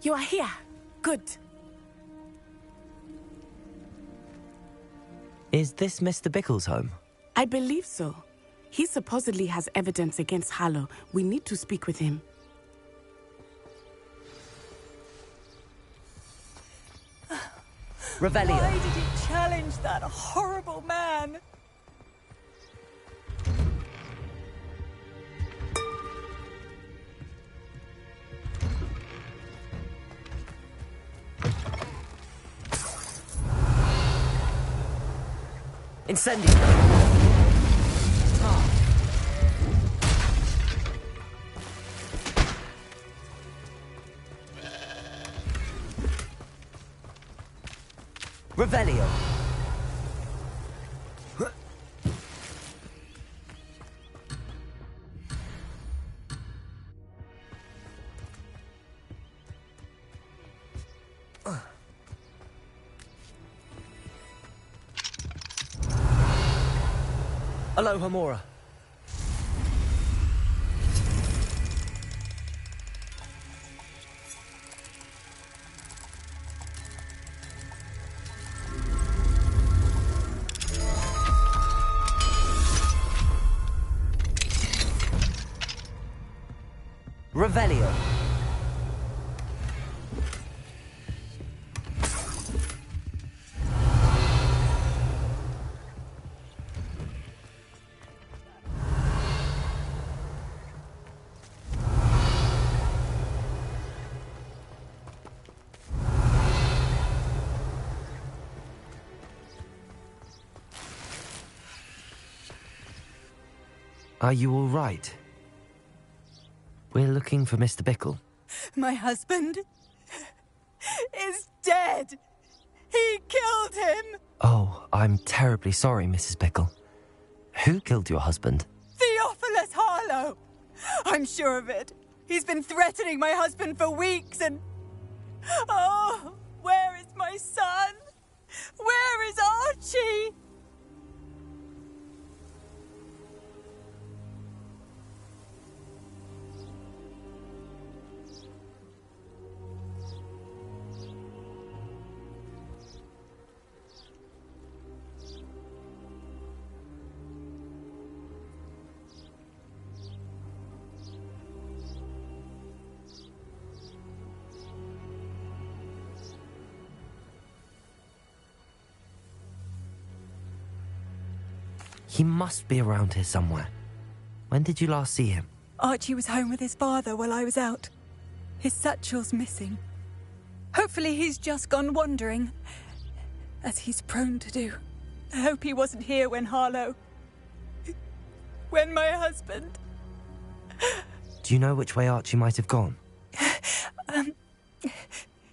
You are here. Good. Is this Mr. Bickle's home? I believe so. He supposedly has evidence against Harlow. We need to speak with him. Revelio. Why did he challenge that horrible man? Incendio. Revelio. Aloha Mora. Revelio. Are you all right? We're looking for Mr. Bickle. My husband is dead. He killed him. Oh, I'm terribly sorry, Mrs. Bickle. Who killed your husband? Theophilus Harlow. I'm sure of it. He's been threatening my husband for weeks and... Oh, where is my son? Where is Archie? He must be around here somewhere. When did you last see him? Archie was home with his father while I was out. His satchel's missing. Hopefully he's just gone wandering, as he's prone to do. I hope he wasn't here when Harlow... when my husband... Do you know which way Archie might have gone?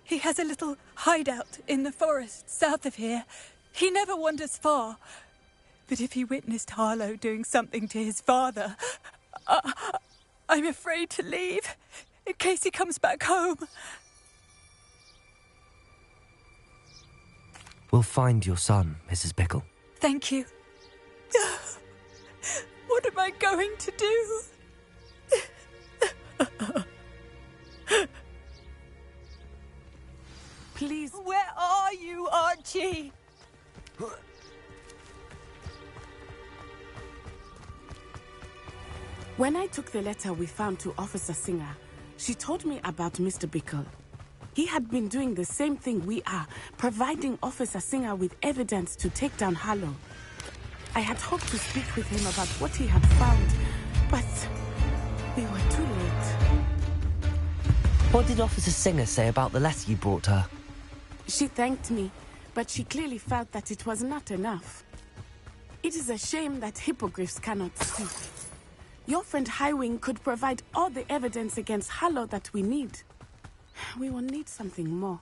He has a little hideout in the forest south of here. He never wanders far. But if he witnessed Harlow doing something to his father, I'm afraid to leave, in case he comes back home. We'll find your son, Mrs. Bickle. Thank you. What am I going to do? Please. Where are you, Archie? When I took the letter we found to Officer Singer, she told me about Mr. Bickle. He had been doing the same thing we are, providing Officer Singer with evidence to take down Harlow. I had hoped to speak with him about what he had found, but we were too late. What did Officer Singer say about the letter you brought her? She thanked me, but she clearly felt that it was not enough. It is a shame that hippogriffs cannot speak. Your friend Highwing could provide all the evidence against Harlow that we need. We will need something more.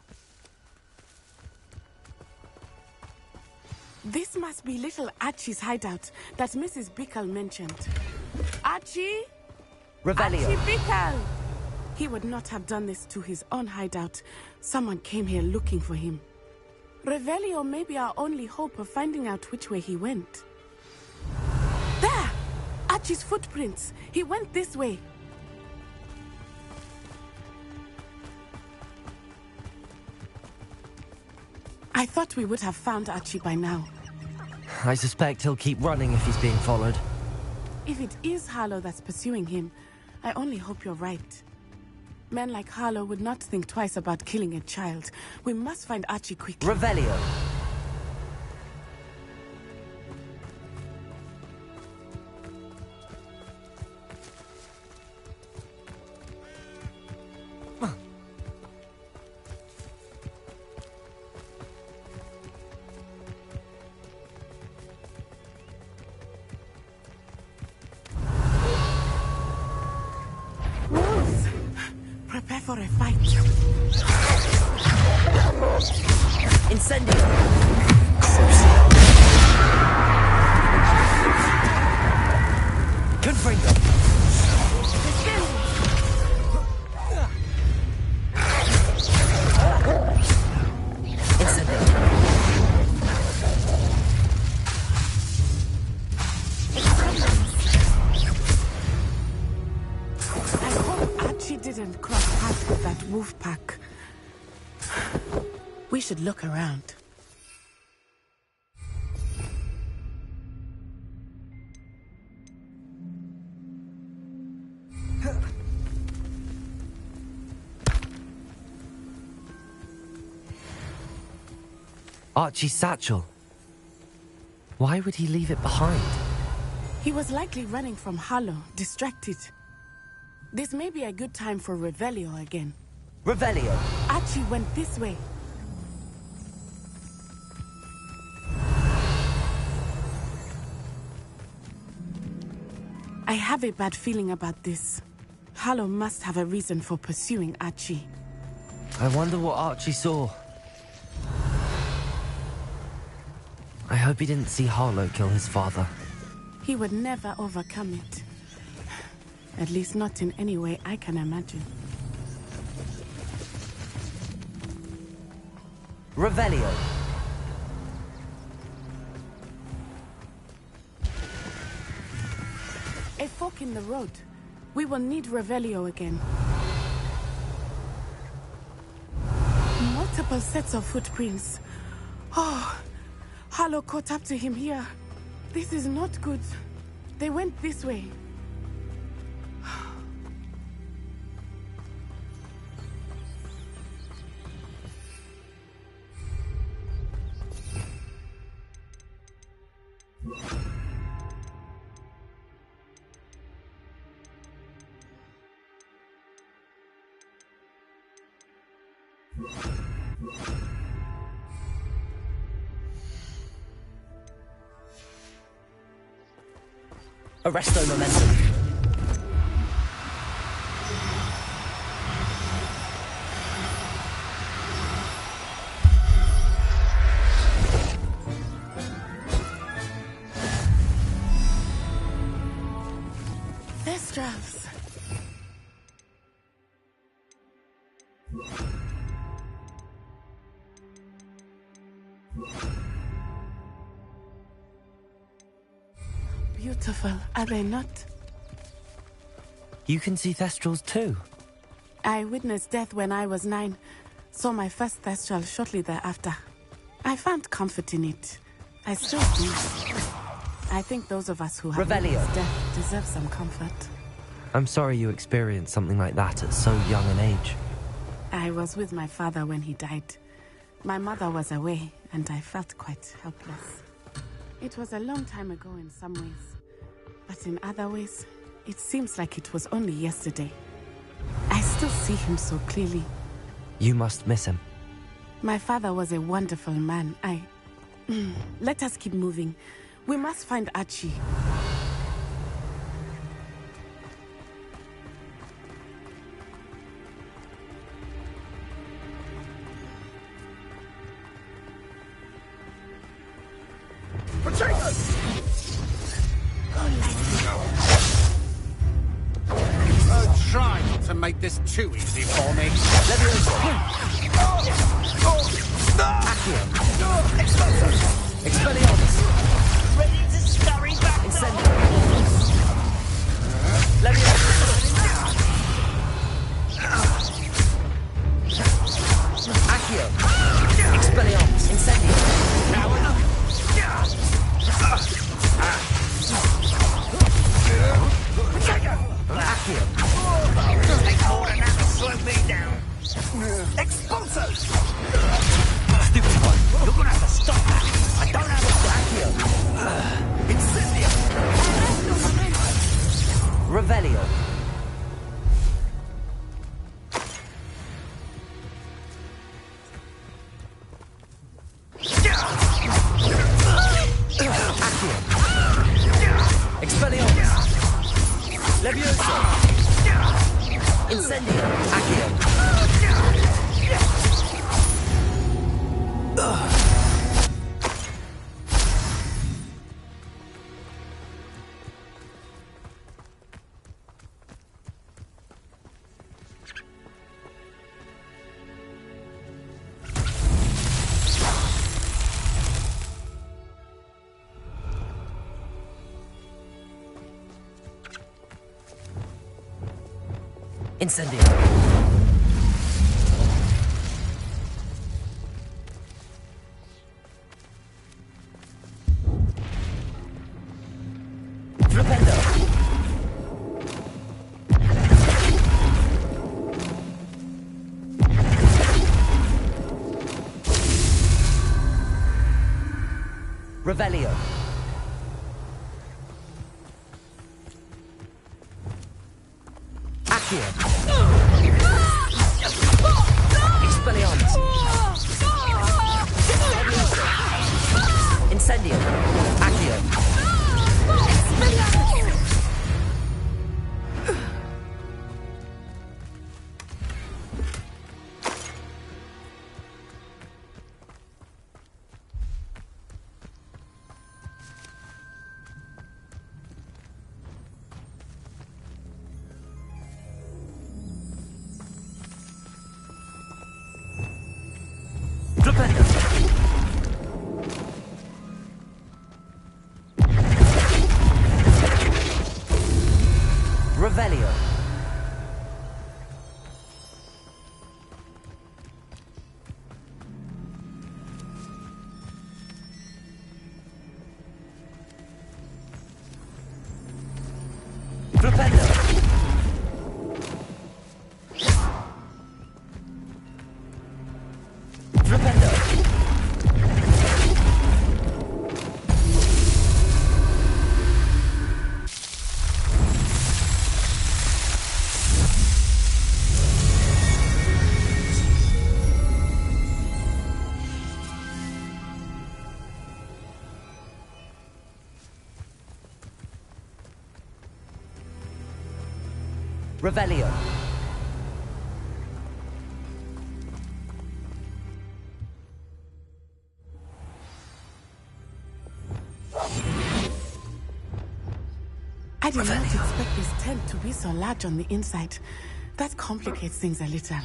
This must be little Archie's hideout that Mrs. Bickle mentioned. Archie? Revelio. Archie Bickle! He would not have done this to his own hideout. Someone came here looking for him. Revelio may be our only hope of finding out which way he went. There! Archie's footprints. He went this way. I thought we would have found Archie by now. I suspect he'll keep running if he's being followed. If it is Harlow that's pursuing him, I only hope you're right. Men like Harlow would not think twice about killing a child. We must find Archie quickly. Revelio. Wolves! Prepare for a fight. Incendio. Confringo. Incendio. I hope Archie didn't cross paths with that wolf pack. We should look around. Archie's satchel. Why would he leave it behind? He was likely running from Harlow, distracted. This may be a good time for Revelio again. Revelio. Archie went this way. I have a bad feeling about this. Harlow must have a reason for pursuing Archie. I wonder what Archie saw. I hope he didn't see Harlow kill his father. He would never overcome it. At least not in any way I can imagine. Revelio. A fork in the road. We will need Revelio again. Multiple sets of footprints. Oh, Harlow caught up to him here. This is not good. They went this way. Arresto momentum. Thestrals. Beautiful, are they not? You can see Thestrals too. I witnessed death when I was 9. Saw my first Thestral shortly thereafter. I found comfort in it. I still do. I think those of us who have Revelio. witnessed death deserve some comfort. I'm sorry you experienced something like that at so young an age. I was with my father when he died. My mother was away, and I felt quite helpless. It was a long time ago in some ways, but in other ways, it seems like it was only yesterday. I still see him so clearly. You must miss him. My father was a wonderful man. Let us keep moving. We must find Archie. Try not to make this too easy for me. Expelliarmus. Ready to scurry back. Incendio. Accio. Expelliarmus. Incendio. Expulso! Stupid one. You're gonna have to stop that. I don't have a Incendio! Revelio. Expelliarmus! Levioso! Incendio! Accio! Incendio. Flipendo. Revelio. Accio. Expelliarmus. Levioso. Incendio. Accio. Expelliarmus. Flipendo. Revelio. Flipendo. Flipendo. Revelio. I did not expect this tent to be so large on the inside. That complicates things a little.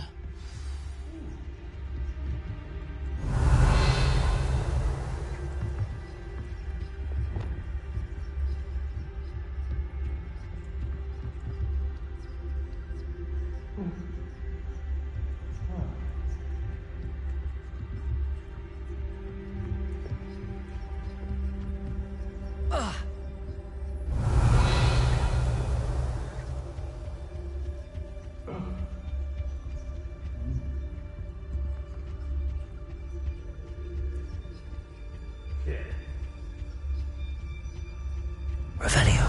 Revelio.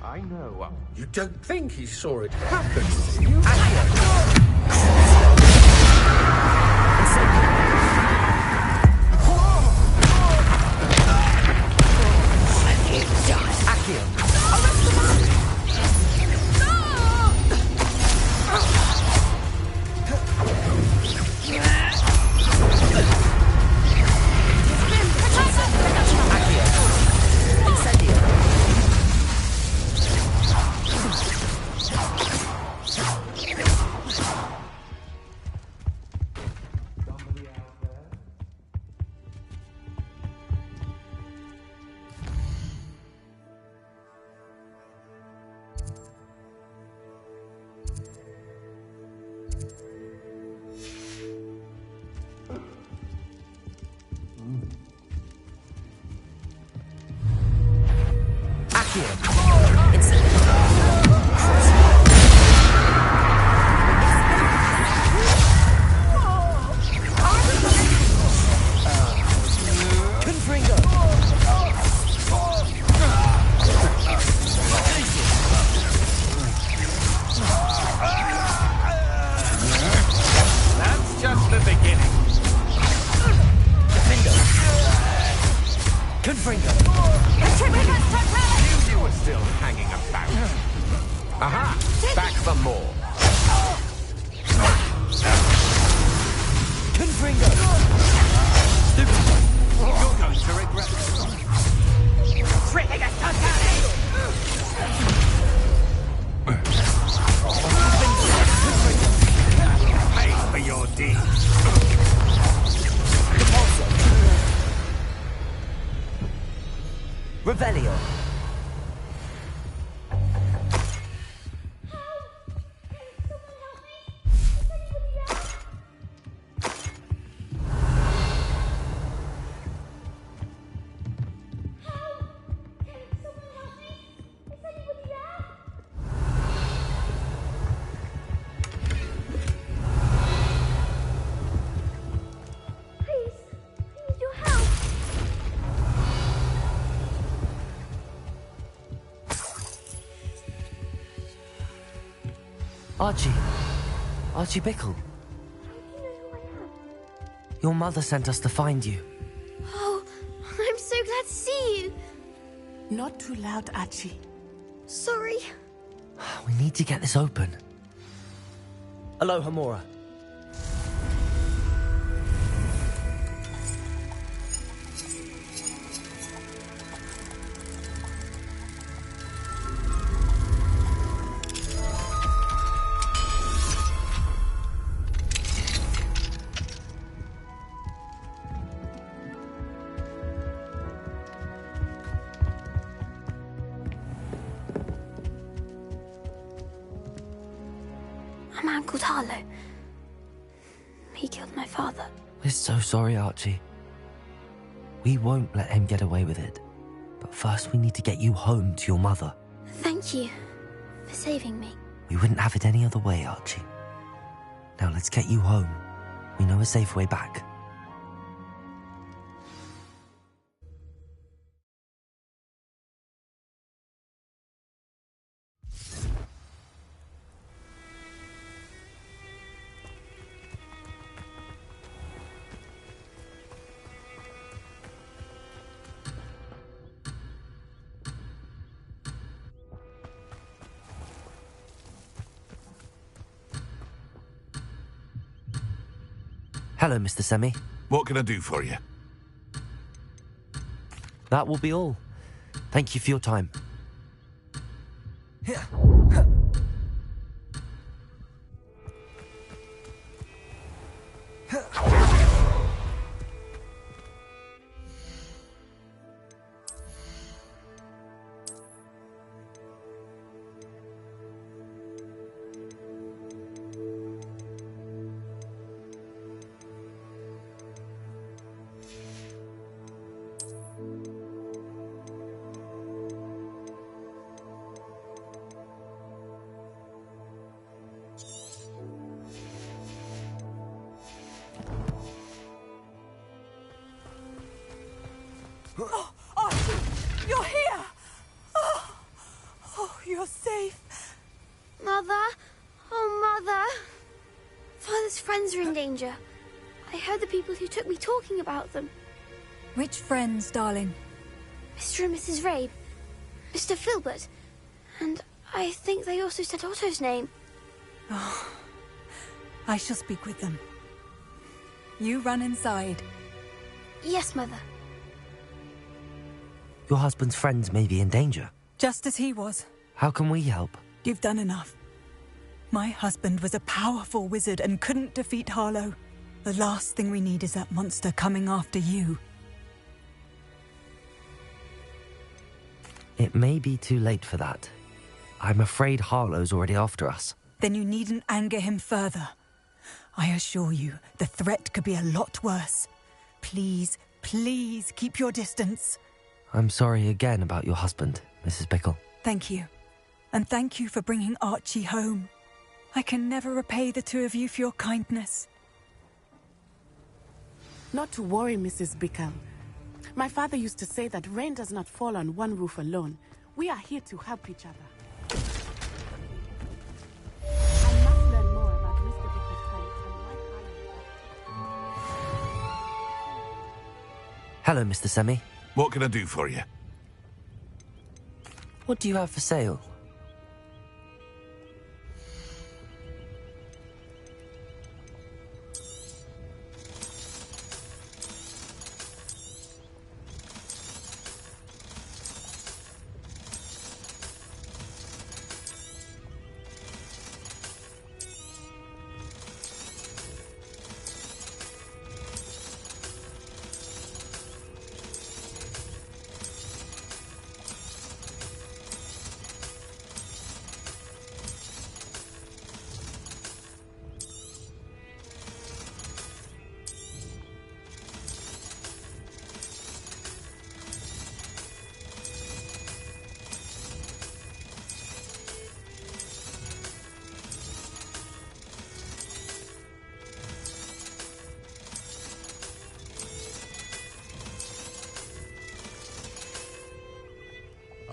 I know. You don't think he saw it happen, do you? Aha! Back for more. Confringo! Stupid! You're going to regret Pay for your deeds. Revelio. Archie Bickle. Your mother sent us to find you. Oh, I'm so glad to see you. Not too loud, Archie. Sorry. We need to get this open. Hello, Hamura. A man called Harlow. He killed my father. We're so sorry, Archie. We won't let him get away with it. But first we need to get you home to your mother. Thank you for saving me. We wouldn't have it any other way, Archie. Now let's get you home. We know a safe way back. Hello, Mr. Semi. What can I do for you? That will be all. Thank you for your time. Oh, Archie, you're here! Oh, you're safe. Mother? Oh, Mother. Father's friends are in danger. I heard the people who took me talking about them. Which friends, darling? Mr. and Mrs. Rabe. Mr. Filbert. And I think they also said Otto's name. Oh, I shall speak with them. You run inside. Yes, Mother. Your husband's friends may be in danger. Just as he was. How can we help? You've done enough. My husband was a powerful wizard and couldn't defeat Harlow. The last thing we need is that monster coming after you. It may be too late for that. I'm afraid Harlow's already after us. Then you needn't anger him further. I assure you, the threat could be a lot worse. Please, please keep your distance. I'm sorry again about your husband, Mrs. Bickle. Thank you. And thank you for bringing Archie home. I can never repay the two of you for your kindness. Not to worry, Mrs. Bickle. My father used to say that rain does not fall on one roof alone. We are here to help each other. I must learn more about Mr. Bickle's talents and why Harlow. Hello, Mr. Semi. What can I do for you? What do you have for sale?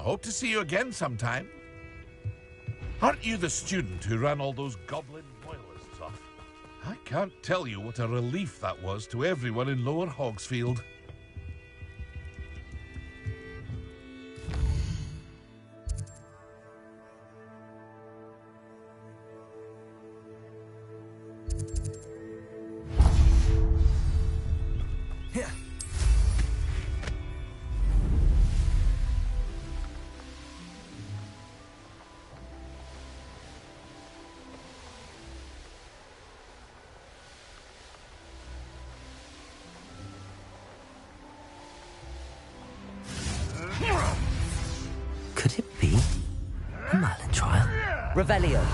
Hope to see you again sometime. Aren't you the student who ran all those goblin loyalists off? I can't tell you what a relief that was to everyone in Lower Hogsfield. Could it be a Merlin trial? Revelio.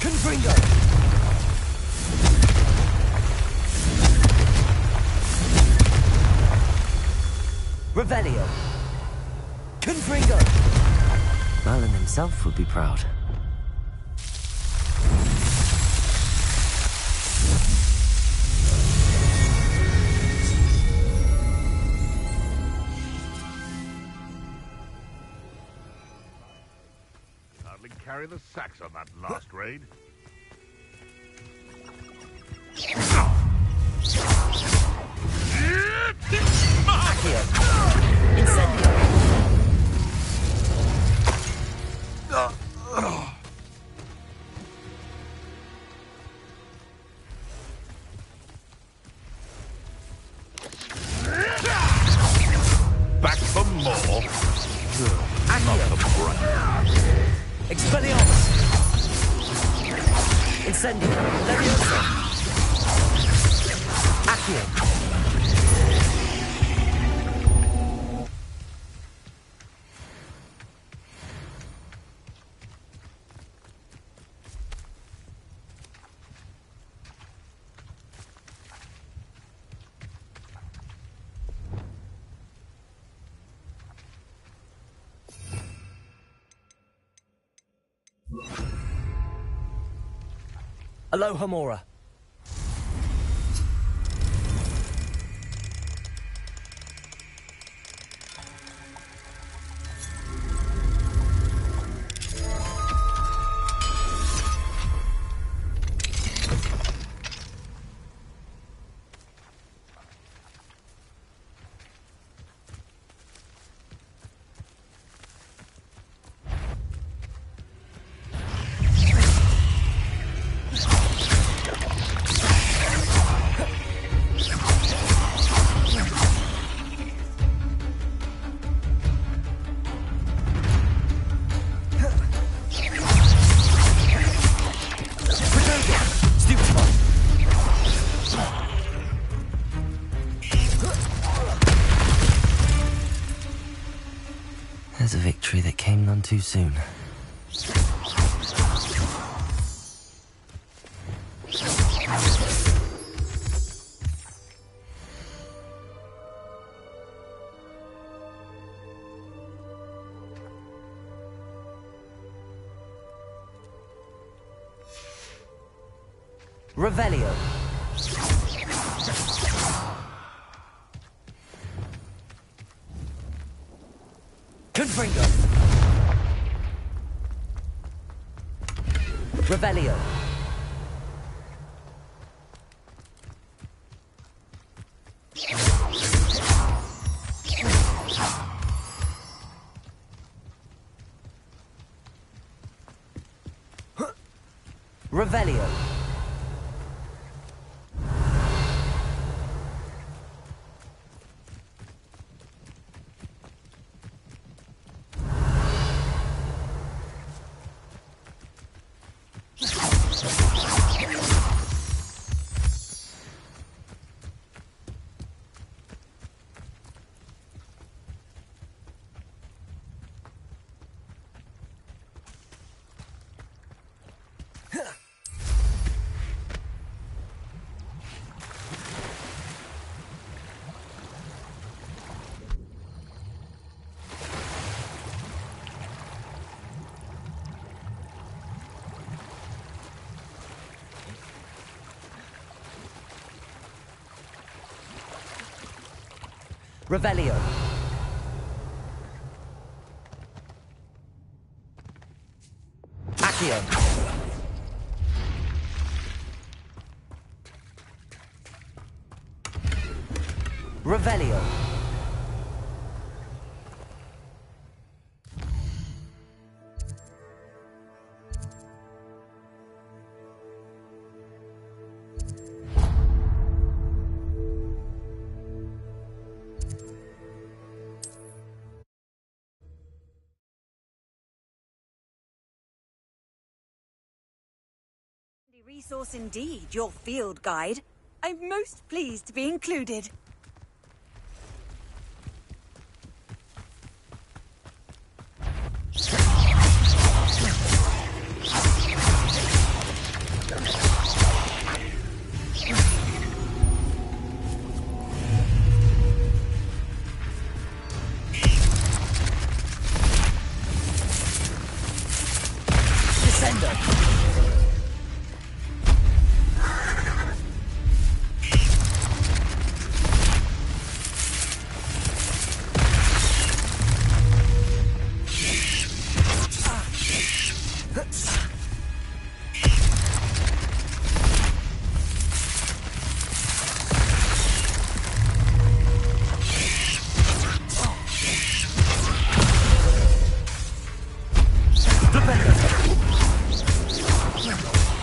Confringo. Revelio. Confringo. Merlin himself would be proud. Carry the sacks on that last raid. Incendio. Back for more. Not the brain. Expelliarmus! Incendio! Leviosa! Accio! Alohomora. There's a victory that came none too soon. Revelio. Confringo. Revelio. Revelio. Revelio. Accio. Revelio. Resource indeed, your field guide. I'm most pleased to be included.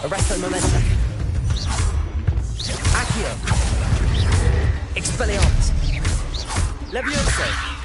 Arresto momentum. Accio. Expelliarmus. Levioso.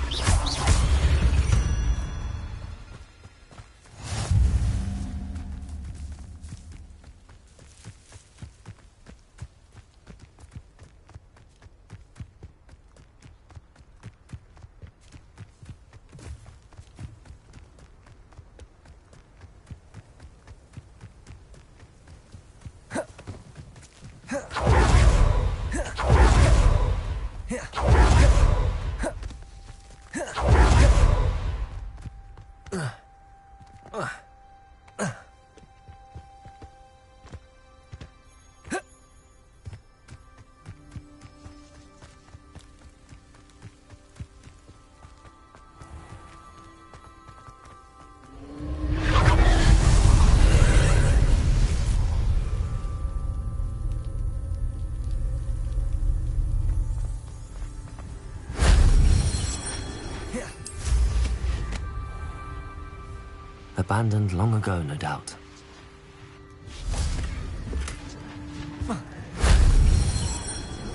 Abandoned long ago, no doubt.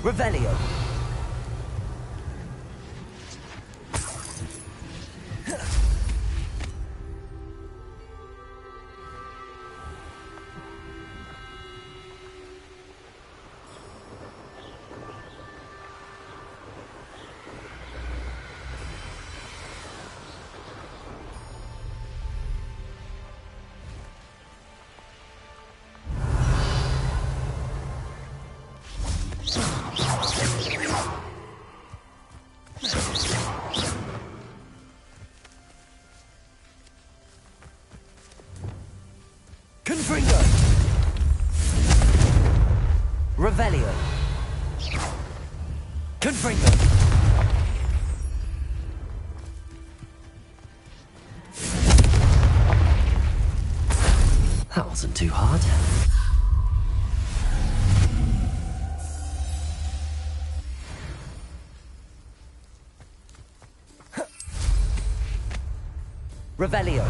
Revelio. Confringo. Revelio. Confringo. That wasn't too hard. Revelio.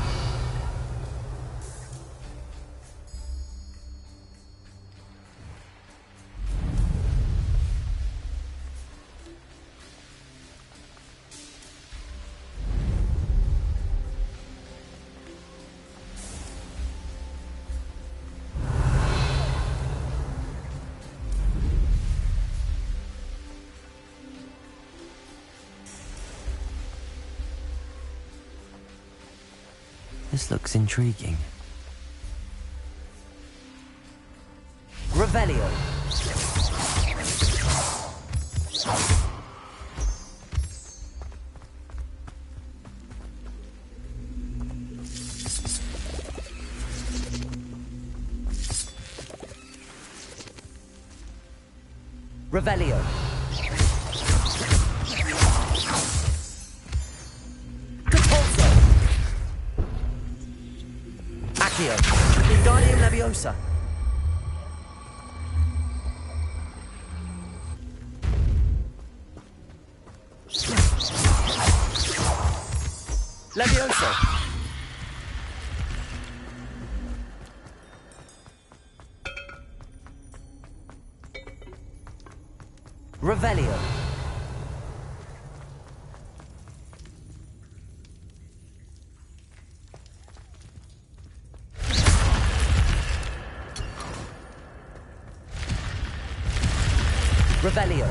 This looks intriguing. Revelio. Revelio. Leviosa. Leviosa. Revelio. Revelio.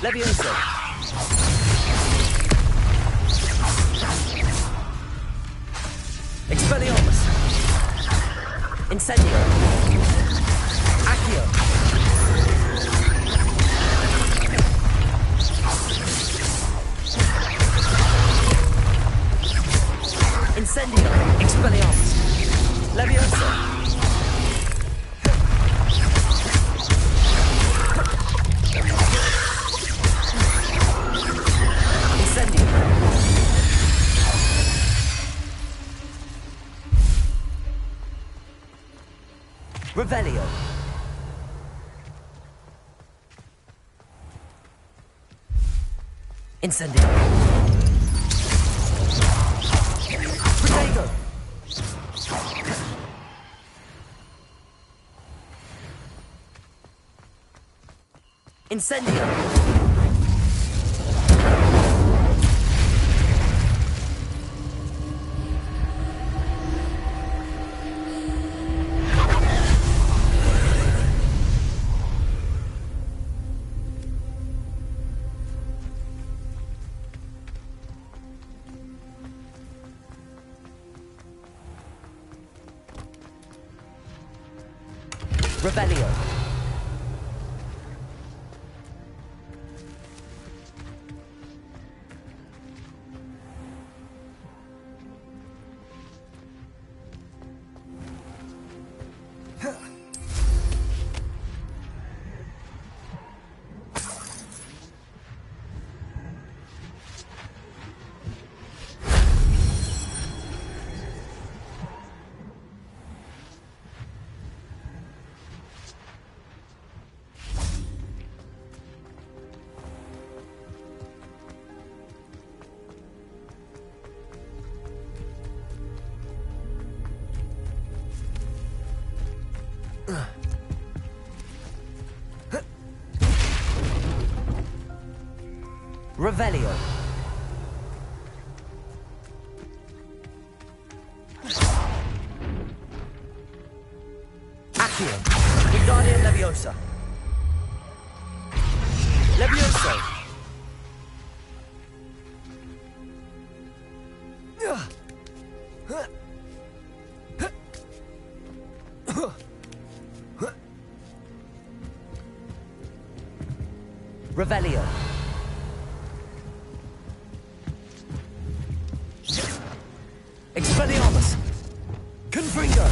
Leviosa. Expelliarmus. Incendio. Accio. Incendio. Expelliarmus. Leviosa. Revelio. Incendio. Protego. Incendio. Revelio. Revelio. Accio. Wingardium Leviosa. Levioso. Revelio. Expelliarmus. Confringo.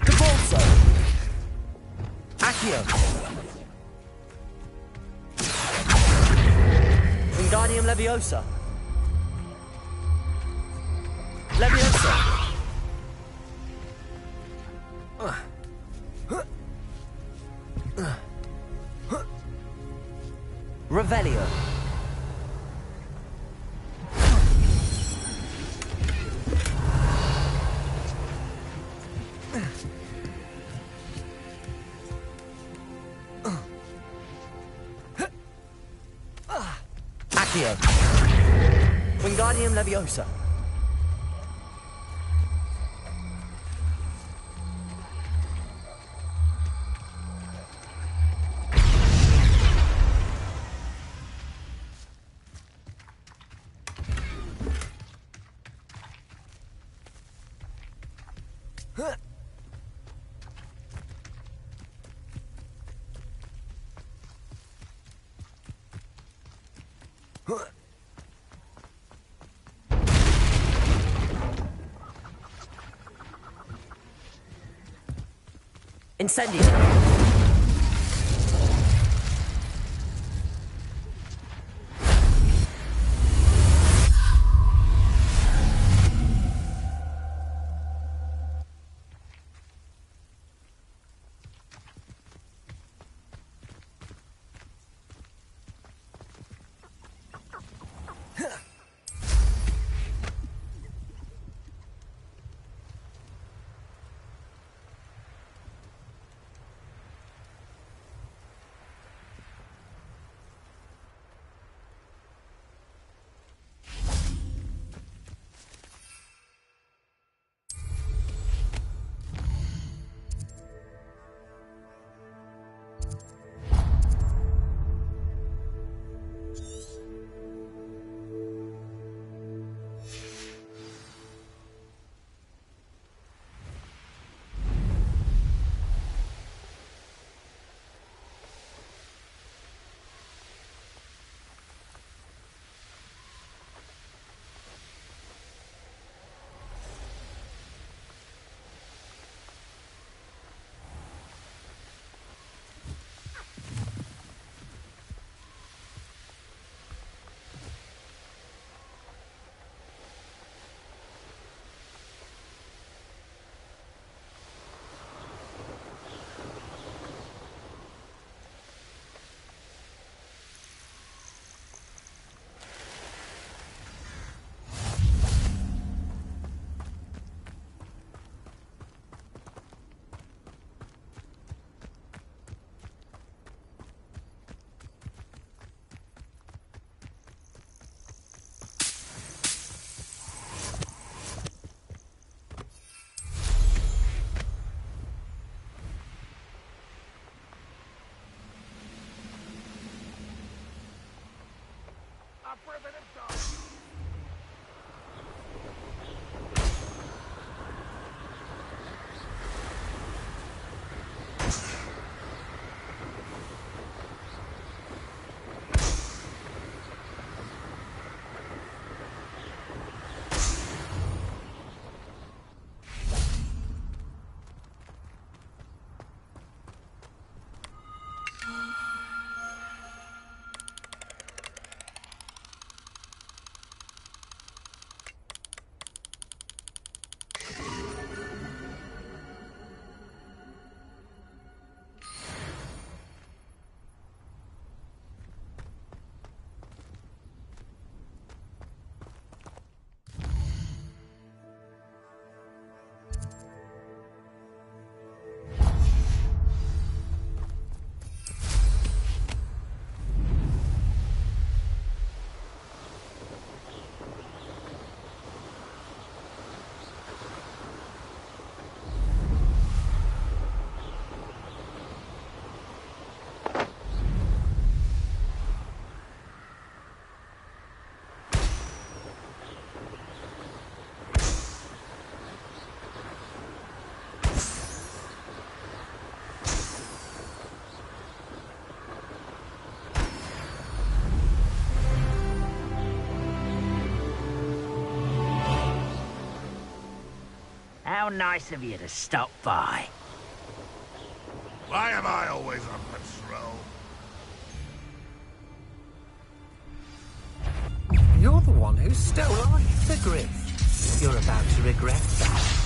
Cabalso. Accio. Wingardium Leviosa. Leviosa. Revelio. Accio. Wingardium Leviosa. Incendio. How nice of you to stop by. Why am I always on patrol? You're the one who stole our hippogriff. You're about to regret that.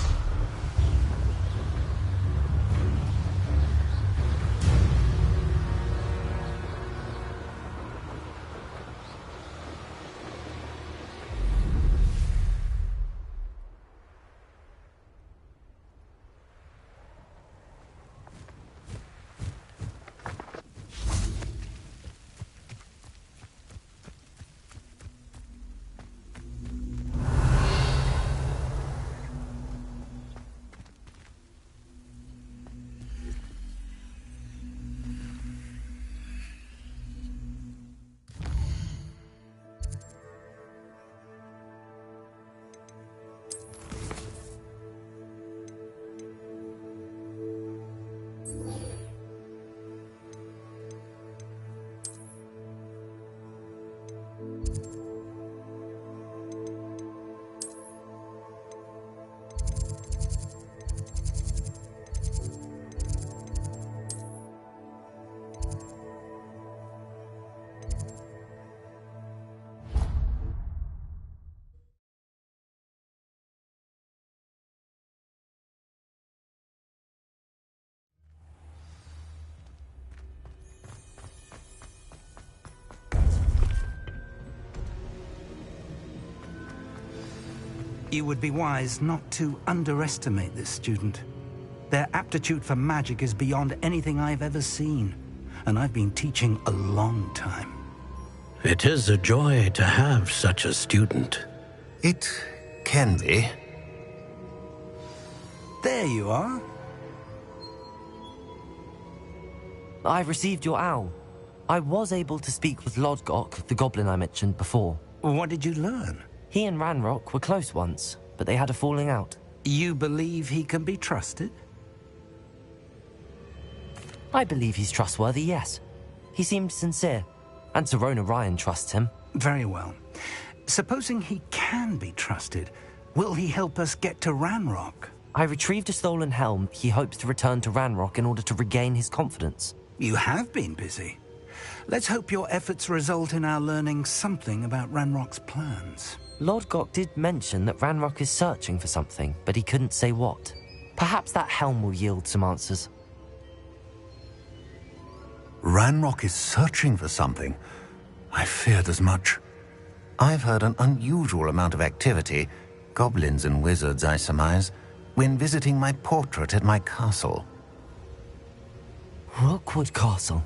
You would be wise not to underestimate this student. Their aptitude for magic is beyond anything I've ever seen, and I've been teaching a long time. It is a joy to have such a student. It can be. There you are. I received your owl. I was able to speak with Lodgok, the goblin I mentioned before. What did you learn? He and Ranrock were close once, but they had a falling out. You believe he can be trusted? I believe he's trustworthy, yes. He seemed sincere, and Serona Ryan trusts him. Very well. Supposing he can be trusted, will he help us get to Ranrock? I retrieved a stolen helm he hopes to return to Ranrock in order to regain his confidence. You have been busy. Let's hope your efforts result in our learning something about Ranrock's plans. Lodgok did mention that Ranrock is searching for something, but he couldn't say what. Perhaps that helm will yield some answers. Ranrock is searching for something. I feared as much. I've heard an unusual amount of activity, goblins and wizards, I surmise, when visiting my portrait at my castle. Rookwood Castle?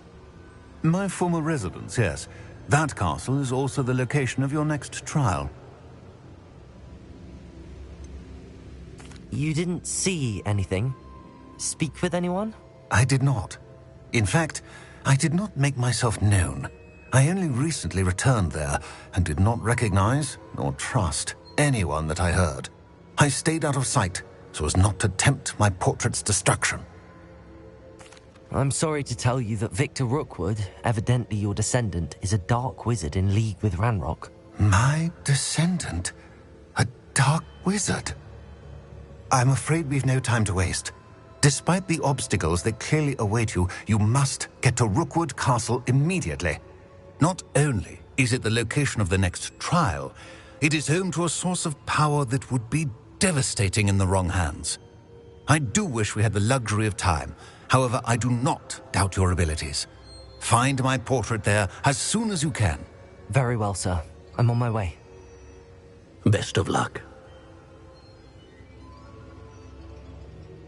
My former residence, yes. That castle is also the location of your next trial. You didn't see anything? Speak with anyone? I did not. In fact, I did not make myself known. I only recently returned there and did not recognize nor trust anyone that I heard. I stayed out of sight so as not to tempt my portrait's destruction. I'm sorry to tell you that Victor Rookwood, evidently your descendant, is a dark wizard in league with Ranrock. My descendant? A dark wizard? I'm afraid we've no time to waste. Despite the obstacles that clearly await you, you must get to Rookwood Castle immediately. Not only is it the location of the next trial, it is home to a source of power that would be devastating in the wrong hands. I do wish we had the luxury of time. However, I do not doubt your abilities. Find my portrait there as soon as you can. Very well, sir. I'm on my way. Best of luck.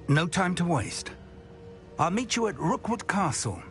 No time to waste. I'll meet you at Rookwood Castle.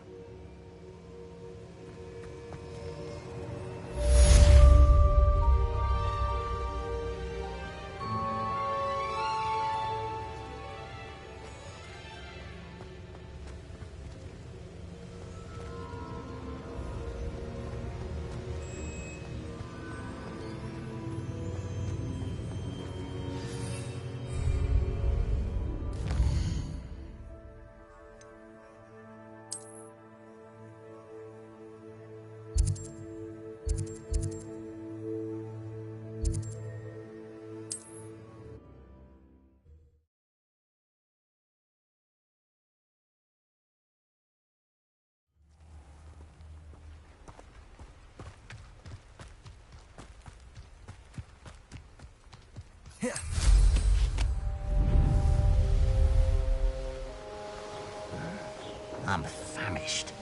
I'm famished.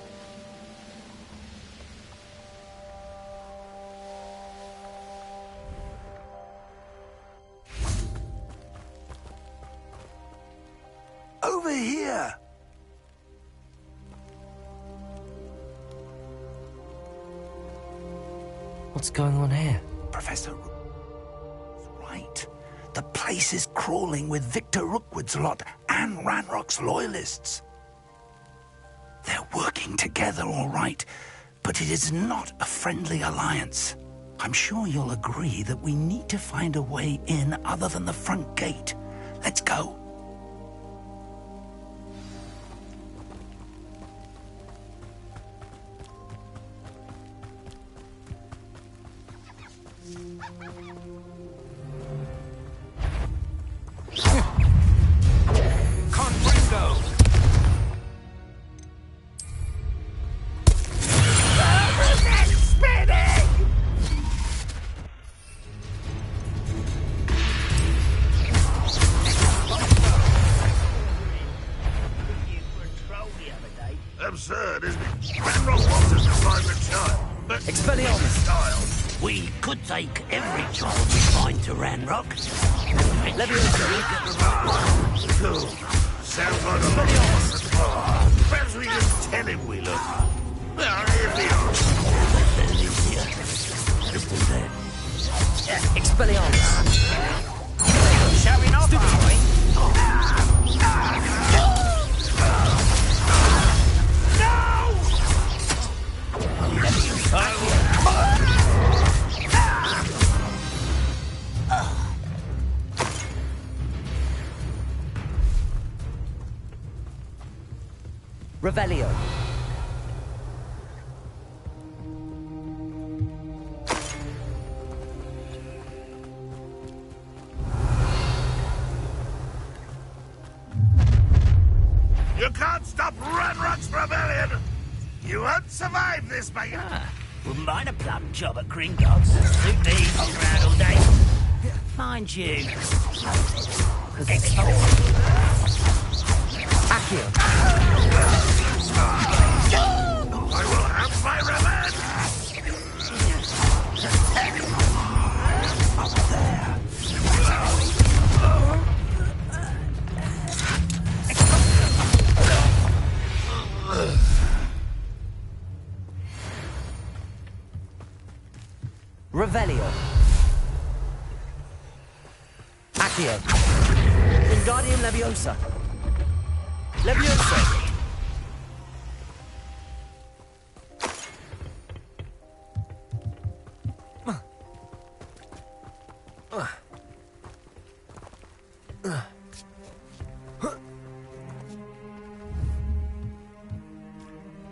Over here! What's going on here? Professor right. The place is crawling with Victor Rookwood's lot and Ranrock's loyalists. They're working together, all right, but it is not a friendly alliance. I'm sure you'll agree that we need to find a way in other than the front gate. Let's go. could take every child we find to Ranrock. Leviosa will get the right one. Cool. Sounds like a lot of us. Perhaps we just tell him we look. Well, here we are. Just in there. Expelliarmus. Showing off, are we? Revelio. You can't stop Ranrock's rebellion! You won't survive this, mate! Wouldn't mind a plum job at Gringotts. Suit me, hung around all day. Mind you. Accio. I will have my revenge! Up there. Revelio. Accio. Wingardium Leviosa. Leviosa.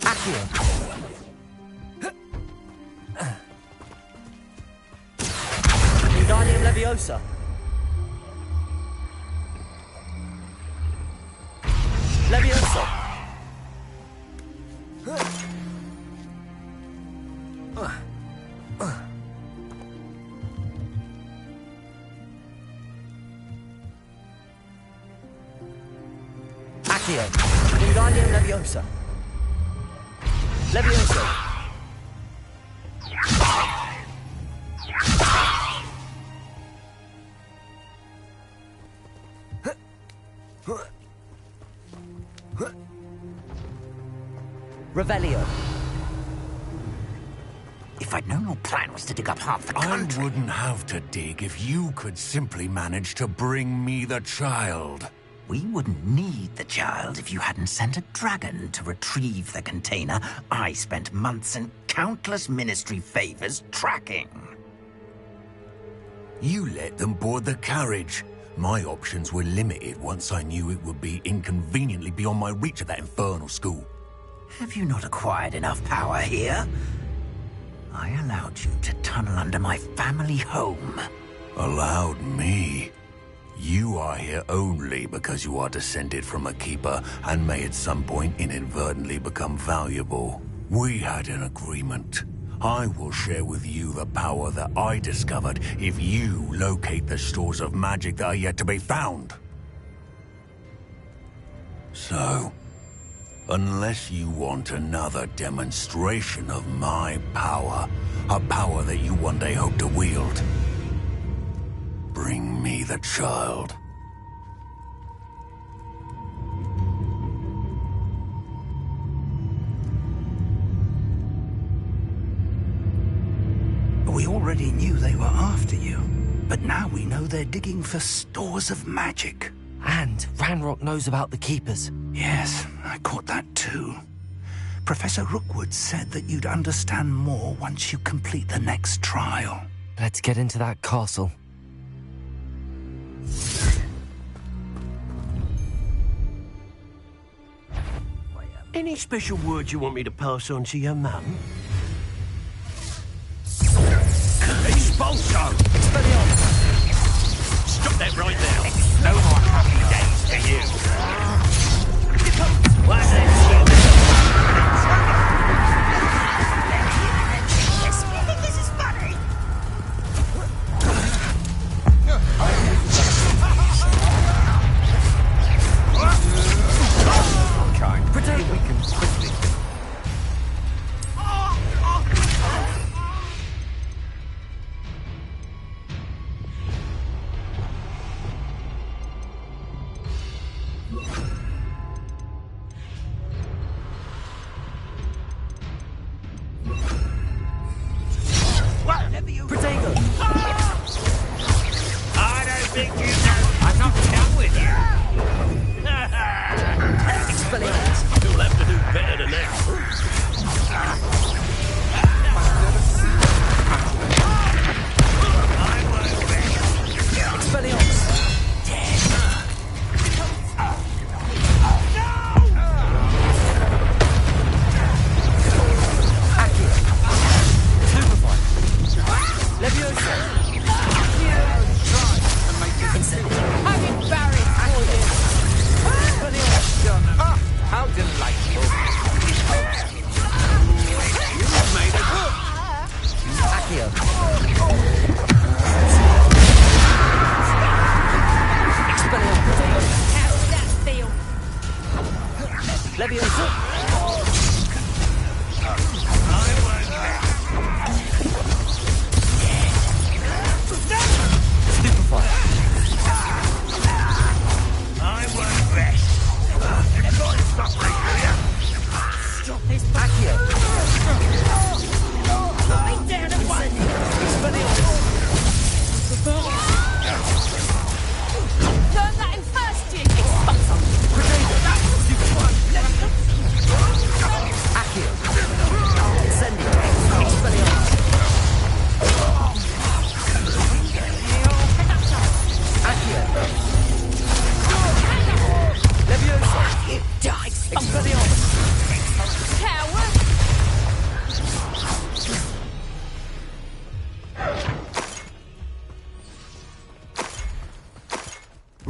Accio. Wingardium Leviosa. Leviosa. Accio. Wingardium Leviosa. Leviosa. Revelio. If I'd known your plan was to dig up half the country... I wouldn't have to dig if you could simply manage to bring me the child. We wouldn't need the child if you hadn't sent a dragon to retrieve the container I spent months and countless ministry favors tracking. You let them board the carriage. My options were limited once I knew it would be inconveniently beyond my reach at that infernal school. Have you not acquired enough power here? I allowed you to tunnel under my family home. Allowed me? You are here only because you are descended from a keeper and may at some point inadvertently become valuable. We had an agreement. I will share with you the power that I discovered if you locate the stores of magic that are yet to be found. So, unless you want another demonstration of my power, a power that you one day hope to wield, bring me the child. We already knew they were after you, but now we know they're digging for stores of magic. And Ranrock knows about the Keepers. Yes, I caught that too. Professor Rookwood said that you'd understand more once you complete the next trial. Let's get into that castle. Any special words you want me to pass on to your mum? Expulso! Expelliarmus! Stop that right now! No more happy days for you! What's that? Yes, you think this is funny? Kind. Pretend we can quickly.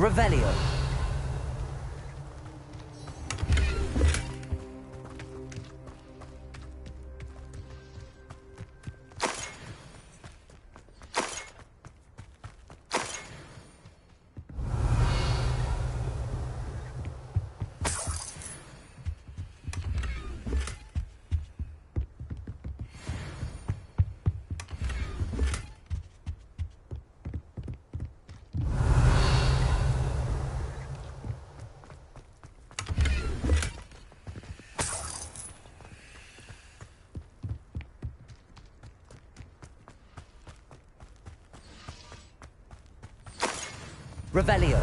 Revelio. Revelio.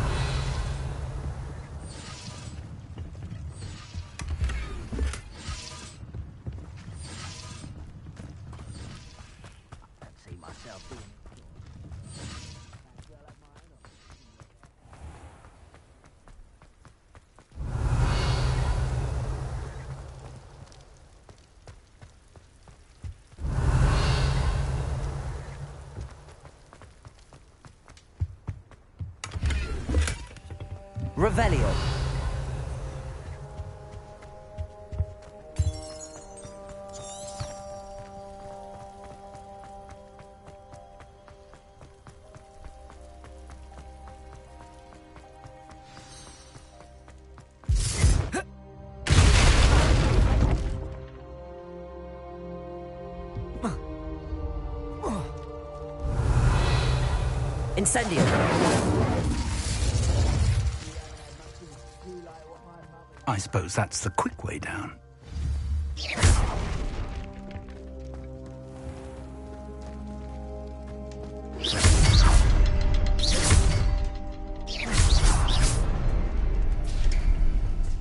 Revelio. Incendio. I suppose that's the quick way down.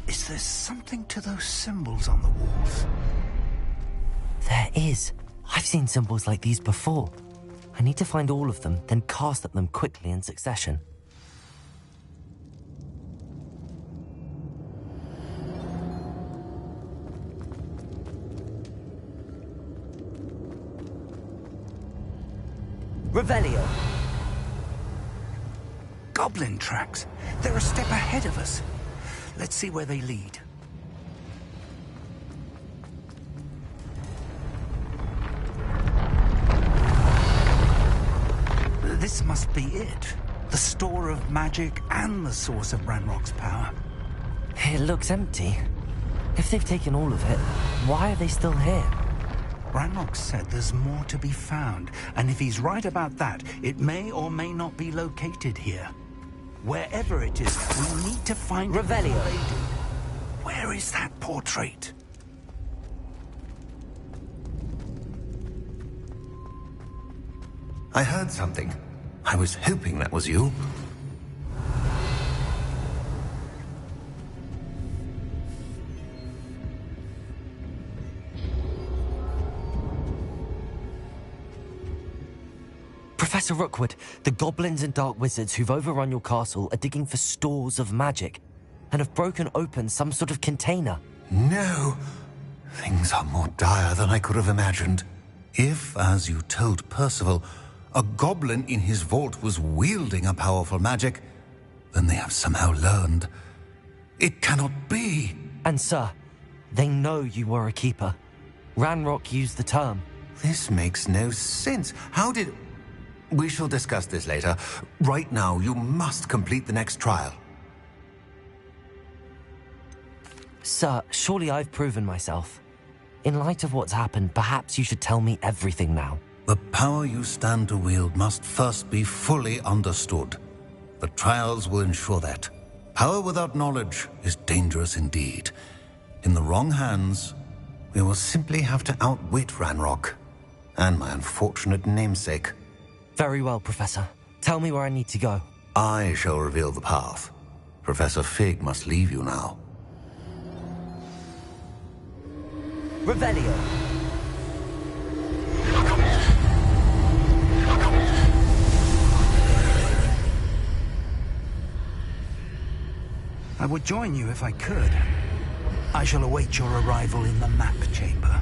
Is there something to those symbols on the walls? There is. I've seen symbols like these before. I need to find all of them, then cast at them quickly in succession. Revelio. Goblin tracks. They're a step ahead of us. Let's see where they lead. This must be it. The store of magic and the source of Ranrock's power. It looks empty. If they've taken all of it, why are they still here? Ranrock said there's more to be found, and if he's right about that, it may or may not be located here. Wherever it is, we need to find Revelio. It before they do. Where is that portrait? I heard something. I was hoping that was you. Professor Rookwood, the goblins and dark wizards who've overrun your castle are digging for stores of magic and have broken open some sort of container. No. Things are more dire than I could have imagined. If, as you told Percival, a goblin in his vault was wielding a powerful magic, then they have somehow learned. It cannot be. And sir, they know you were a keeper. Ranrock used the term. This makes no sense. How did... We shall discuss this later. Right now, you must complete the next trial. Sir, surely I've proven myself. In light of what's happened, perhaps you should tell me everything now. The power you stand to wield must first be fully understood. The trials will ensure that. Power without knowledge is dangerous indeed. In the wrong hands, we will simply have to outwit Ranrock and my unfortunate namesake. Very well, Professor. Tell me where I need to go. I shall reveal the path. Professor Fig must leave you now. Revelio. I would join you if I could. I shall await your arrival in the map chamber.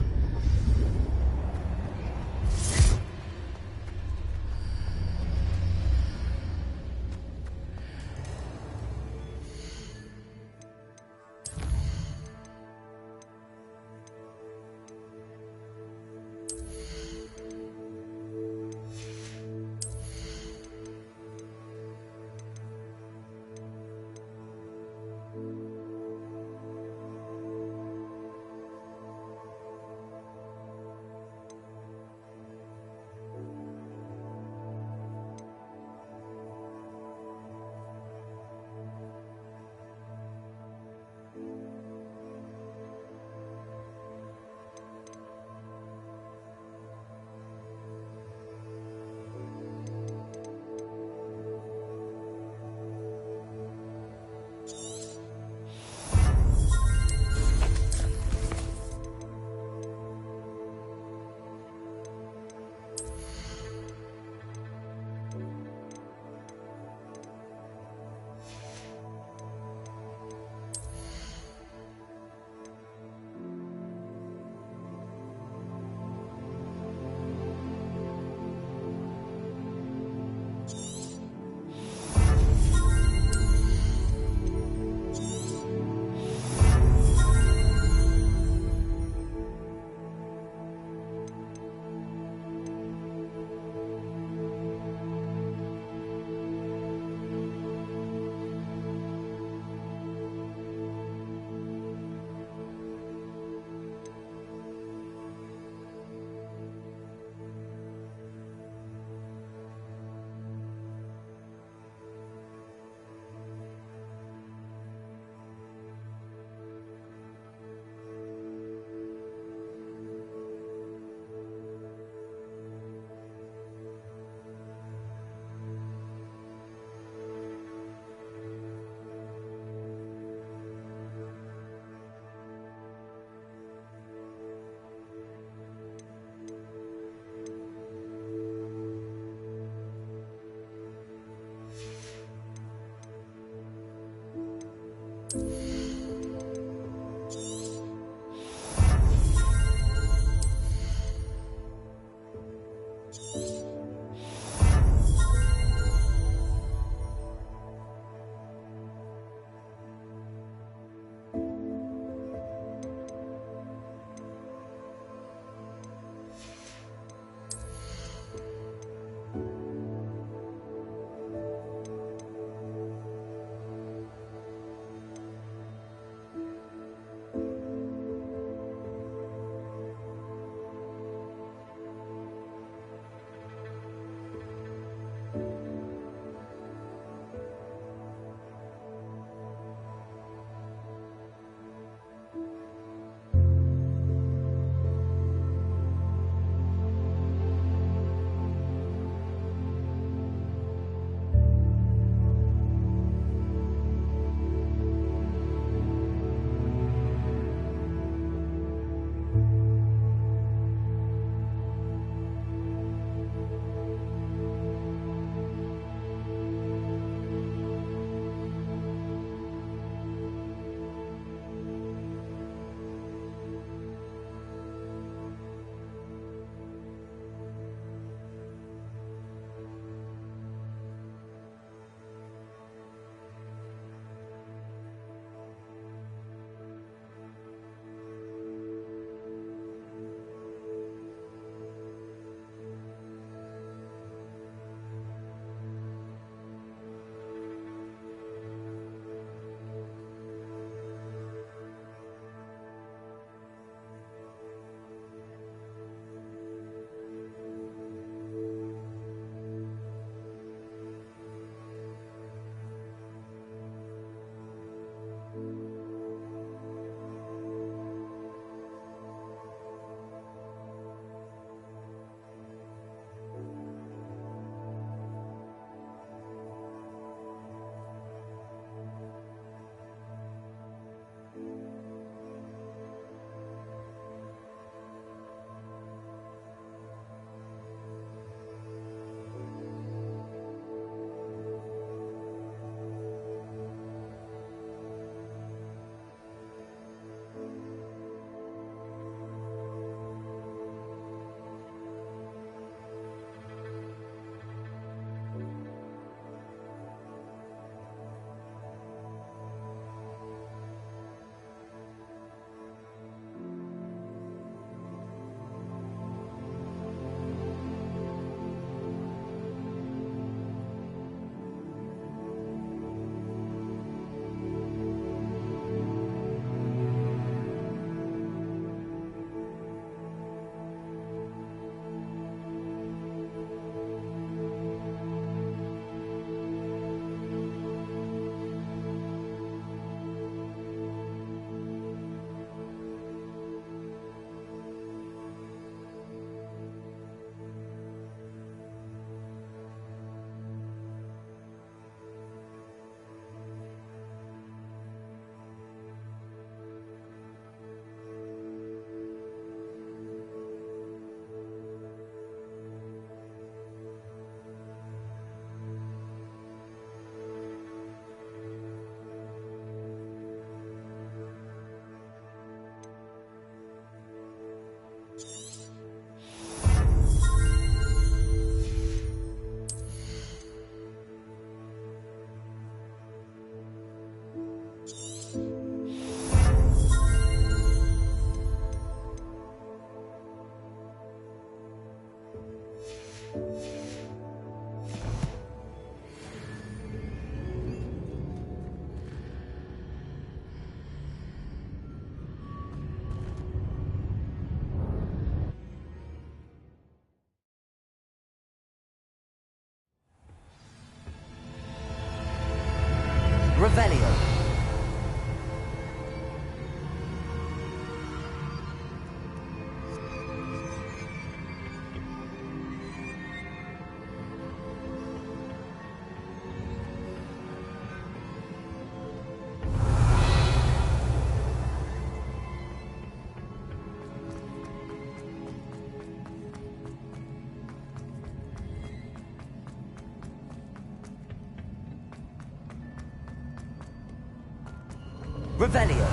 Revelio.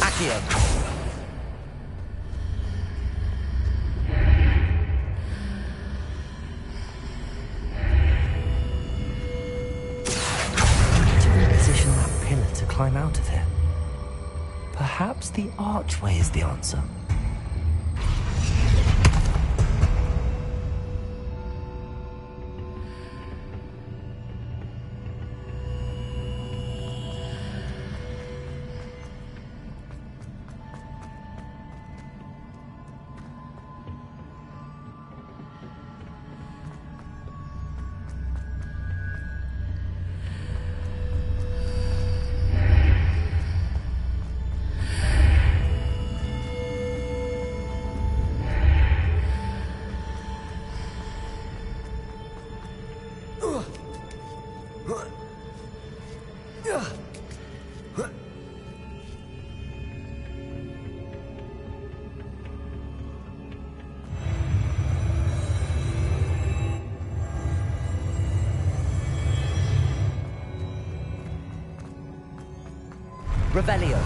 Accio. Position that pillar to climb out of here. Perhaps the archway is the answer. Revelio.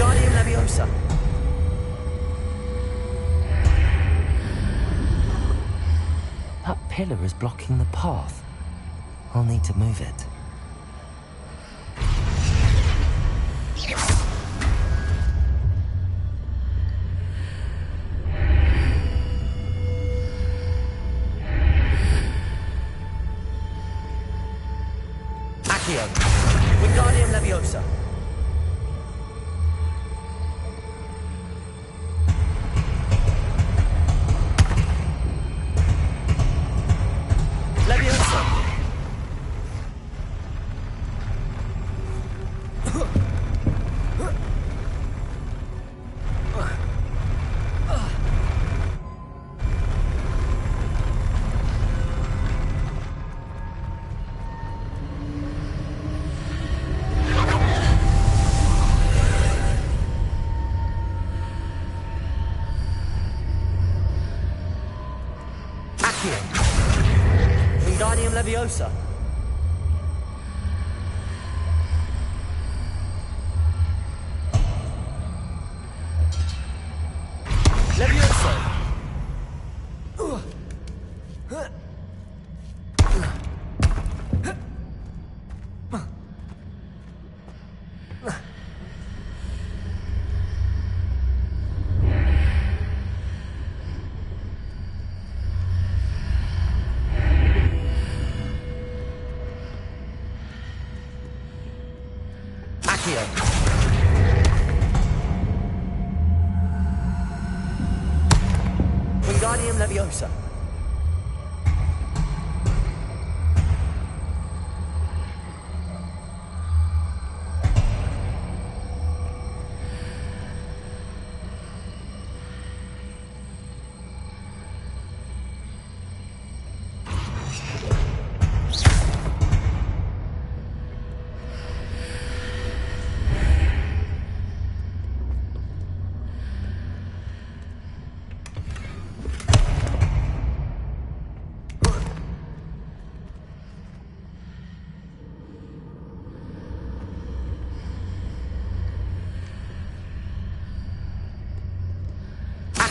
Wingardium Leviosa. That pillar is blocking the path. I'll need to move it. Accio. Wingardium Leviosa. Wingardium Leviosa. Leviosa. Accio. Wingardium Leviosa.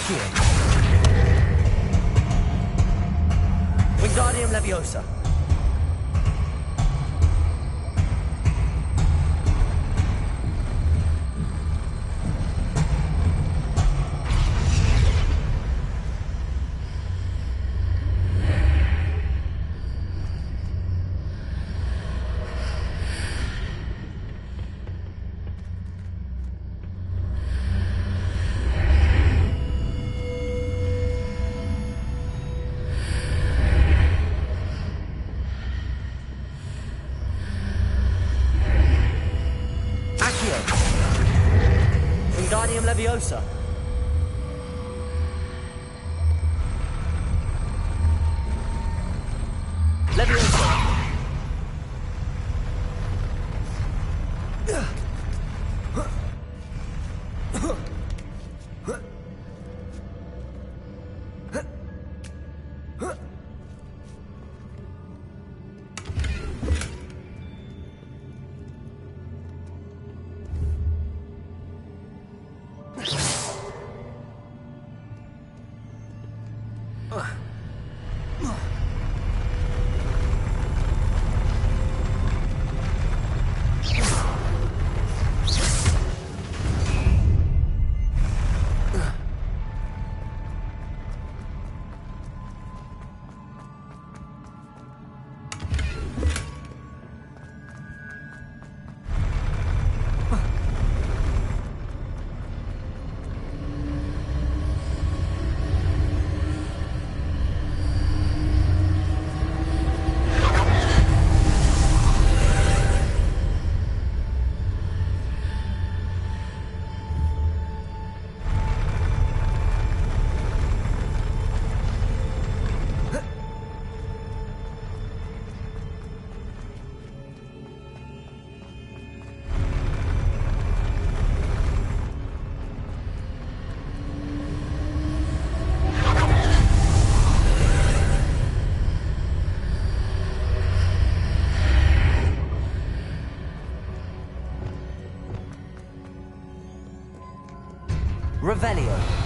Accio. Wingardium Leviosa. Wingardium Leviosa. Leviosa. Revelio.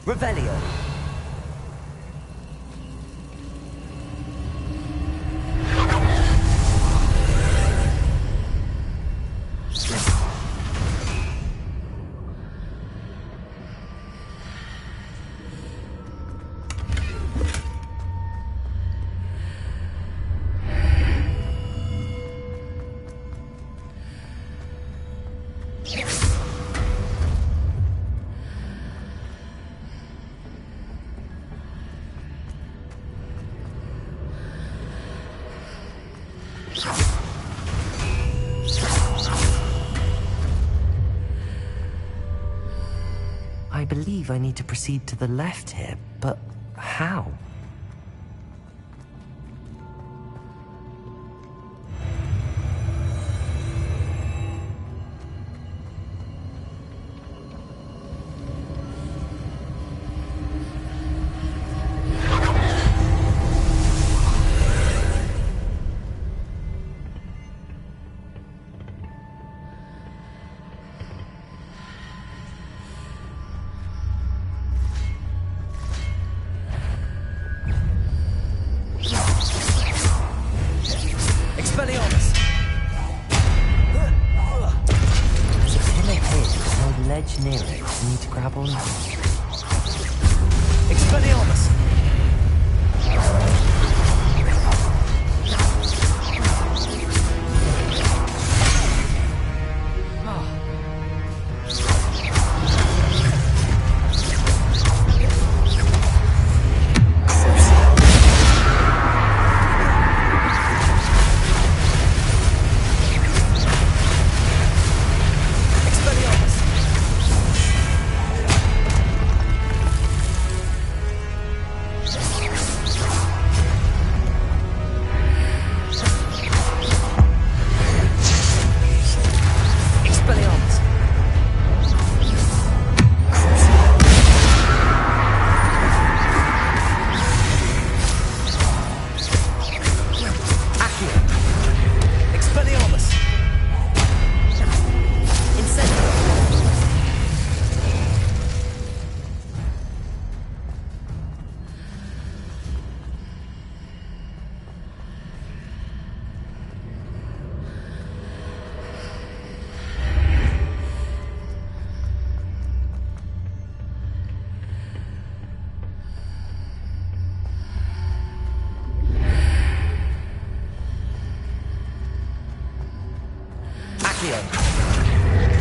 Revelio. I believe I need to proceed to the left here, but how? near it for me to grab on? Expelliarmus!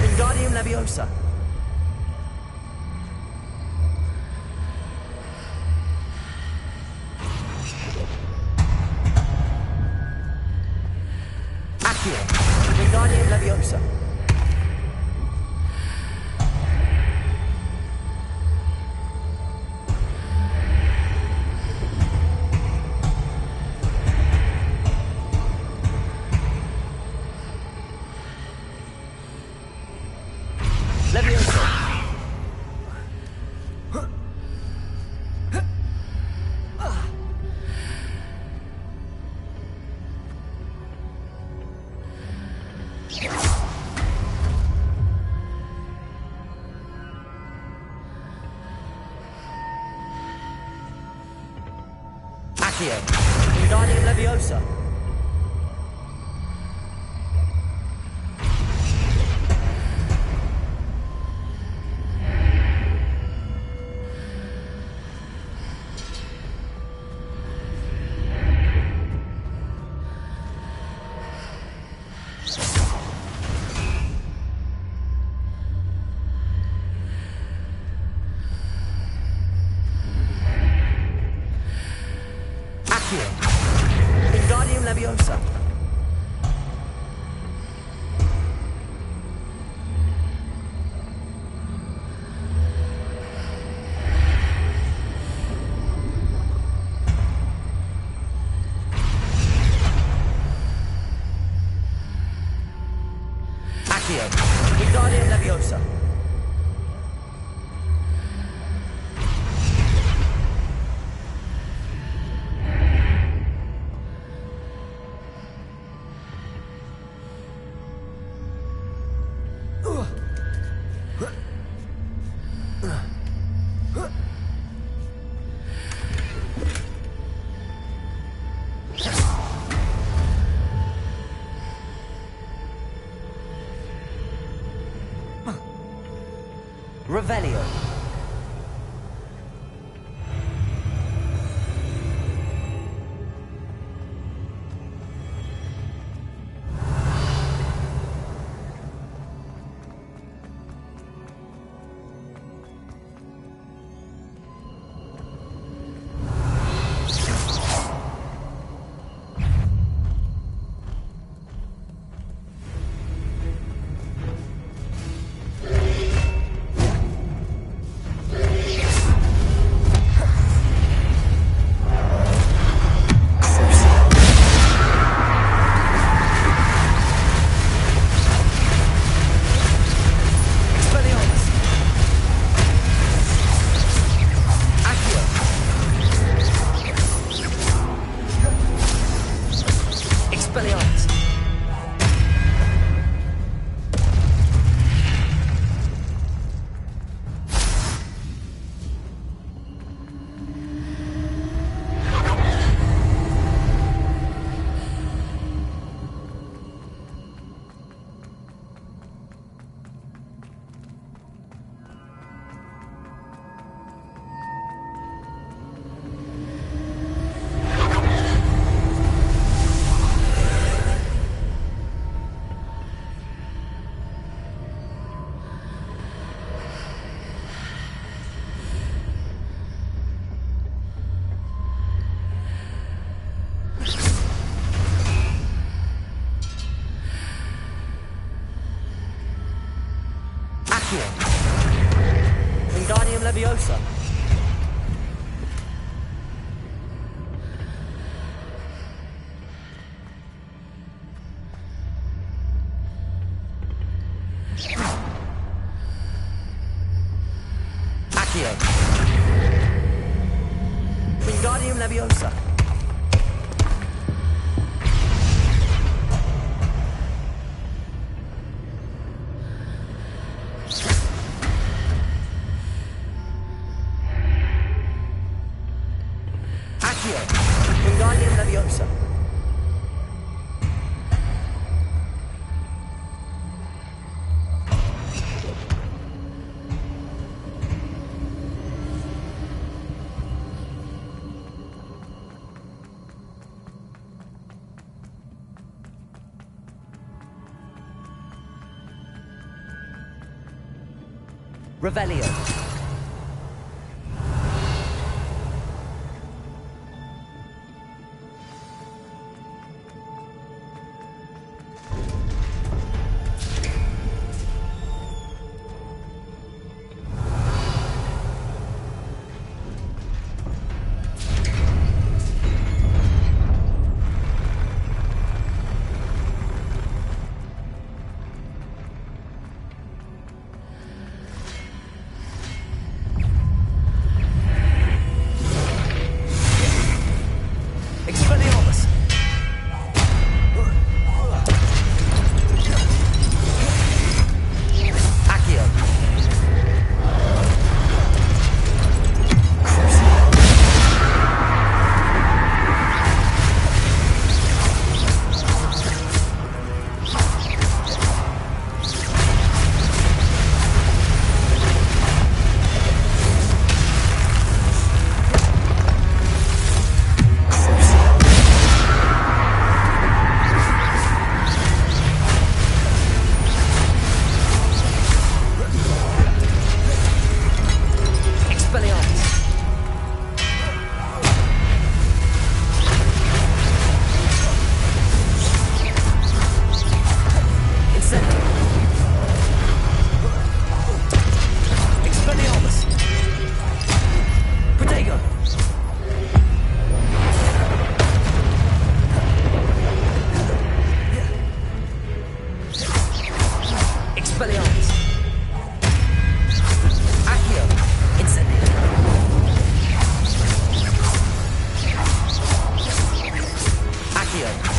Wingardium Leviosa. Accio. Wingardium Leviosa. Accio. Wingardium Leviosa. Wingardium Leviosa. Accio. Wingardium Leviosa. Revelio. Accio. Wingardium Leviosa. Accio. Wingardium Leviosa. Accio. Wingardium Leviosa. Revelio. Expelliarmus. Accio. Expelliarmus. Incendio. Expelliarmus. Protego. Expelliarmus. Accio. Incendio. Accio.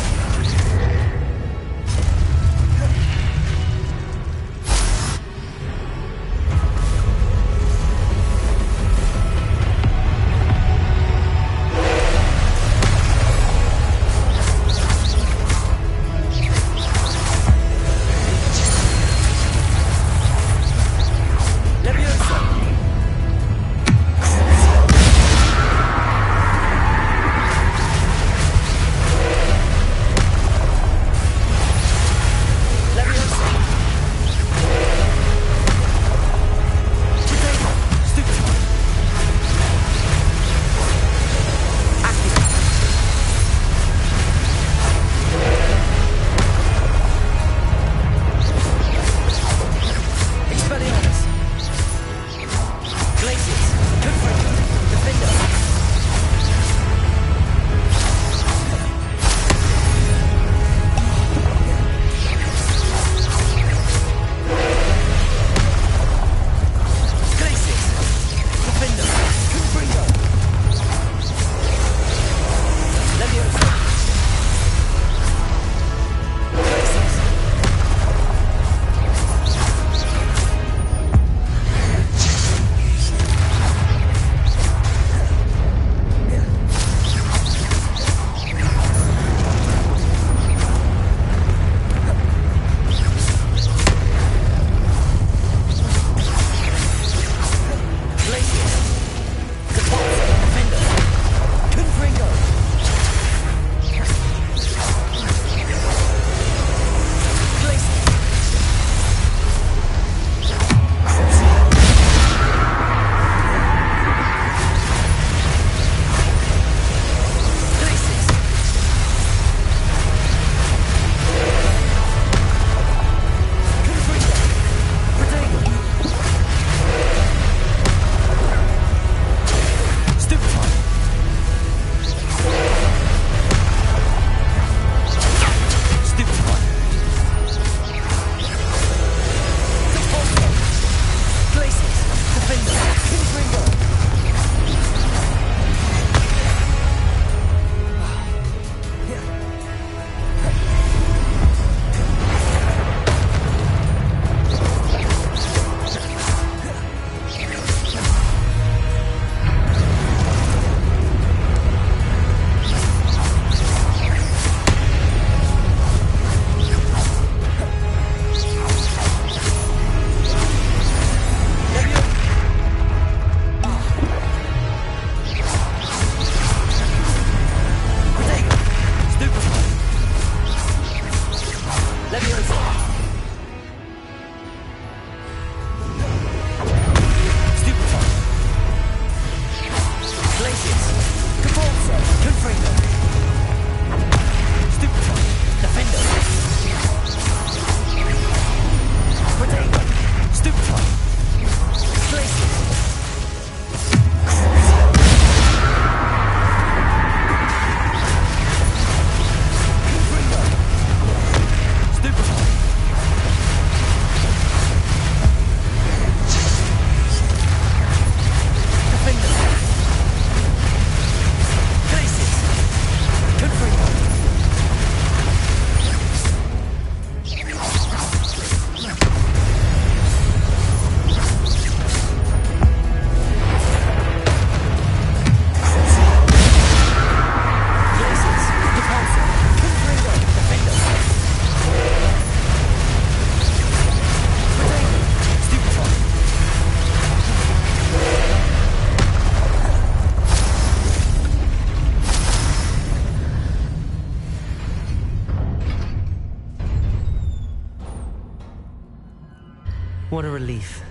What a relief.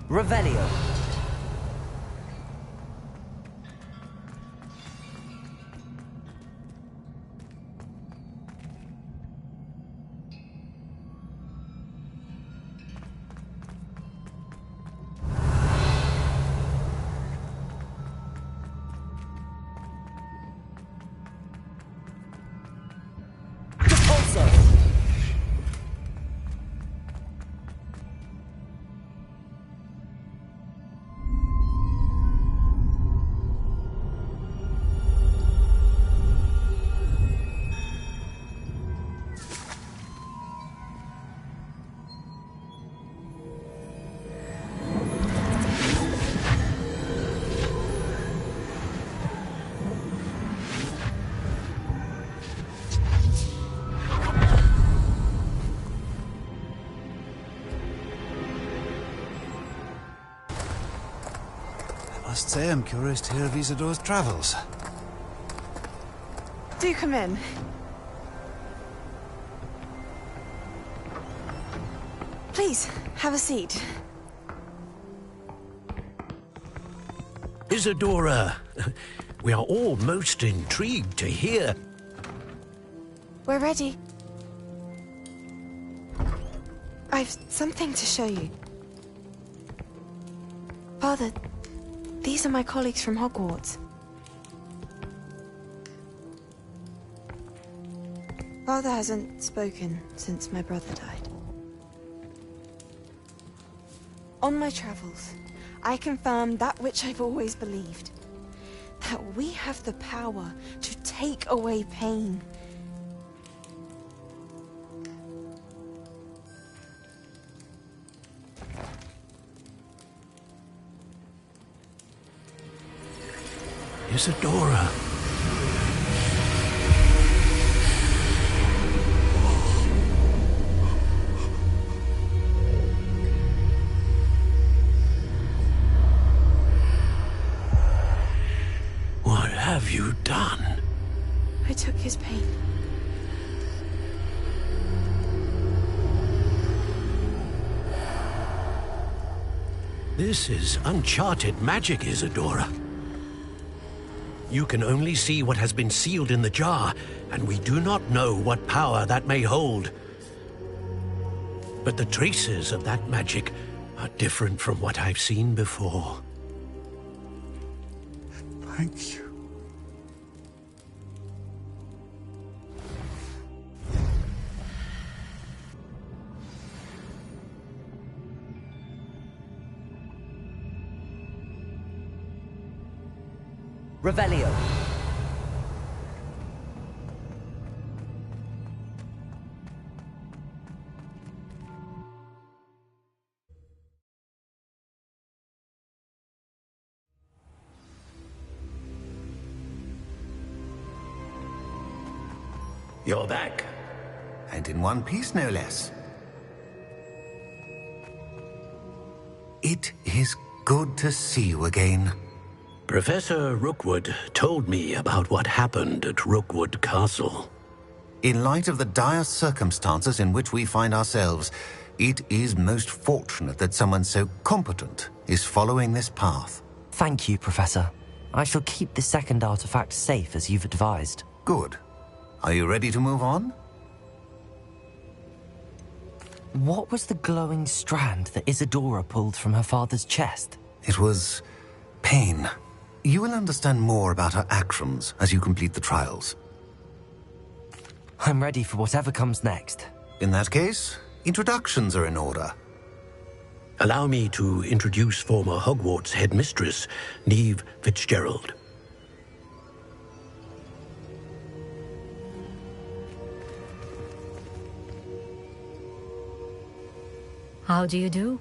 Revelio. I must say I'm curious to hear of Isidore's travels. Do come in. Please, have a seat. Isidora, we are all most intrigued to hear. We're ready. I've something to show you. Father, these are my colleagues from Hogwarts. Father hasn't spoken since my brother died. On my travels, I confirmed that which I've always believed. That we have the power to take away pain. Isidora. What have you done? I took his pain. This is uncharted magic, Isidora. You can only see what has been sealed in the jar, and we do not know what power that may hold. But the traces of that magic are different from what I've seen before. Thank you. Revelio. You're back. And in one piece, no less. It is good to see you again. Professor Rookwood told me about what happened at Rookwood Castle. In light of the dire circumstances in which we find ourselves, it is most fortunate that someone so competent is following this path. Thank you, Professor. I shall keep the second artifact safe as you've advised. Good. Are you ready to move on? What was the glowing strand that Isidora pulled from her father's chest? It was pain. You will understand more about her actions as you complete the trials. I'm ready for whatever comes next. In that case, introductions are in order. Allow me to introduce former Hogwarts headmistress, Neve Fitzgerald. How do you do?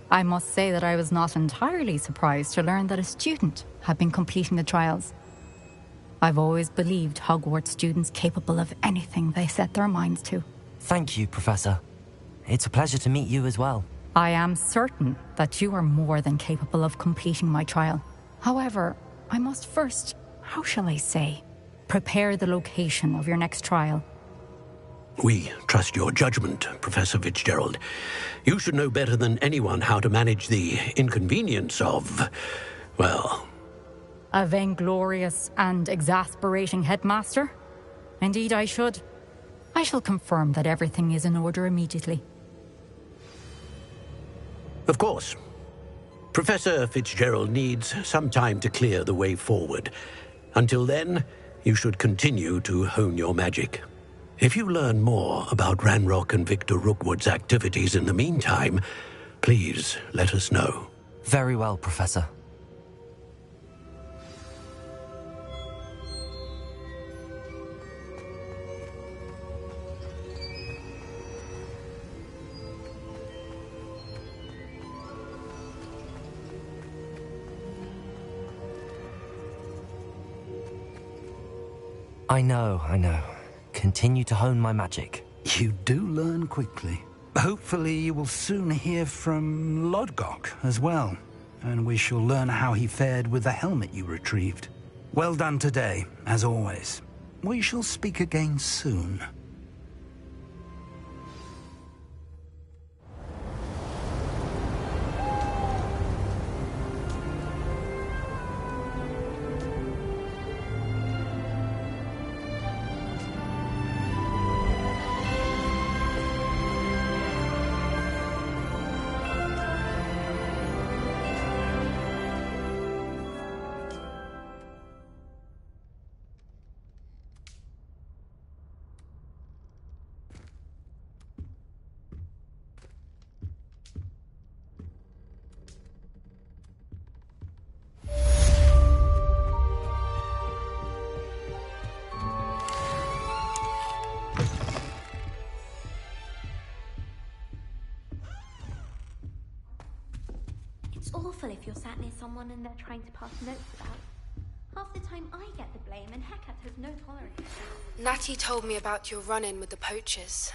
I must say that I was not entirely surprised to learn that a student had been completing the trials. I've always believed Hogwarts students capable of anything they set their minds to. Thank you, Professor. It's a pleasure to meet you as well. I am certain that you are more than capable of completing my trial. However, I must first, how shall I say, prepare the location of your next trial. We trust your judgment, Professor Fitzgerald. You should know better than anyone how to manage the inconvenience of, well... A vainglorious and exasperating headmaster? Indeed I should. I shall confirm that everything is in order immediately. Of course. Professor Fitzgerald needs some time to clear the way forward. Until then, you should continue to hone your magic. If you learn more about Ranrock and Victor Rookwood's activities in the meantime, please let us know. Very well, Professor. I know. Continue to hone my magic. You do learn quickly. Hopefully you will soon hear from Lodgok as well, and we shall learn how he fared with the helmet you retrieved. Well done today, as always. We shall speak again soon. It's awful if you're sat near someone and they're trying to pass notes about. Half the time I get the blame and Hecate has no tolerance. Natty told me about your run-in with the poachers.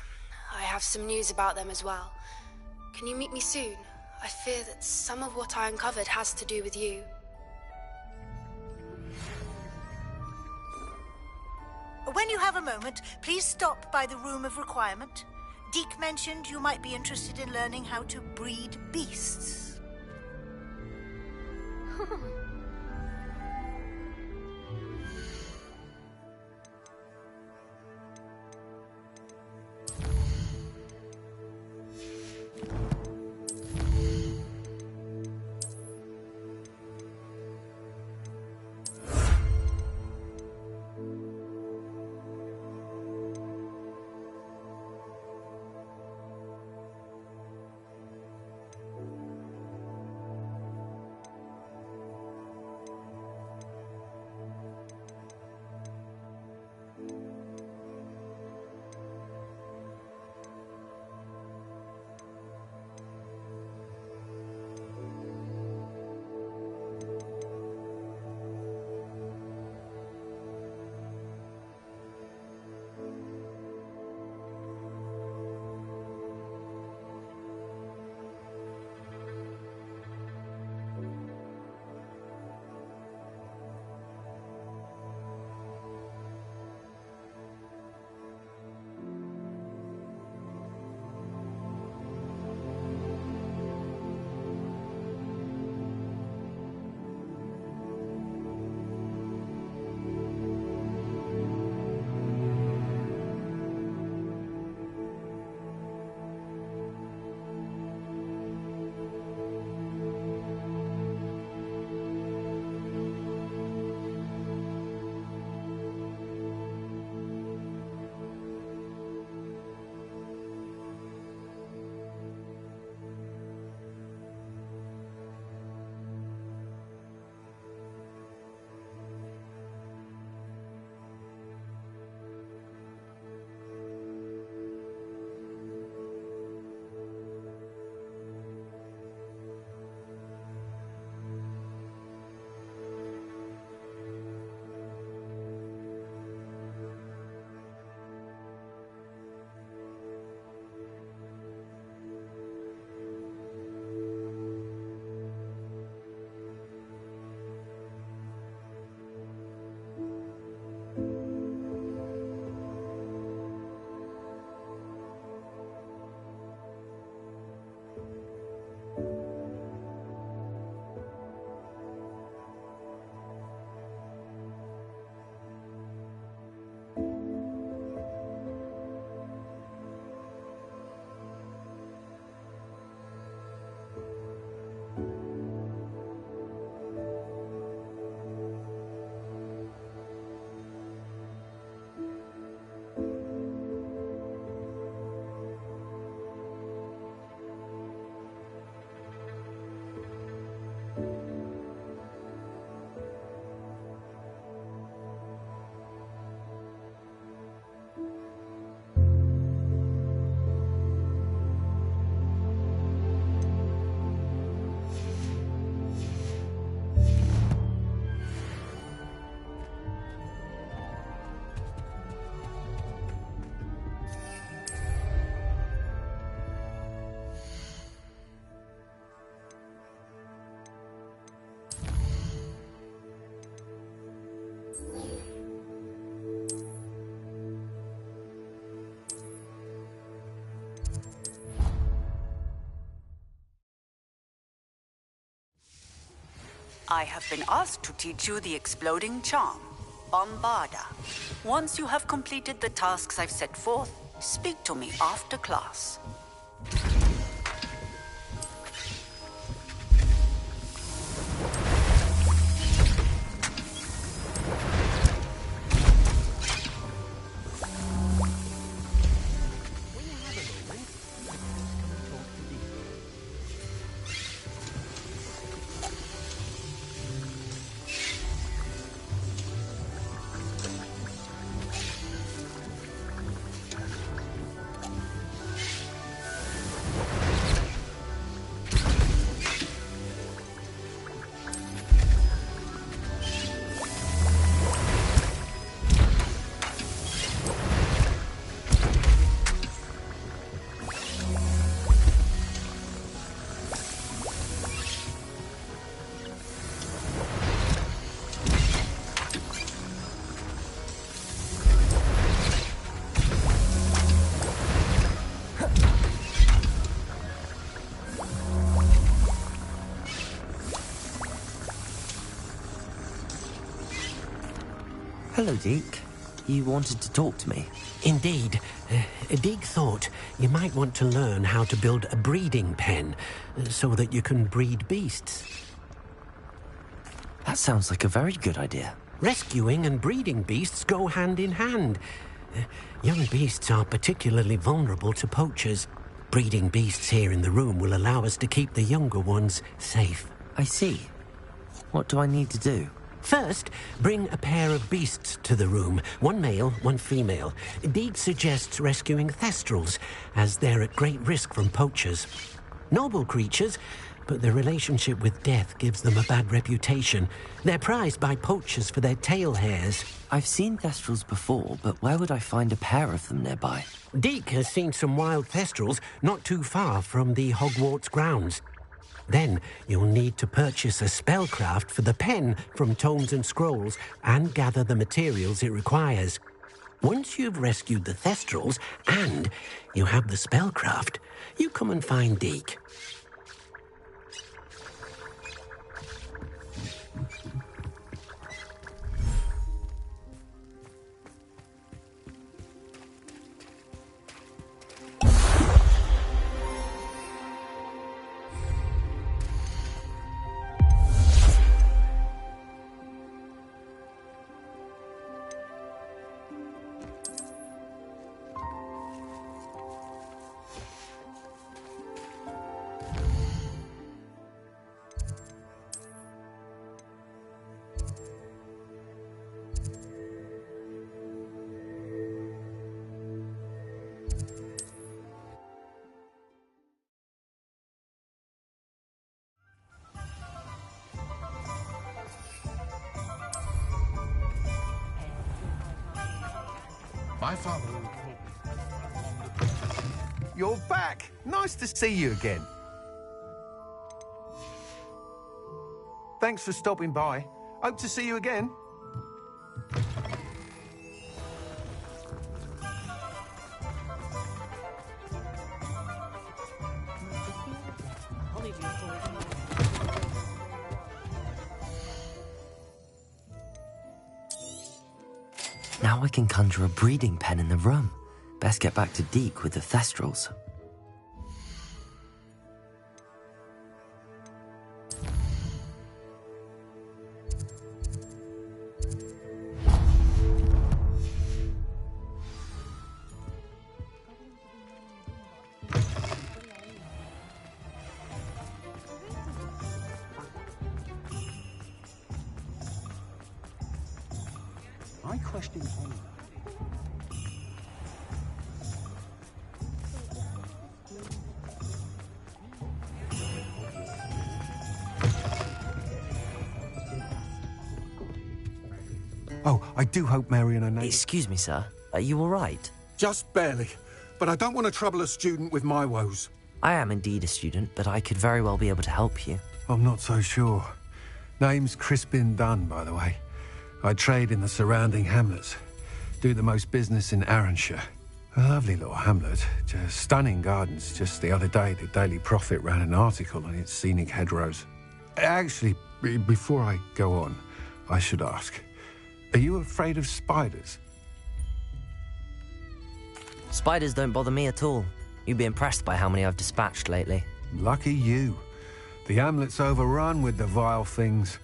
I have some news about them as well. Can you meet me soon? I fear that some of what I uncovered has to do with you. When you have a moment, please stop by the Room of Requirement. Deke mentioned you might be interested in learning how to breed beasts. I have been asked to teach you the exploding charm, Bombarda. Once you have completed the tasks I've set forth, speak to me after class. Hello, Deke. You wanted to talk to me? Indeed. Deek thought you might want to learn how to build a breeding pen so that you can breed beasts. That sounds like a very good idea. Rescuing and breeding beasts go hand in hand. Young beasts are particularly vulnerable to poachers. Breeding beasts here in the room will allow us to keep the younger ones safe. I see. What do I need to do? First, bring a pair of beasts to the room. One male, one female. Deek suggests rescuing thestrals, as they're at great risk from poachers. Noble creatures, but their relationship with death gives them a bad reputation. They're prized by poachers for their tail hairs. I've seen thestrals before, but where would I find a pair of them nearby? Deek has seen some wild thestrals not too far from the Hogwarts grounds. Then you'll need to purchase a spellcraft for the pen from Tomes and Scrolls and gather the materials it requires. Once you've rescued the thestrals and you have the spellcraft, you come and find Deek. My father You're back. Nice to see you again. Thanks for stopping by. Hope to see you again. Now I can conjure a breeding pen in the room. Best get back to Deke with the thestrals. I question honor. Oh, I do hope Mary and her neighbour... Excuse me, sir. Are you all right? Just barely. But I don't want to trouble a student with my woes. I am indeed a student, but I could very well be able to help you. I'm not so sure. Name's Crispin Dunn, by the way. I trade in the surrounding hamlets. Do the most business in Arranshire. A lovely little hamlet. Just stunning gardens. Just the other day, the Daily Prophet ran an article on its scenic hedgerows. Actually, Before I go on, I should ask, are you afraid of spiders? Spiders don't bother me at all. You'd be impressed by how many I've dispatched lately. Lucky you. The hamlet's overrun with the vile things,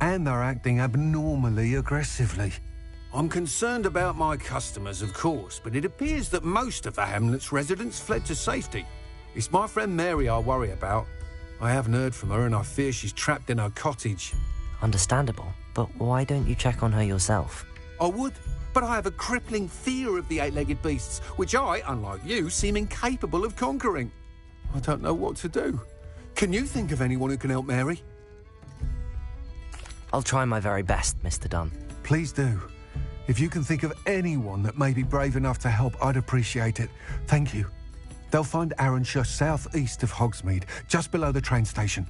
and they're acting abnormally aggressively. I'm concerned about my customers, of course, but it appears that most of the hamlet's residents fled to safety. It's my friend Mary I worry about. I haven't heard from her, and I fear she's trapped in her cottage. Understandable, but why don't you check on her yourself? I would, but I have a crippling fear of the eight-legged beasts, which I, unlike you, seem incapable of conquering. I don't know what to do. Can you think of anyone who can help Mary? I'll try my very best, Mr. Dunn. Please do. If you can think of anyone that may be brave enough to help, I'd appreciate it. Thank you. They'll find Arranshire southeast of Hogsmeade, just below the train station.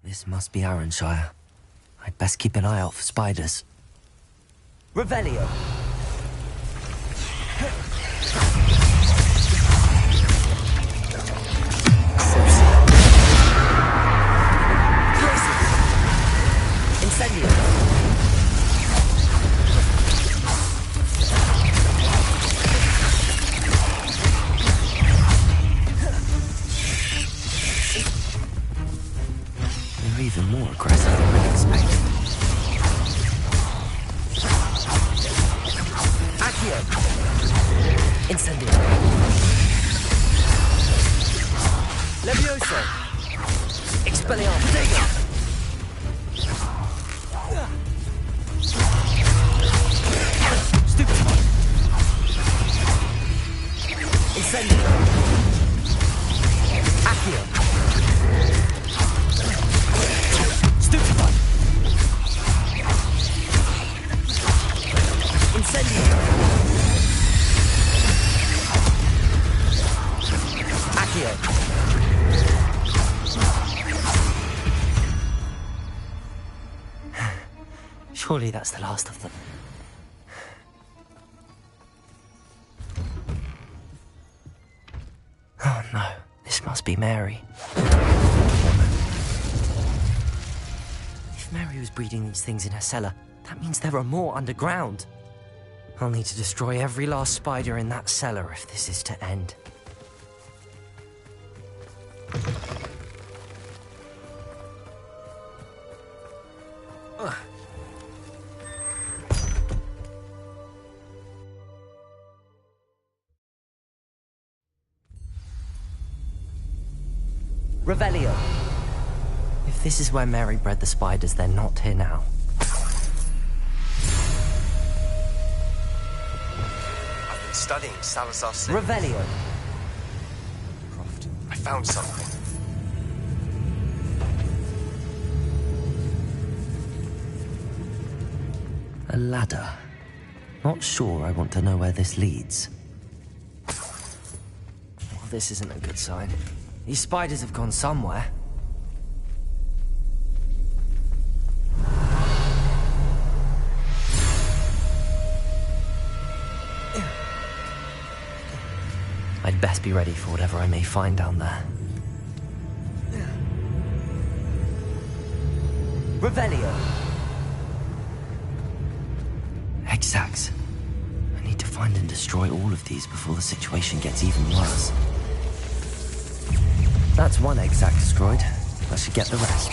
This must be Arranshire. I'd best keep an eye out for spiders. Revelio! Incendio! Even more aggressive than I expected. Accio! Incendio! Levioso! Expelliarmus! Protego! Stupefy! Incendio! Accio! Stupefy! Incendio! Accio! Surely that's the last of them. Oh no, this must be Mary. If Mary was breeding these things in her cellar, that means there are more underground. I'll need to destroy every last spider in that cellar if this is to end. Ugh. Revelio. If this is where Mary bred the spiders, they're not here now. I've been studying Salazar's sin. Revelio. Croft, I found something. A ladder. Not sure I want to know where this leads. Well, this isn't a good sign. These spiders have gone somewhere. I'd best be ready for whatever I may find down there. Revelio! Exacts. I need to find and destroy all of these before the situation gets even worse. That's one exact destroyed. I should get the rest.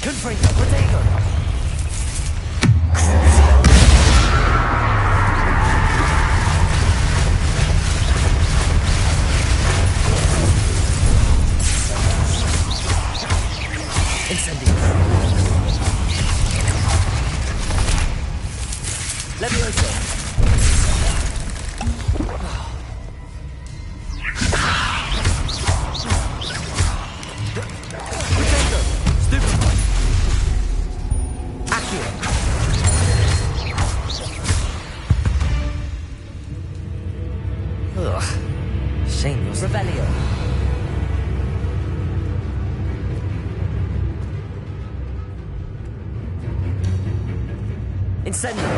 Confringo, Protego! Incendio! Levioso! Ugh. Shame you're... Revelio. Incendio.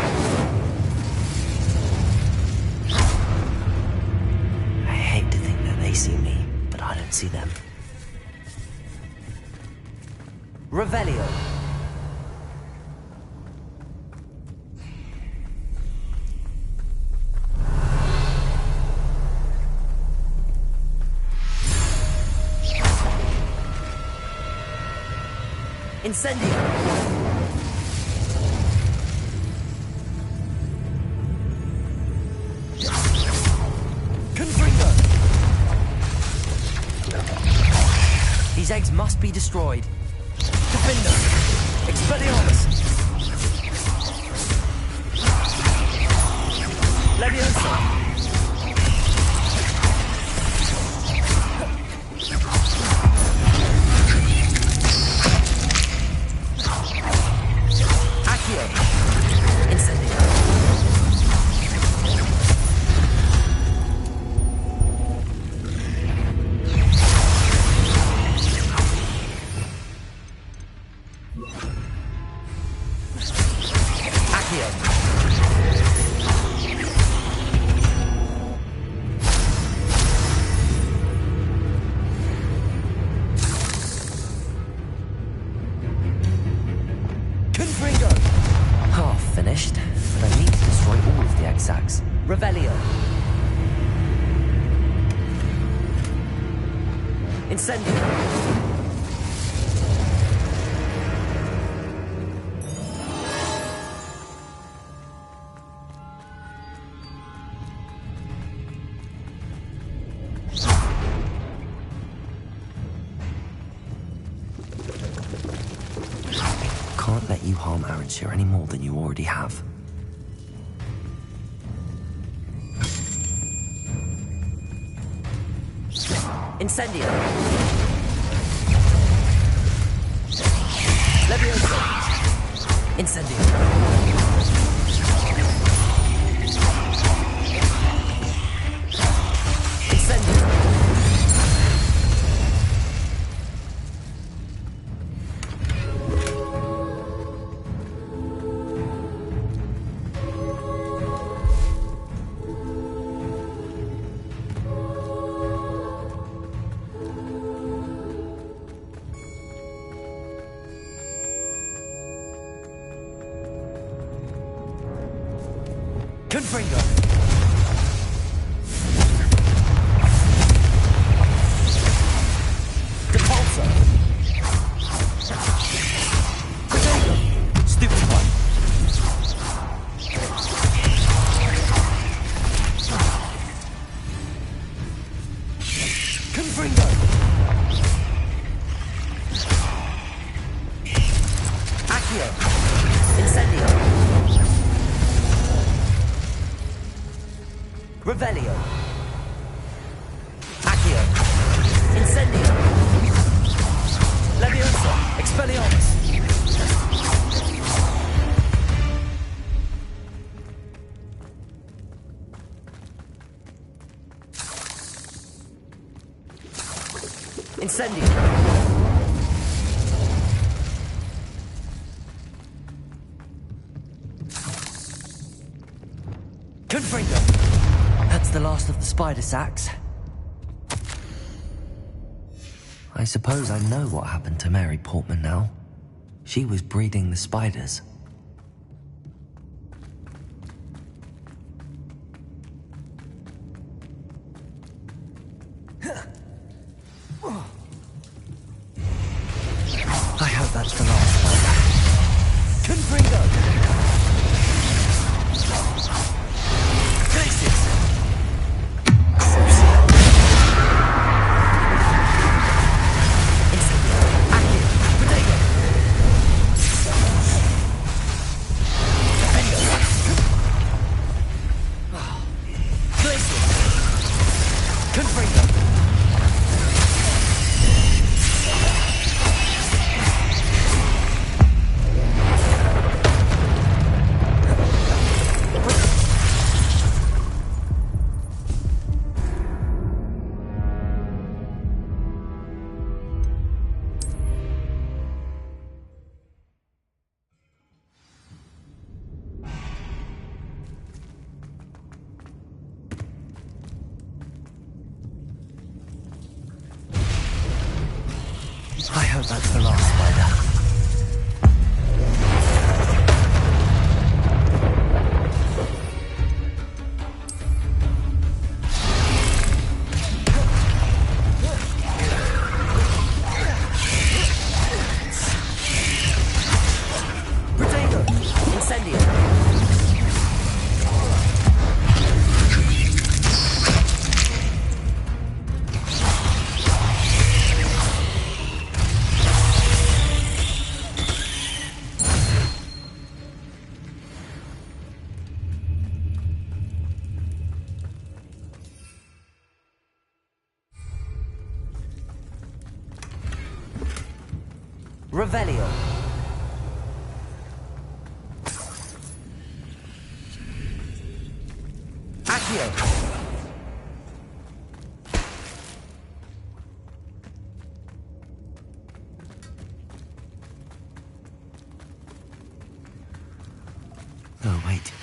I hate to think that they see me, but I don't see them. Revelio. Incendio. Confringo. These eggs must be destroyed. Defender. Expelliarmus. Leviosa. Revelio. Incendio. Can't let you harm Aranshir any more than you already have. Incendio. Leviosa. Incendio. Incendio. Confringo. Depulso. Protego. Stupefy. Confringo. Accio. Incendio. Revelio. Accio. Incendio. Leviosa. Expelliarmus. Incendio. Confringo. That's the last of the spider sacks. I suppose I know what happened to Mary Portman now. She was breeding the spiders. I hope that's the last spider. Confringo. Glacius. I hope that's the last spider. Revelio. Accio. Oh, wait.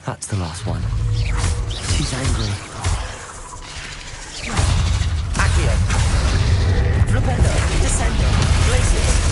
That's the last one. She's angry. Accio. Flipendo. Descendo. Glacius.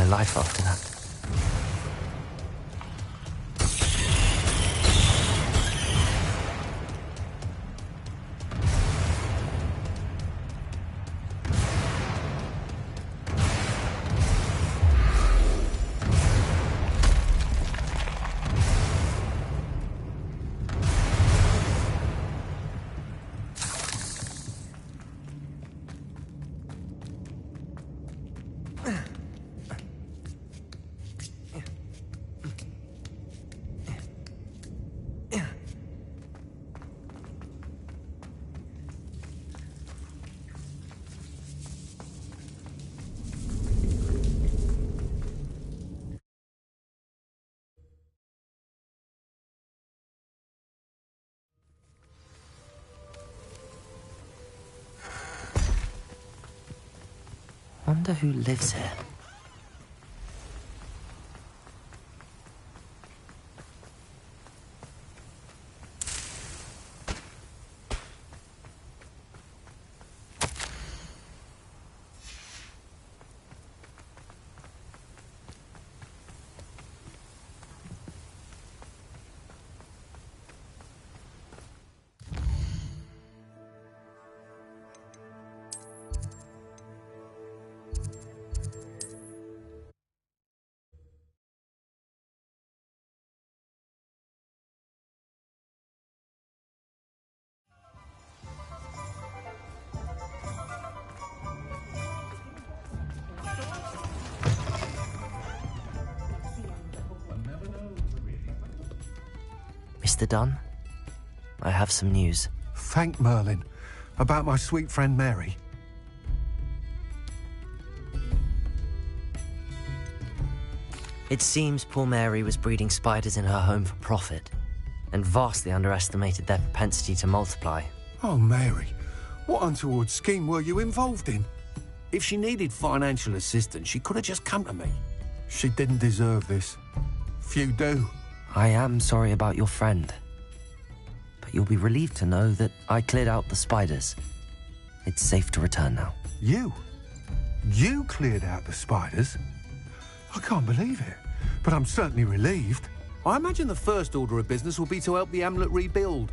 Life after that. Wonder who lives here. Mr. Dunn, I have some news. Thank Merlin. About my sweet friend Mary. It seems poor Mary was breeding spiders in her home for profit, and vastly underestimated their propensity to multiply. Oh, Mary, what untoward scheme were you involved in? If she needed financial assistance, she could have just come to me. She didn't deserve this. Few do. I am sorry about your friend, but you'll be relieved to know that I cleared out the spiders. It's safe to return now. You? You cleared out the spiders? I can't believe it, but I'm certainly relieved. I imagine the first order of business will be to help the amulet rebuild.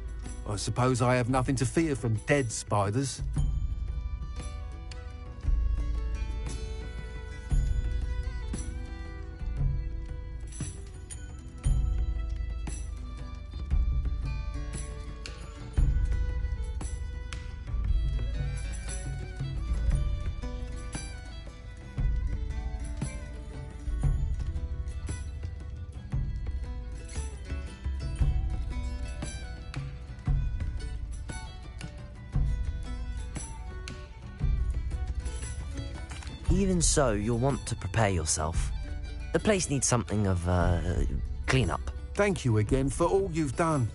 I suppose I have nothing to fear from dead spiders. Even so, you'll want to prepare yourself. The place needs something of, clean up. Thank you again for all you've done.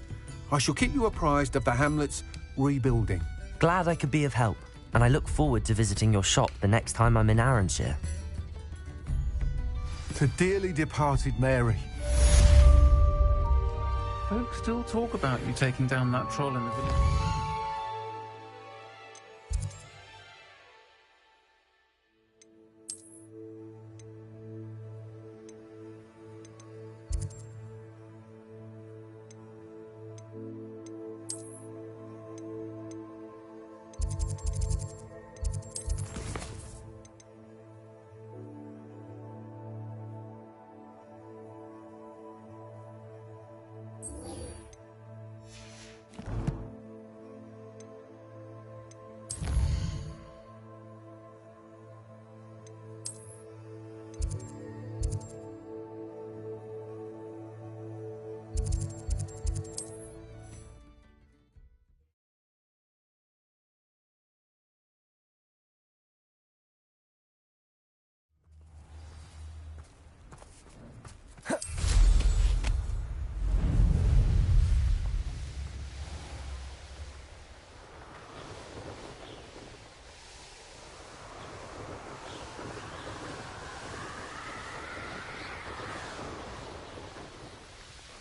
I shall keep you apprised of the hamlet's rebuilding. Glad I could be of help, and I look forward to visiting your shop the next time I'm in Arranshire. To dearly departed Mary. Folks still talk about you taking down that troll in the village.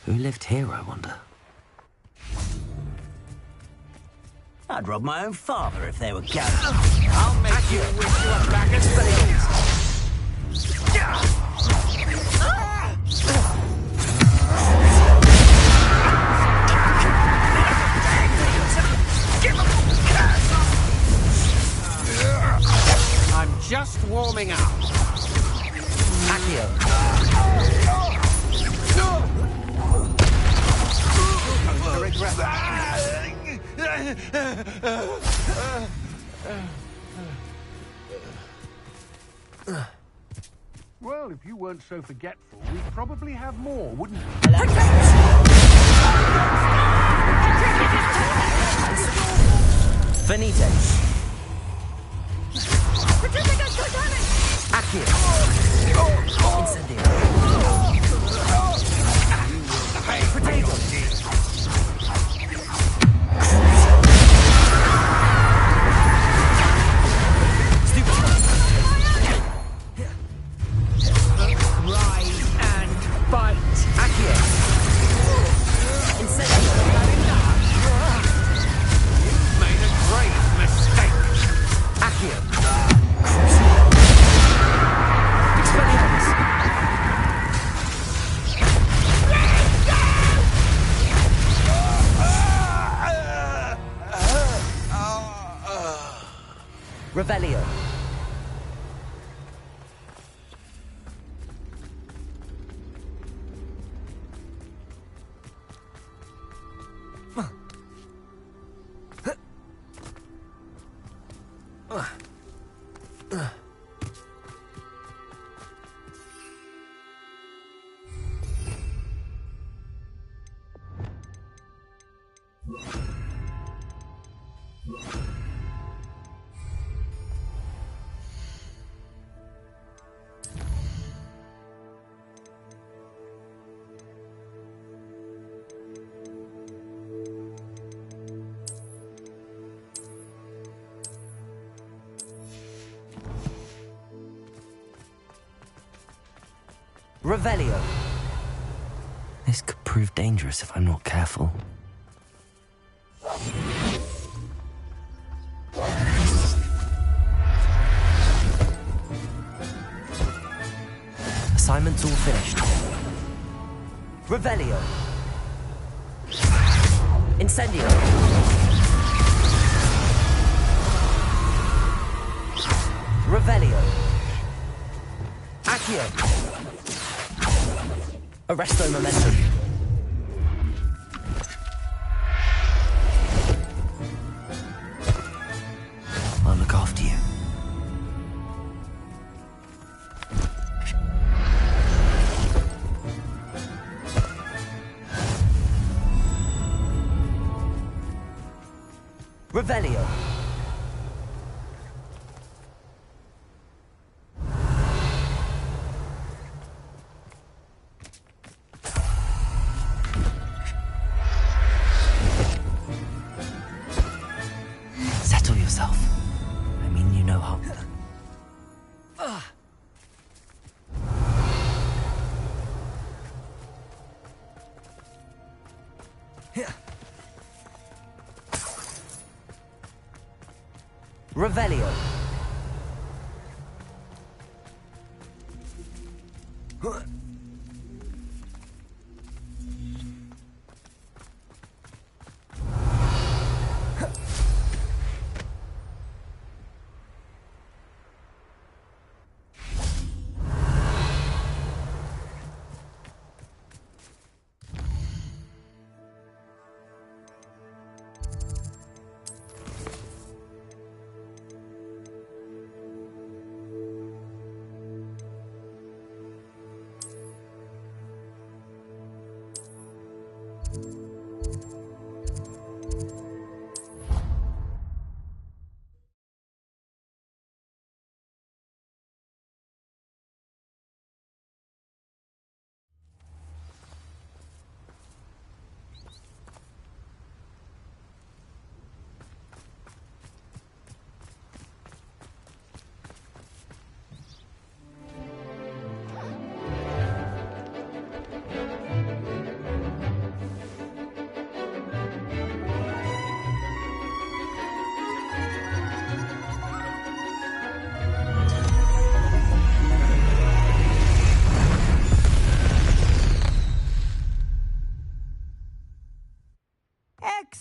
Who lived here, I wonder? I'd rob my own father if they were gathered. I'll make you wish you were back at I'm just warming up. Accio. Well, if you weren't so forgetful, we'd probably have more, wouldn't we? Finite. Accio. Incendio. Potato. Revelio. Revelio. This could prove dangerous if I'm not careful. Assignment's all finished. Revelio. Incendio. Revelio. Accio. Arresto momentum. I'll look after you. Revelio. Revelio.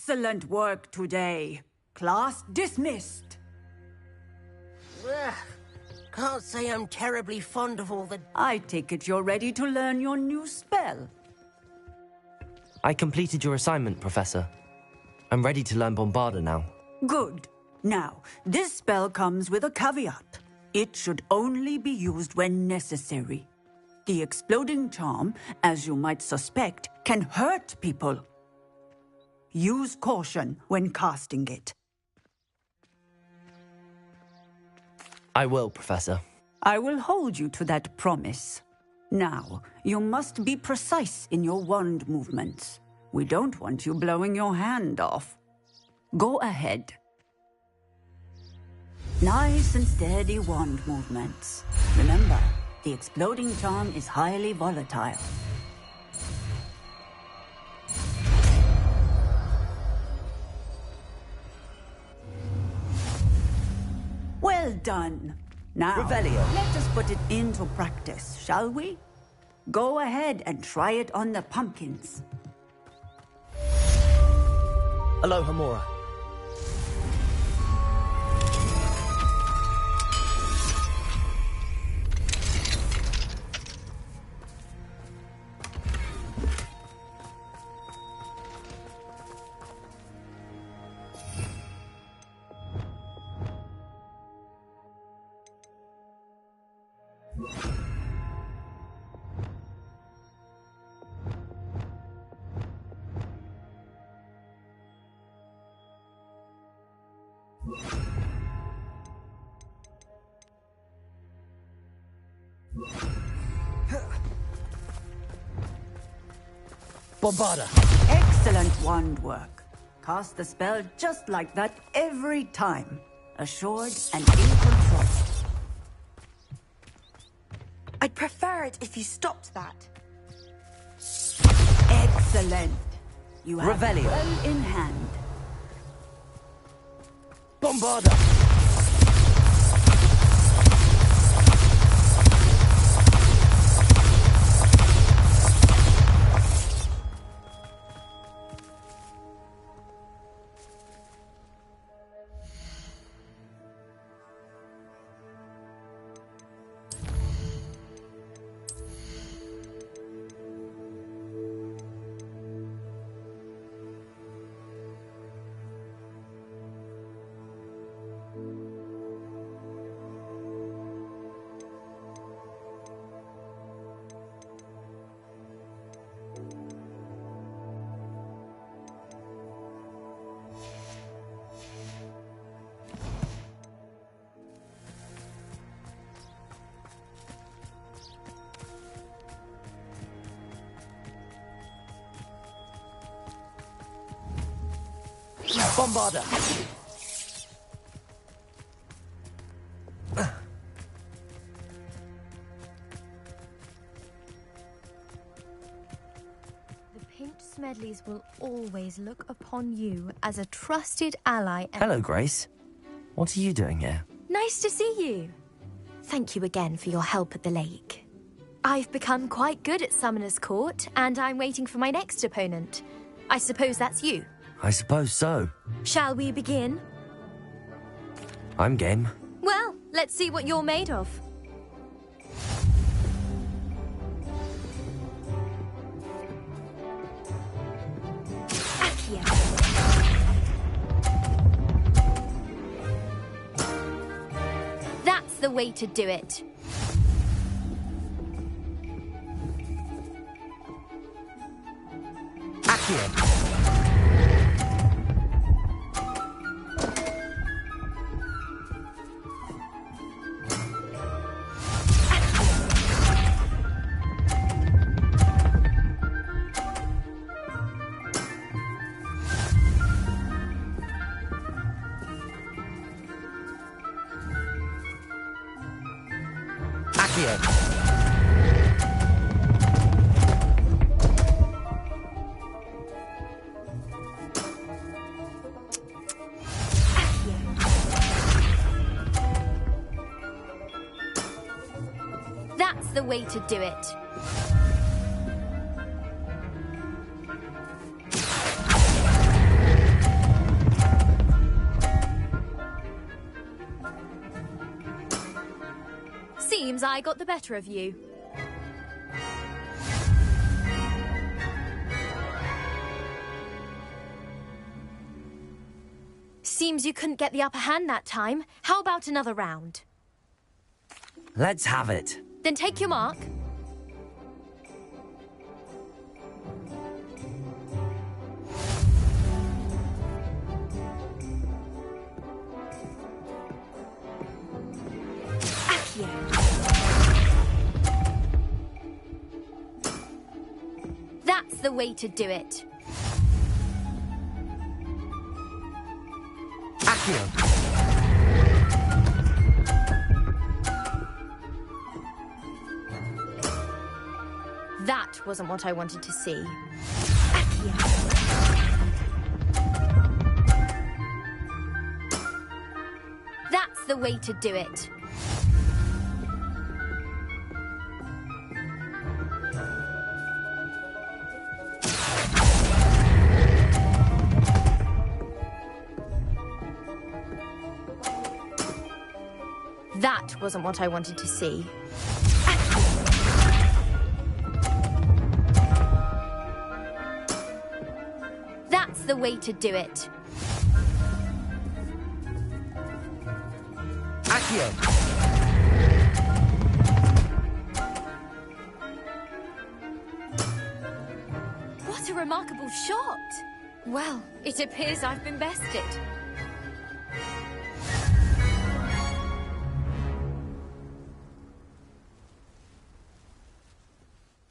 Excellent work today. Class dismissed. Ugh, can't say I'm terribly fond of all the... I take it you're ready to learn your new spell. I completed your assignment, Professor. I'm ready to learn Bombarda now. Good. Now, this spell comes with a caveat. It should only be used when necessary. The exploding charm, as you might suspect, can hurt people. Use caution when casting it. I will, Professor. I will hold you to that promise. Now, you must be precise in your wand movements. We don't want you blowing your hand off. Go ahead. Nice and steady wand movements. Remember, the exploding charm is highly volatile. Well done. Now, Revelio. Let us put it into practice, shall we? Go ahead and try it on the pumpkins. Aloha Mora. Bombarda. Excellent wand work. Cast the spell just like that every time. Assured and in control. I'd prefer it if you stopped that. Excellent. You have Revelio. well in hand. Bombarda. Bombarda. The Pink Smedleys will always look upon you as a trusted ally and... Hello, Grace. What are you doing here? Nice to see you. Thank you again for your help at the lake. I've become quite good at Summoner's Court, and I'm waiting for my next opponent. I suppose that's you. I suppose so. Shall we begin? I'm game. Well, let's see what you're made of. Accio. That's the way to do it. Accio. That's the way to do it. Seems I got the better of you. Seems you couldn't get the upper hand that time. How about another round? Let's have it. Then take your mark. Accio. That's the way to do it. Accio. That wasn't what I wanted to see. That's the way to do it. That wasn't what I wanted to see. That's the way to do it. Accio. What a remarkable shot! Well, it appears I've been bested.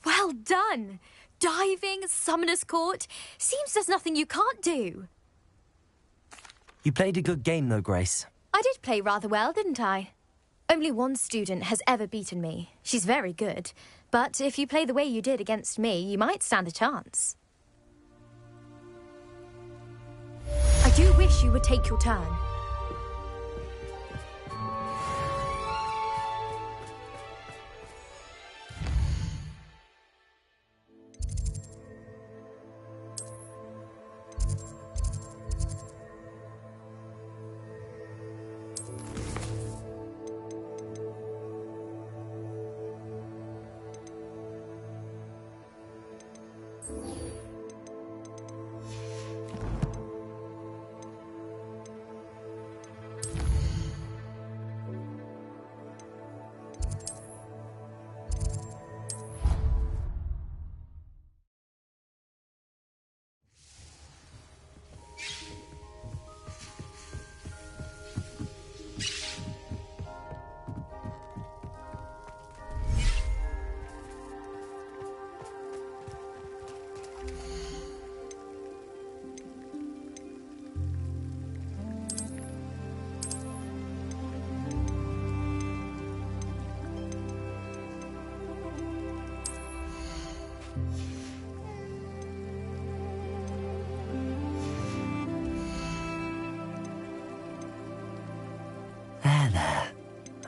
Well done! Diving, Summoner's Court. Seems there's nothing you can't do. You played a good game though, Grace. I did play rather well, didn't I? Only one student has ever beaten me. She's very good. But if you play the way you did against me, you might stand a chance. I do wish you would take your turn.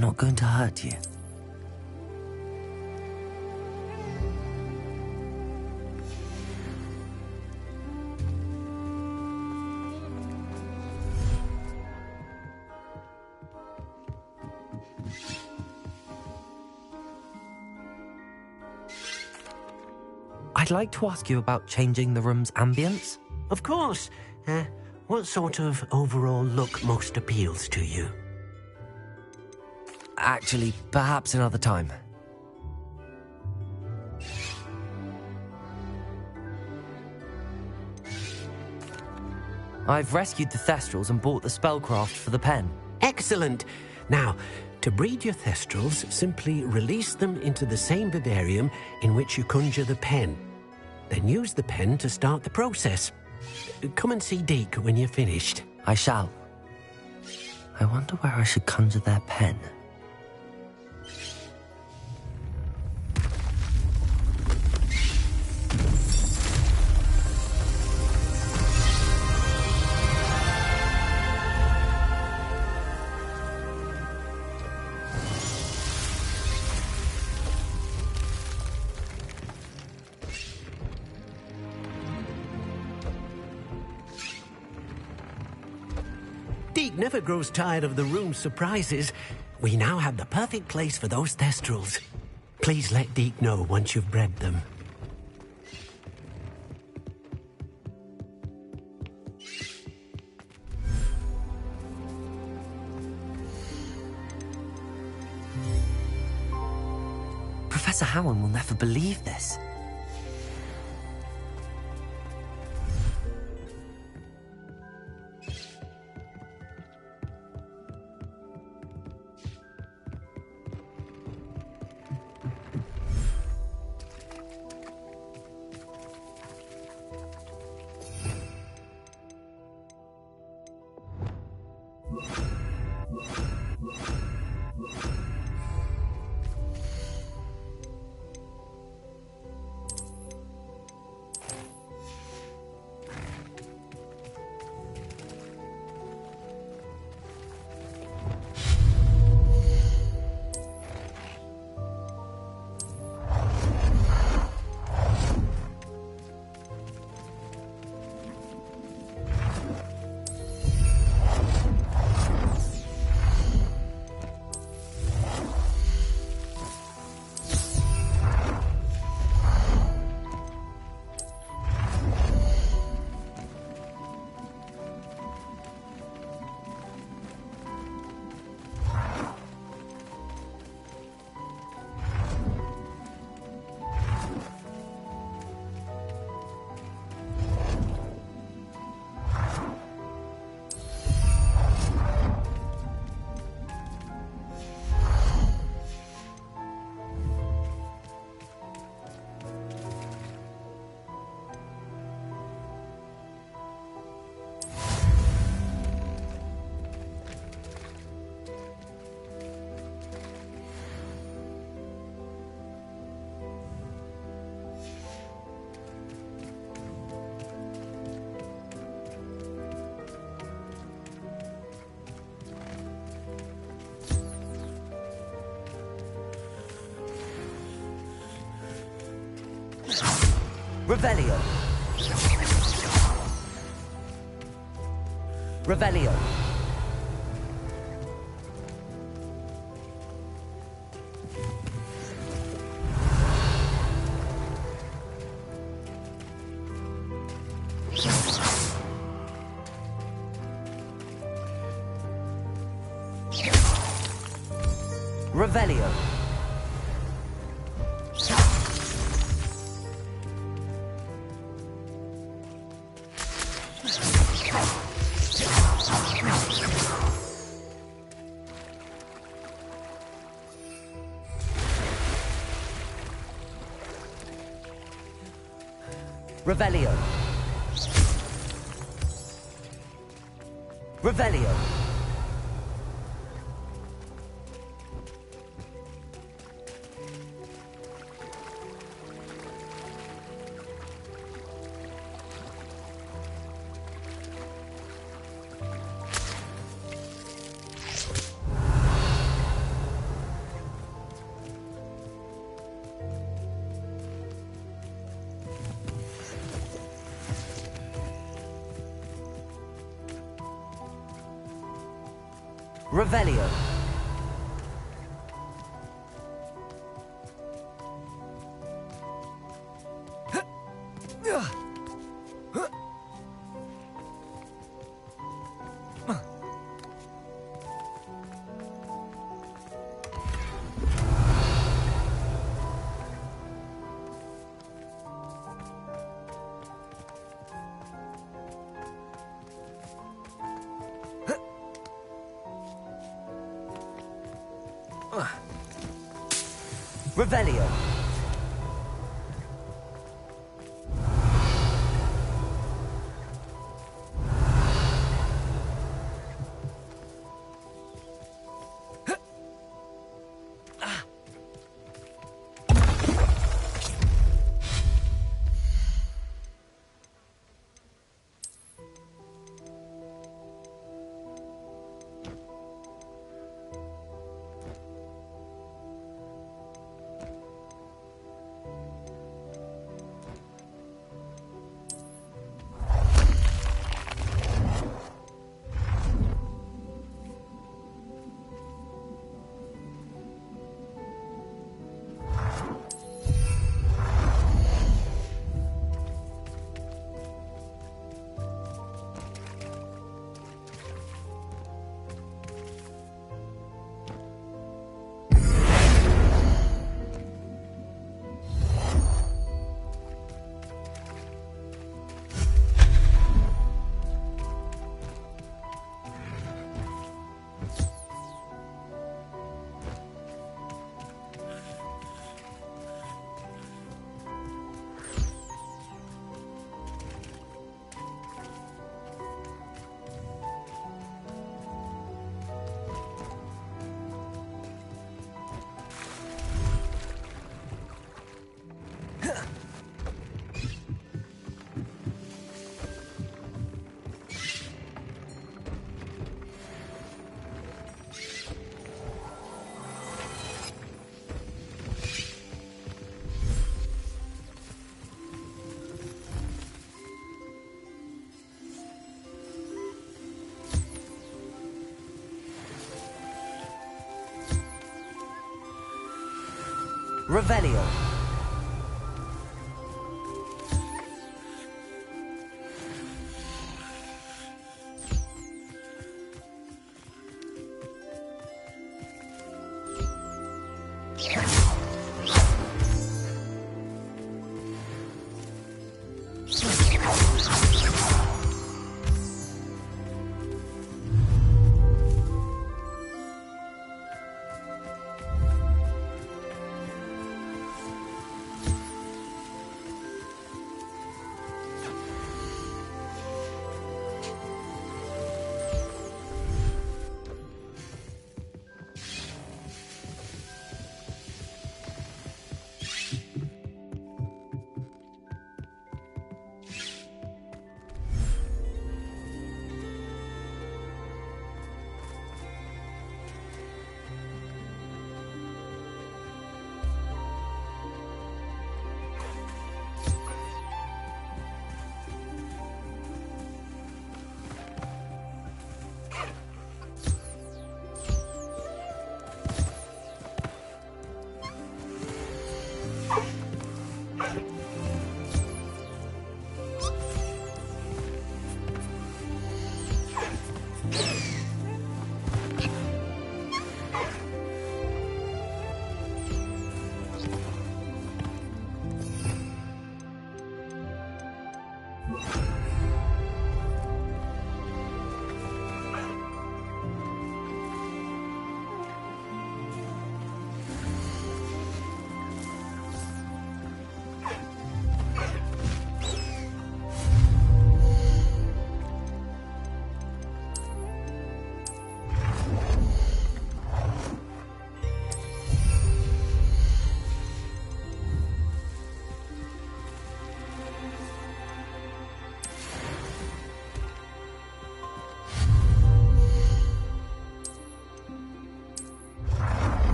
I'm not going to hurt you. I'd like to ask you about changing the room's ambience. Of course. What sort of overall look most appeals to you? Actually, perhaps another time. I've rescued the Thestrals and bought the spellcraft for the pen. Excellent. Now, to breed your Thestrals, simply release them into the same vivarium in which you conjure the pen. Then use the pen to start the process. Come and see Deke when you're finished. I shall. I wonder where I should conjure their pen. Deke never grows tired of the room's surprises. We now have the perfect place for those Thestrals. Please let Deke know once you've bred them. Professor Howard will never believe this. Revelio. Revelio. Revelio. Revelio. Revelio. Revelio. Revelio. Revelio.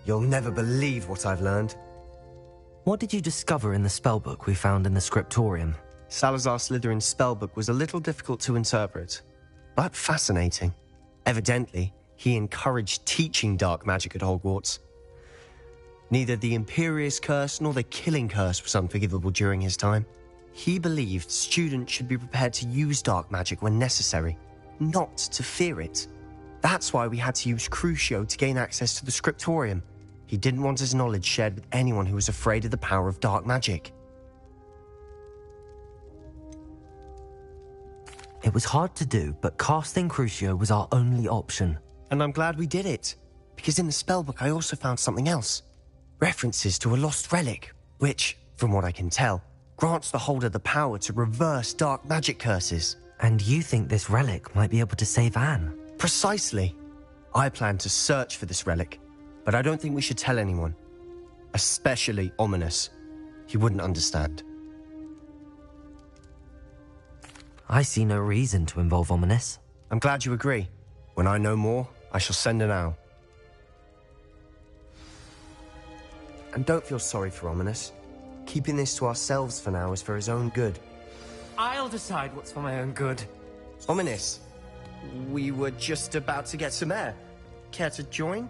You'll never believe what I've learned. What did you discover in the spellbook we found in the scriptorium? Salazar Slytherin's spellbook was a little difficult to interpret, but fascinating. Evidently, he encouraged teaching dark magic at Hogwarts. Neither the Imperious Curse nor the Killing Curse was unforgivable during his time. He believed students should be prepared to use dark magic when necessary, not to fear it. That's why we had to use Crucio to gain access to the scriptorium. He didn't want his knowledge shared with anyone who was afraid of the power of dark magic. It was hard to do, but casting Crucio was our only option. And I'm glad we did it, because in the spellbook I also found something else. References to a lost relic, which, from what I can tell, grants the holder the power to reverse dark magic curses. And you think this relic might be able to save Anne? Precisely. I plan to search for this relic, but I don't think we should tell anyone. Especially Ominous. He wouldn't understand. I see no reason to involve Ominous. I'm glad you agree. When I know more, I shall send an owl. And don't feel sorry for Ominous. Keeping this to ourselves for now is for his own good. I'll decide what's for my own good. Ominous, we were just about to get some air. Care to join?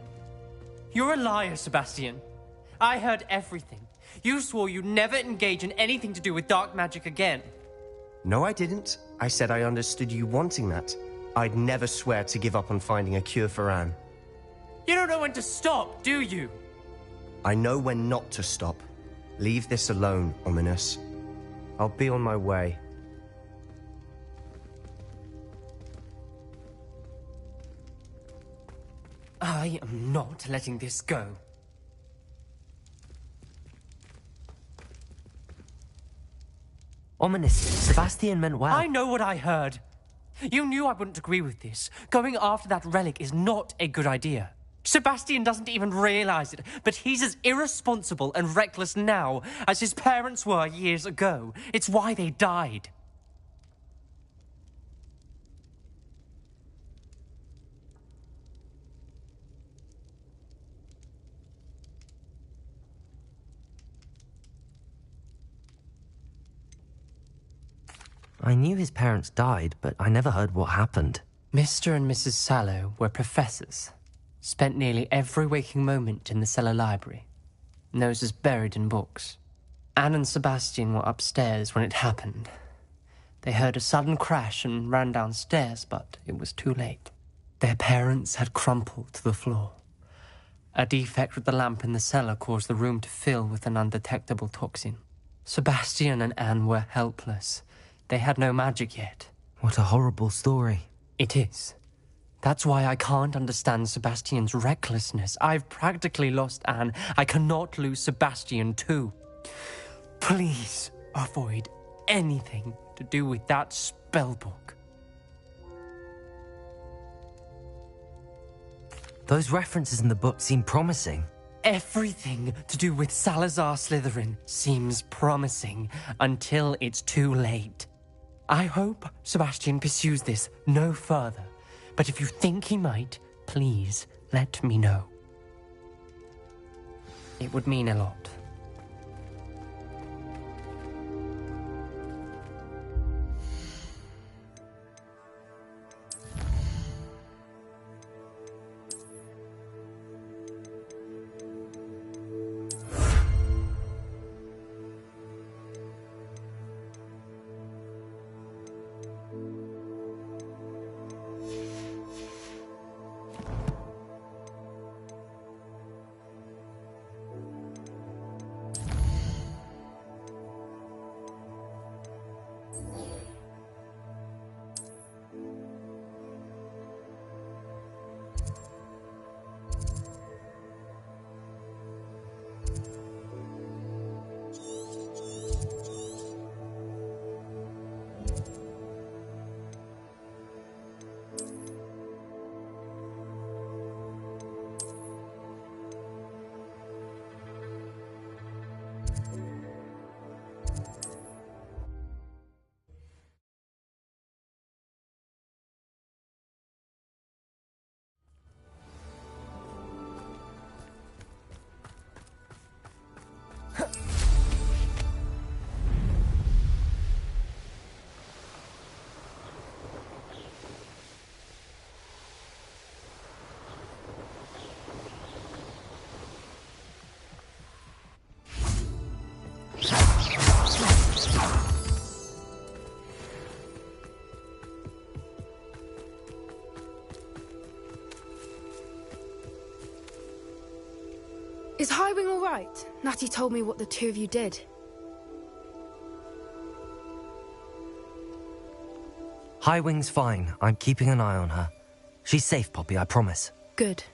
You're a liar, Sebastian. I heard everything. You swore you'd never engage in anything to do with dark magic again. No, I didn't. I said I understood you wanting that. I'd never swear to give up on finding a cure for Anne. You don't know when to stop, do you? I know when not to stop. Leave this alone, Ominous. I'll be on my way. I am not letting this go. Ominous, Sebastian meant well. I know what I heard. You knew I wouldn't agree with this. Going after that relic is not a good idea. Sebastian doesn't even realize it, but he's as irresponsible and reckless now as his parents were years ago. It's why they died. I knew his parents died, but I never heard what happened. Mr. and Mrs. Sallow were professors. Spent nearly every waking moment in the cellar library. Noses buried in books. Anne and Sebastian were upstairs when it happened. They heard a sudden crash and ran downstairs, but it was too late. Their parents had crumpled to the floor. A defect with the lamp in the cellar caused the room to fill with an undetectable toxin. Sebastian and Anne were helpless. They had no magic yet. What a horrible story. It is. That's why I can't understand Sebastian's recklessness. I've practically lost Anne. I cannot lose Sebastian too. Please avoid anything to do with that spellbook. Those references in the book seem promising. Everything to do with Salazar Slytherin seems promising until it's too late. I hope Sebastian pursues this no further. But if you think he might, please let me know. It would mean a lot. Is Highwing all right? Natty told me what the two of you did. Highwing's fine. I'm keeping an eye on her. She's safe, Poppy, I promise. Good.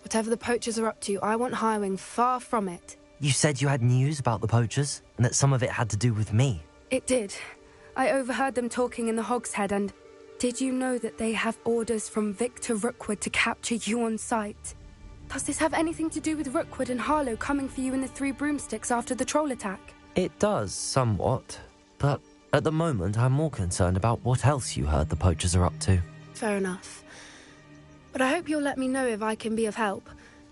Whatever the poachers are up to, I want Highwing far from it. You said you had news about the poachers, and that some of it had to do with me. It did. I overheard them talking in the Hogshead, and did you know that they have orders from Victor Rookwood to capture you on sight? Does this have anything to do with Rookwood and Harlow coming for you in the Three Broomsticks after the troll attack? It does, somewhat. But at the moment, I'm more concerned about what else you heard the poachers are up to. Fair enough. But I hope you'll let me know if I can be of help,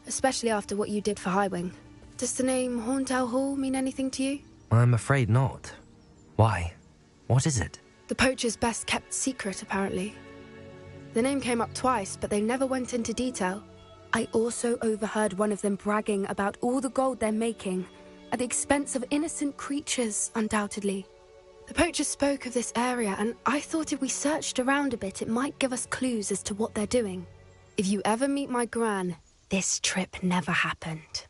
especially after what you did for Highwing. Does the name Hauntel Hall mean anything to you? I'm afraid not. Why? What is it? The poacher's best kept secret, apparently. The name came up twice, but they never went into detail. I also overheard one of them bragging about all the gold they're making, at the expense of innocent creatures, undoubtedly. The poacher spoke of this area, and I thought if we searched around a bit, it might give us clues as to what they're doing. If you ever meet my gran, this trip never happened.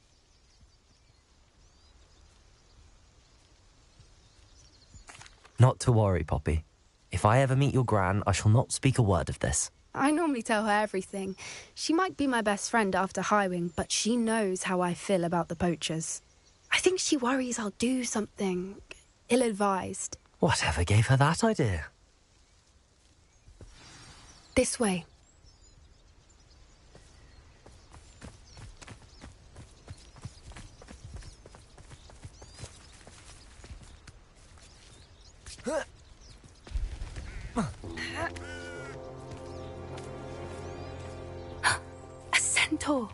Not to worry, Poppy. If I ever meet your gran, I shall not speak a word of this. I normally tell her everything. She might be my best friend after Highwing, but she knows how I feel about the poachers. I think she worries I'll do something ill-advised. Whatever gave her that idea? This way. A centaur.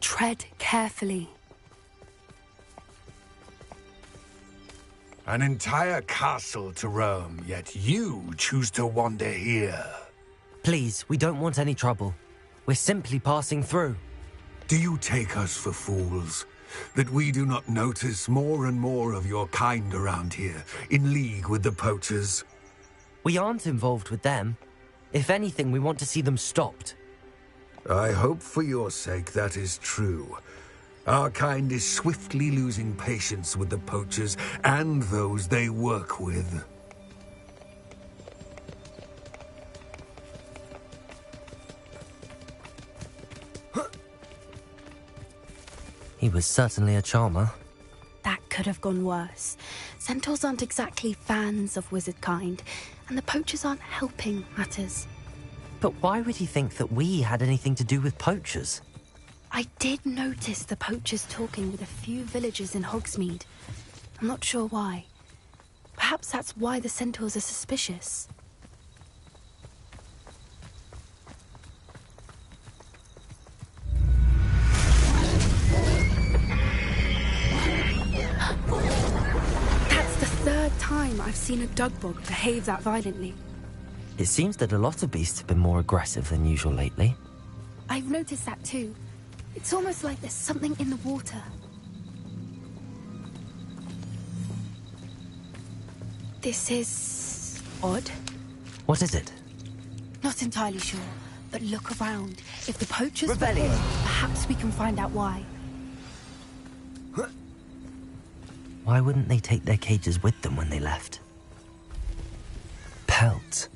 Tread carefully. An entire castle to roam, yet you choose to wander here. Please, we don't want any trouble. We're simply passing through. Do you take us for fools? That we do not notice more and more of your kind around here, in league with the poachers? We aren't involved with them. If anything, we want to see them stopped. I hope for your sake that is true. Our kind is swiftly losing patience with the poachers and those they work with. He was certainly a charmer. That could have gone worse. Centaurs aren't exactly fans of wizard kind, and the poachers aren't helping matters. But why would he think that we had anything to do with poachers? I did notice the poachers talking with a few villagers in Hogsmeade. I'm not sure why. Perhaps that's why the centaurs are suspicious. That's the third time I've seen a dugbog behave that violently. It seems that a lot of beasts have been more aggressive than usual lately. I've noticed that too. It's almost like there's something in the water. This is odd. What is it? Not entirely sure, but look around. If the poachers were Rebellion. here, perhaps we can find out why. Why wouldn't they take their cages with them when they left? Pelts.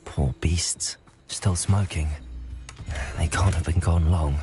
Poor beasts. Still smoking. They can't have been gone long.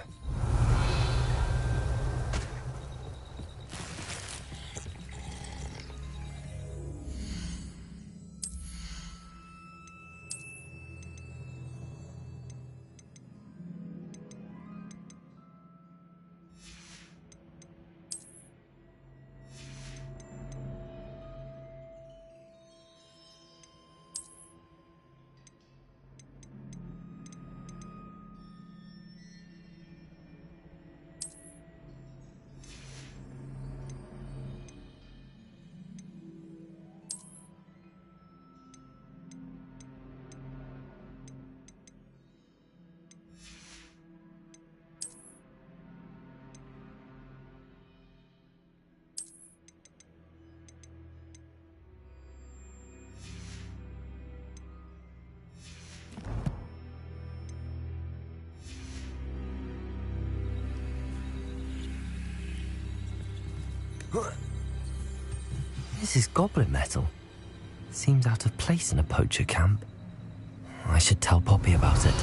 This is goblin metal. Seems out of place in a poacher camp. I should tell Poppy about it.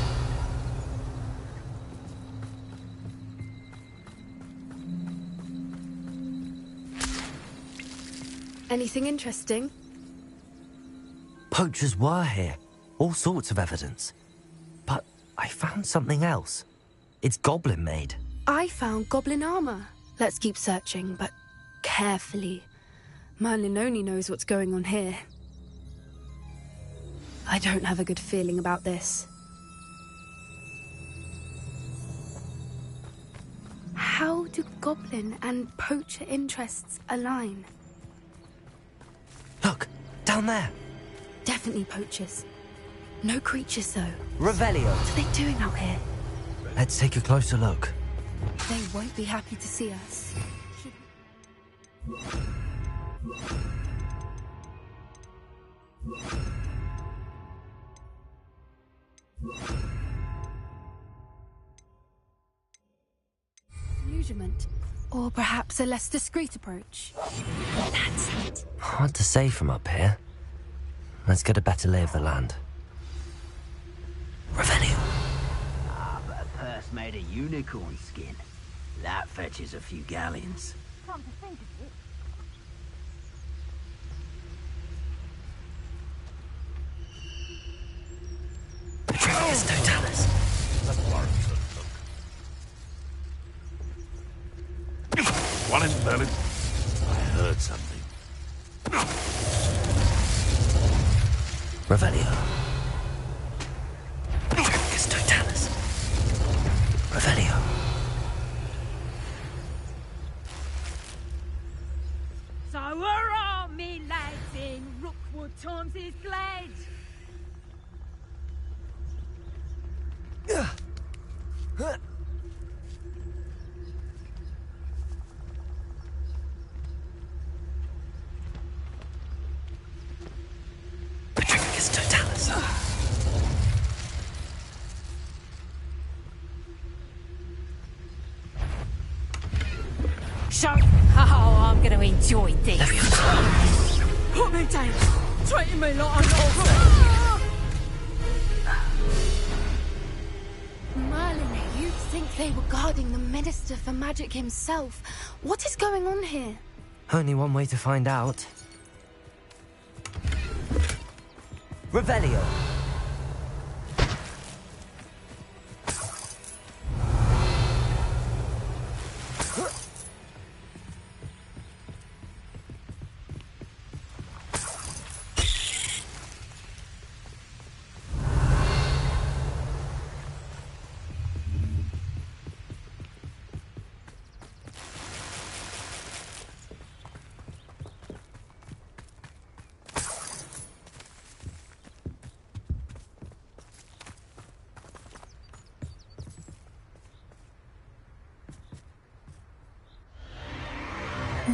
Anything interesting? Poachers were here. All sorts of evidence. But I found something else. It's goblin made. I found goblin armor. Let's keep searching, but carefully. Merlin only knows what's going on here. I don't have a good feeling about this. How do goblin and poacher interests align? Look, down there. Definitely poachers. No creatures, though. Revelio. What are they doing out here? Let's take a closer look. They won't be happy to see us. Illusionment. Or perhaps a less discreet approach. That's it. Hard to say from up here. Let's get a better lay of the land. Revelio. Ah, but a purse made of unicorn skin. That fetches a few galleons. Come to think of it. Petrificus totalis. One in Berlin. I heard something. Revelio. Petrificus totalis. Revelio. So hurrah, me lads, in Rookwood times is glad. Petrificus totalis. Show how I'm gonna enjoy this. Put me down. Treating me like I'm not. Merlin, you'd think they were guarding the Minister for Magic himself. What is going on here? Only one way to find out. Revelio.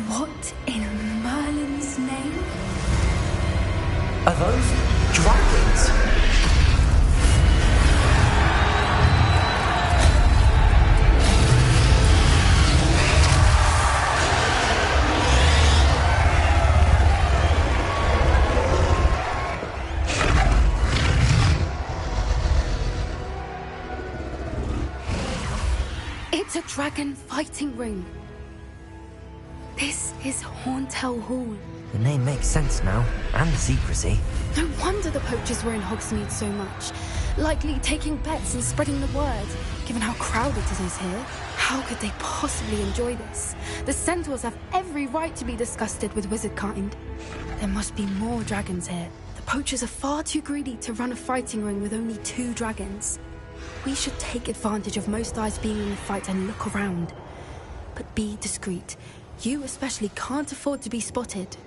What in Merlin's name? Are those dragons? It's a dragon fighting ring. This is Hauntel Hall. The name makes sense now, and the secrecy. No wonder the poachers were in Hogsmeade so much. Likely taking bets and spreading the word, given how crowded it is here. How could they possibly enjoy this? The centaurs have every right to be disgusted with wizard kind. There must be more dragons here. The poachers are far too greedy to run a fighting ring with only 2 dragons. We should take advantage of most eyes being in the fight and look around. But be discreet. You especially can't afford to be spotted.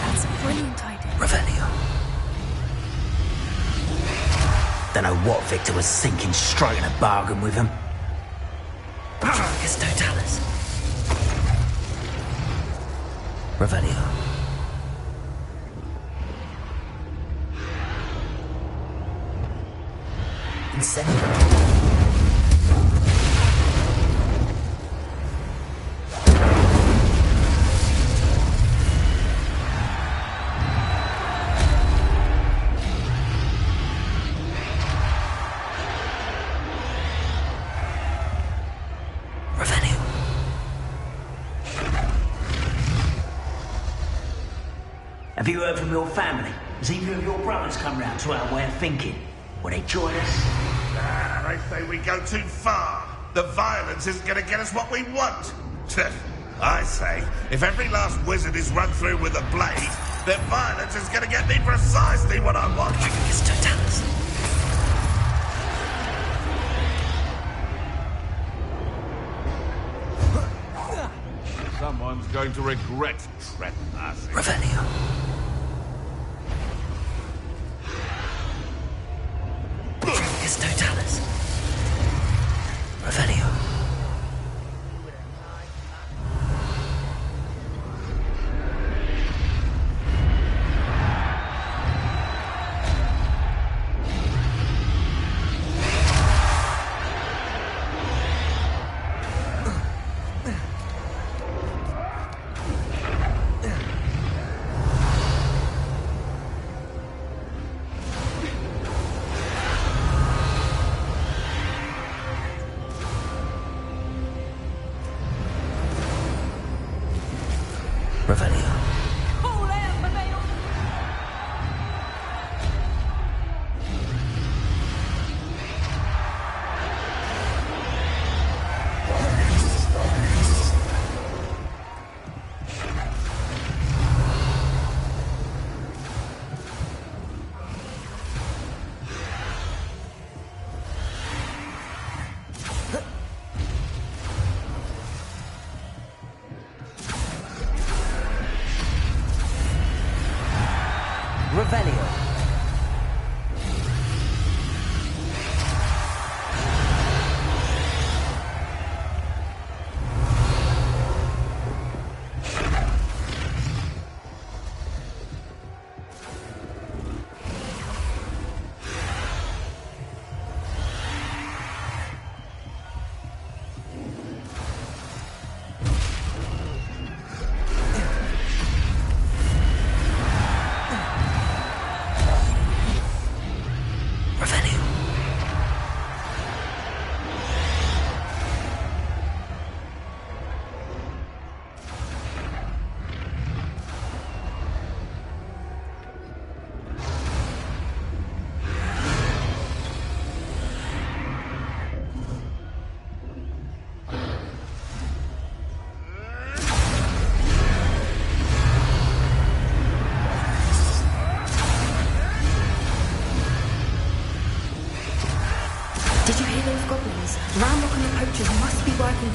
That's a brilliant idea. Revelio. Don't know what Victor was thinking, striking a bargain with him. Petrificus totalis. Revelio. Incendio. Have you heard from your family? Has either of your brothers come round to our way of thinking? Will they join us? They say we go too far. The violence isn't going to get us what we want. I say, if every last wizard is run through with a blade, then violence is going to get me precisely what I want. Someone's going to regret trespassing. Revelio. Trincus totalis. Revelio.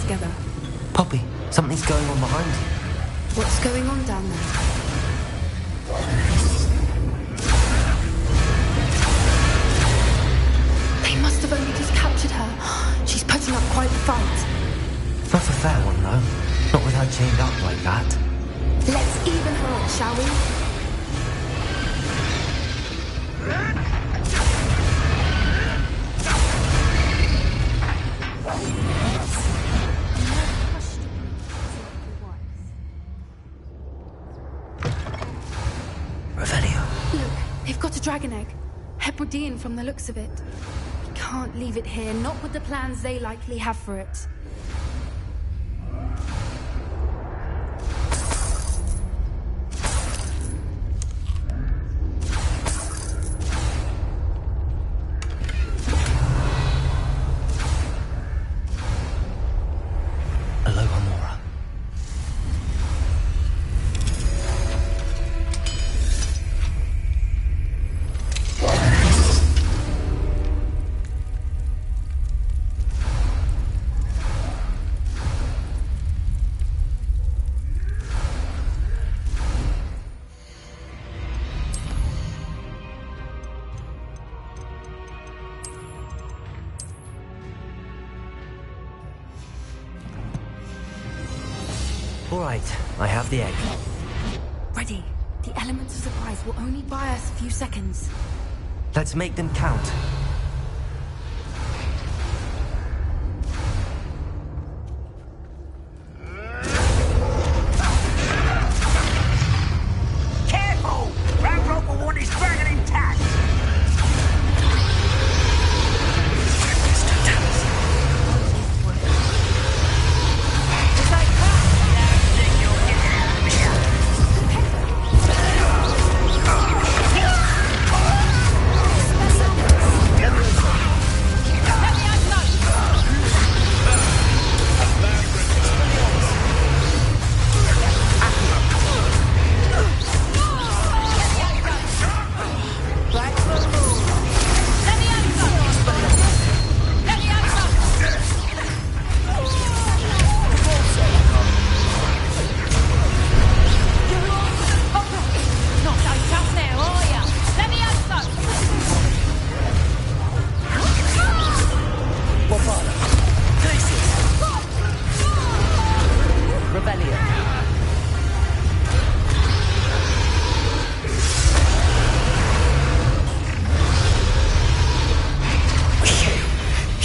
Together. Poppy, something's going on behind you. What's going on down there? They must have only just captured her. She's putting up quite the fight. Not a fair one, though. Not with her chained up like that. Let's even her up, shall we? Dragon egg. Hebridean from the looks of it. We can't leave it here, not with the plans they likely have for it. All right, I have the egg. Ready. The elements of surprise will only buy us a few seconds. Let's make them count. Careful! Ranrock will want his dragon intact!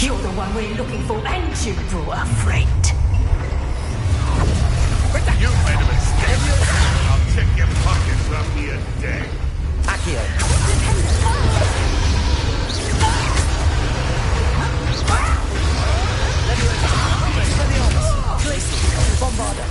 You're the one we're looking for, and you brought a friend. You made a mistake. I'll check your pockets after you're dead. Accio. Bombarda.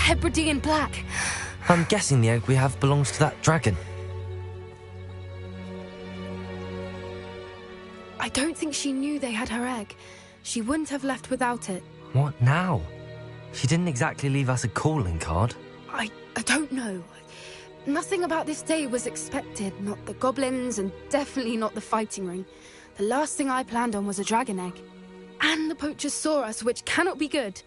Hebridean black. I'm guessing the egg we have belongs to that dragon. I don't think she knew they had her egg. She wouldn't have left without it. What now? She didn't exactly leave us a calling card. I don't know. Nothing about this day was expected. Not the goblins, and definitely not the fighting ring. The last thing I planned on was a dragon egg. And the poachers saw us, which cannot be good.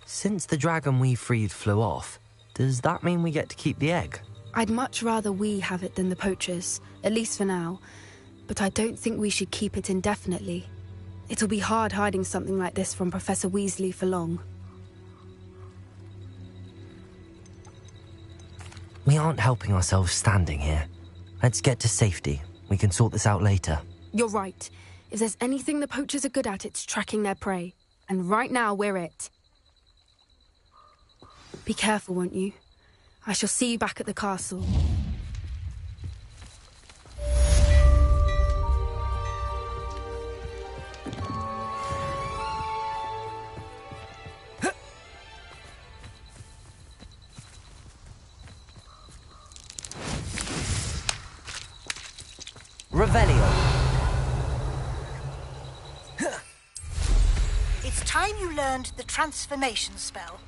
Since the dragon we freed flew off, does that mean we get to keep the egg? I'd much rather we have it than the poachers, at least for now. But I don't think we should keep it indefinitely. It'll be hard hiding something like this from Professor Weasley for long. We aren't helping ourselves standing here. Let's get to safety. We can sort this out later. You're right. If there's anything the poachers are good at, it's tracking their prey. And right now, we're it. Be careful, won't you? I shall see you back at the castle. Revelio. It's time you learned the transformation spell.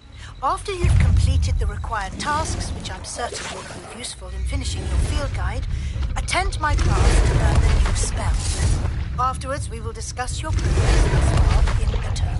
After you've completed the required tasks, which I'm certain will prove useful in finishing your field guide, attend my class to learn the new spells. Afterwards, we will discuss your progress thus far in the term.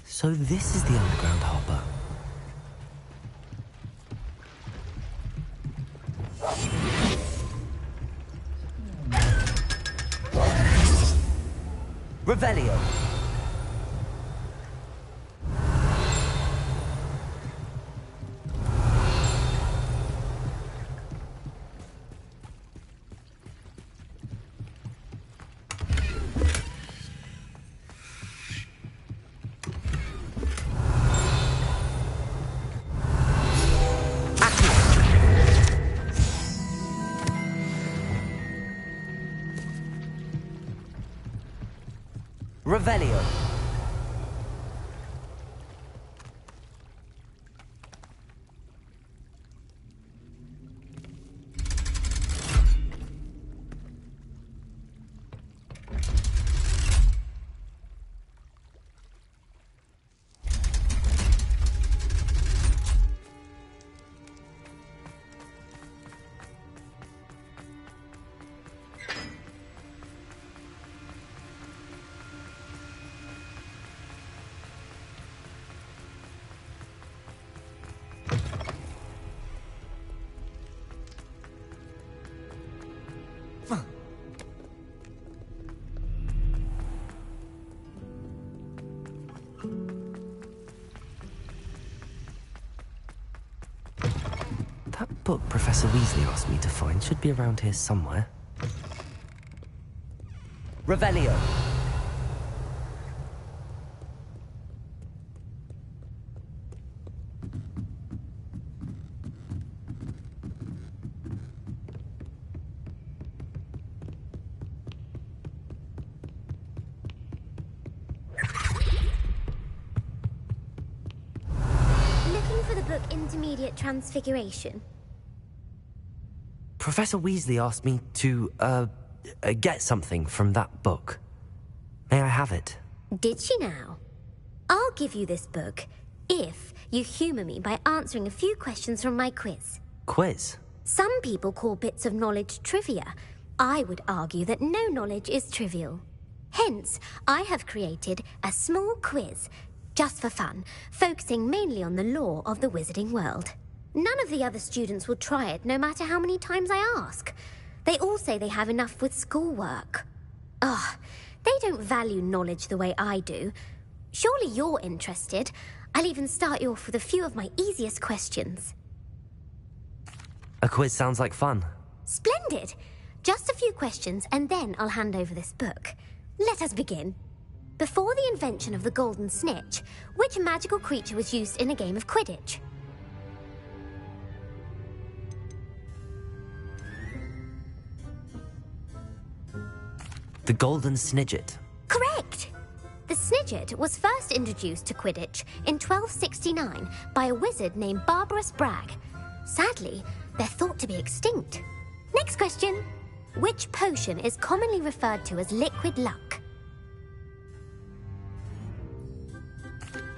So this is the underground hopper. Revelio. Revelio. That book Professor Weasley asked me to find should be around here somewhere. Revelio. Looking for the book Intermediate Transfiguration. Professor Weasley asked me to, get something from that book. May I have it? Did she now? I'll give you this book if you humour me by answering a few questions from my quiz. Quiz? Some people call bits of knowledge trivia. I would argue that no knowledge is trivial. Hence, I have created a small quiz, just for fun, focusing mainly on the lore of the wizarding world. None of the other students will try it, no matter how many times I ask. They all say they have enough with schoolwork. Ugh, they don't value knowledge the way I do. Surely you're interested. I'll even start you off with a few of my easiest questions. A quiz sounds like fun. Splendid! Just a few questions, and then I'll hand over this book. Let us begin. Before the invention of the golden snitch, which magical creature was used in a game of Quidditch? The golden snidget. Correct! The snidget was first introduced to Quidditch in 1269 by a wizard named Barbarous Bragg. Sadly, they're thought to be extinct. Next question. Which potion is commonly referred to as liquid luck?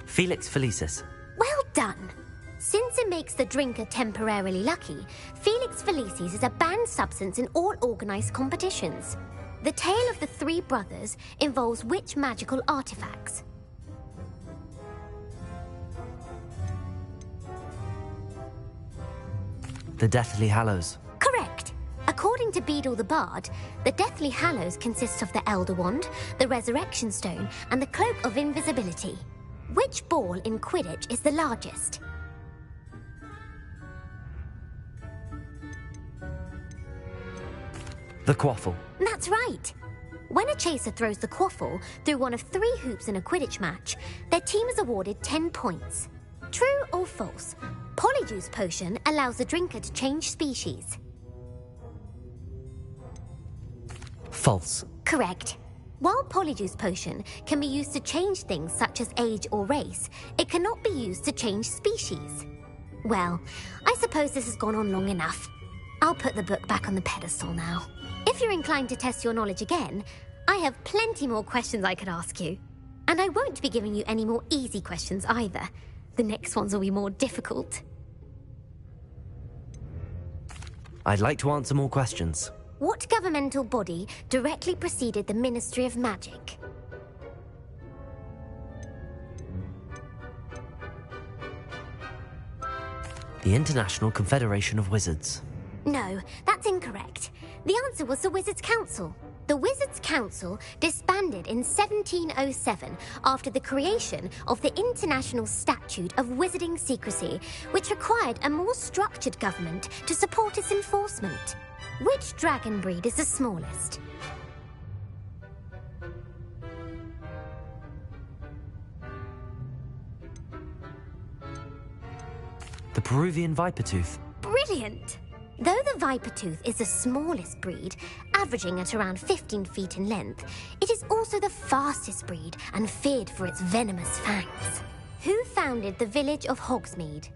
Felix Felicis. Well done! Since it makes the drinker temporarily lucky, Felix Felicis is a banned substance in all organised competitions. The tale of the three brothers involves which magical artifacts? The Deathly Hallows. Correct! According to Beadle the Bard, the Deathly Hallows consists of the Elder Wand, the Resurrection Stone, and the Cloak of Invisibility. Which ball in Quidditch is the largest? The Quaffle. That's right! When a chaser throws the quaffle through one of 3 hoops in a Quidditch match, their team is awarded 10 points. True or false? Polyjuice Potion allows the drinker to change species. False. Correct. While Polyjuice Potion can be used to change things such as age or race, it cannot be used to change species. Well, I suppose this has gone on long enough. I'll put the book back on the pedestal now. If you're inclined to test your knowledge again, I have plenty more questions I could ask you. And I won't be giving you any more easy questions either. The next ones will be more difficult. I'd like to answer more questions. What governmental body directly preceded the Ministry of Magic? The International Confederation of Wizards. No, that's incorrect. The answer was the Wizards' Council. The Wizards' Council disbanded in 1707 after the creation of the International Statute of Wizarding Secrecy, which required a more structured government to support its enforcement. Which dragon breed is the smallest? The Peruvian Vipertooth. Brilliant! Though the Vipertooth is the smallest breed, averaging at around 15 feet in length, it is also the fastest breed and feared for its venomous fangs. Who founded the village of Hogsmeade?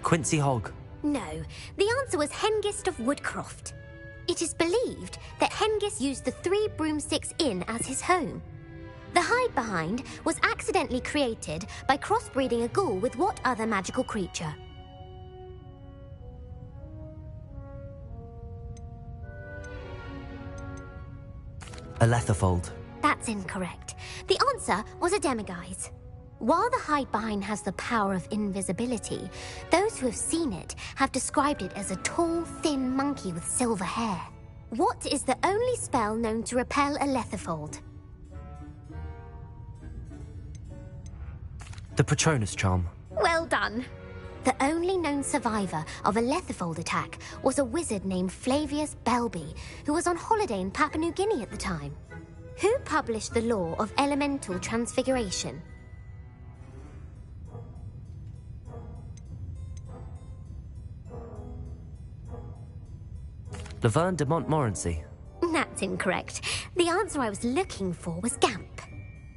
Quincy Hogg. No, the answer was Hengist of Woodcroft. It is believed that Hengist used the 3 Broomsticks Inn as his home. The hide-behind was accidentally created by crossbreeding a ghoul with what other magical creature? A Letherfold. That's incorrect. The answer was a Demiguise. While the hide-behind has the power of invisibility, those who have seen it have described it as a tall, thin monkey with silver hair. What is the only spell known to repel a Letherfold? The Patronus Charm. Well done. The only known survivor of a Letherfold attack was a wizard named Flavius Belby, who was on holiday in Papua New Guinea at the time. Who published the law of elemental transfiguration? Laverne de Montmorency. That's incorrect. The answer I was looking for was Gamp.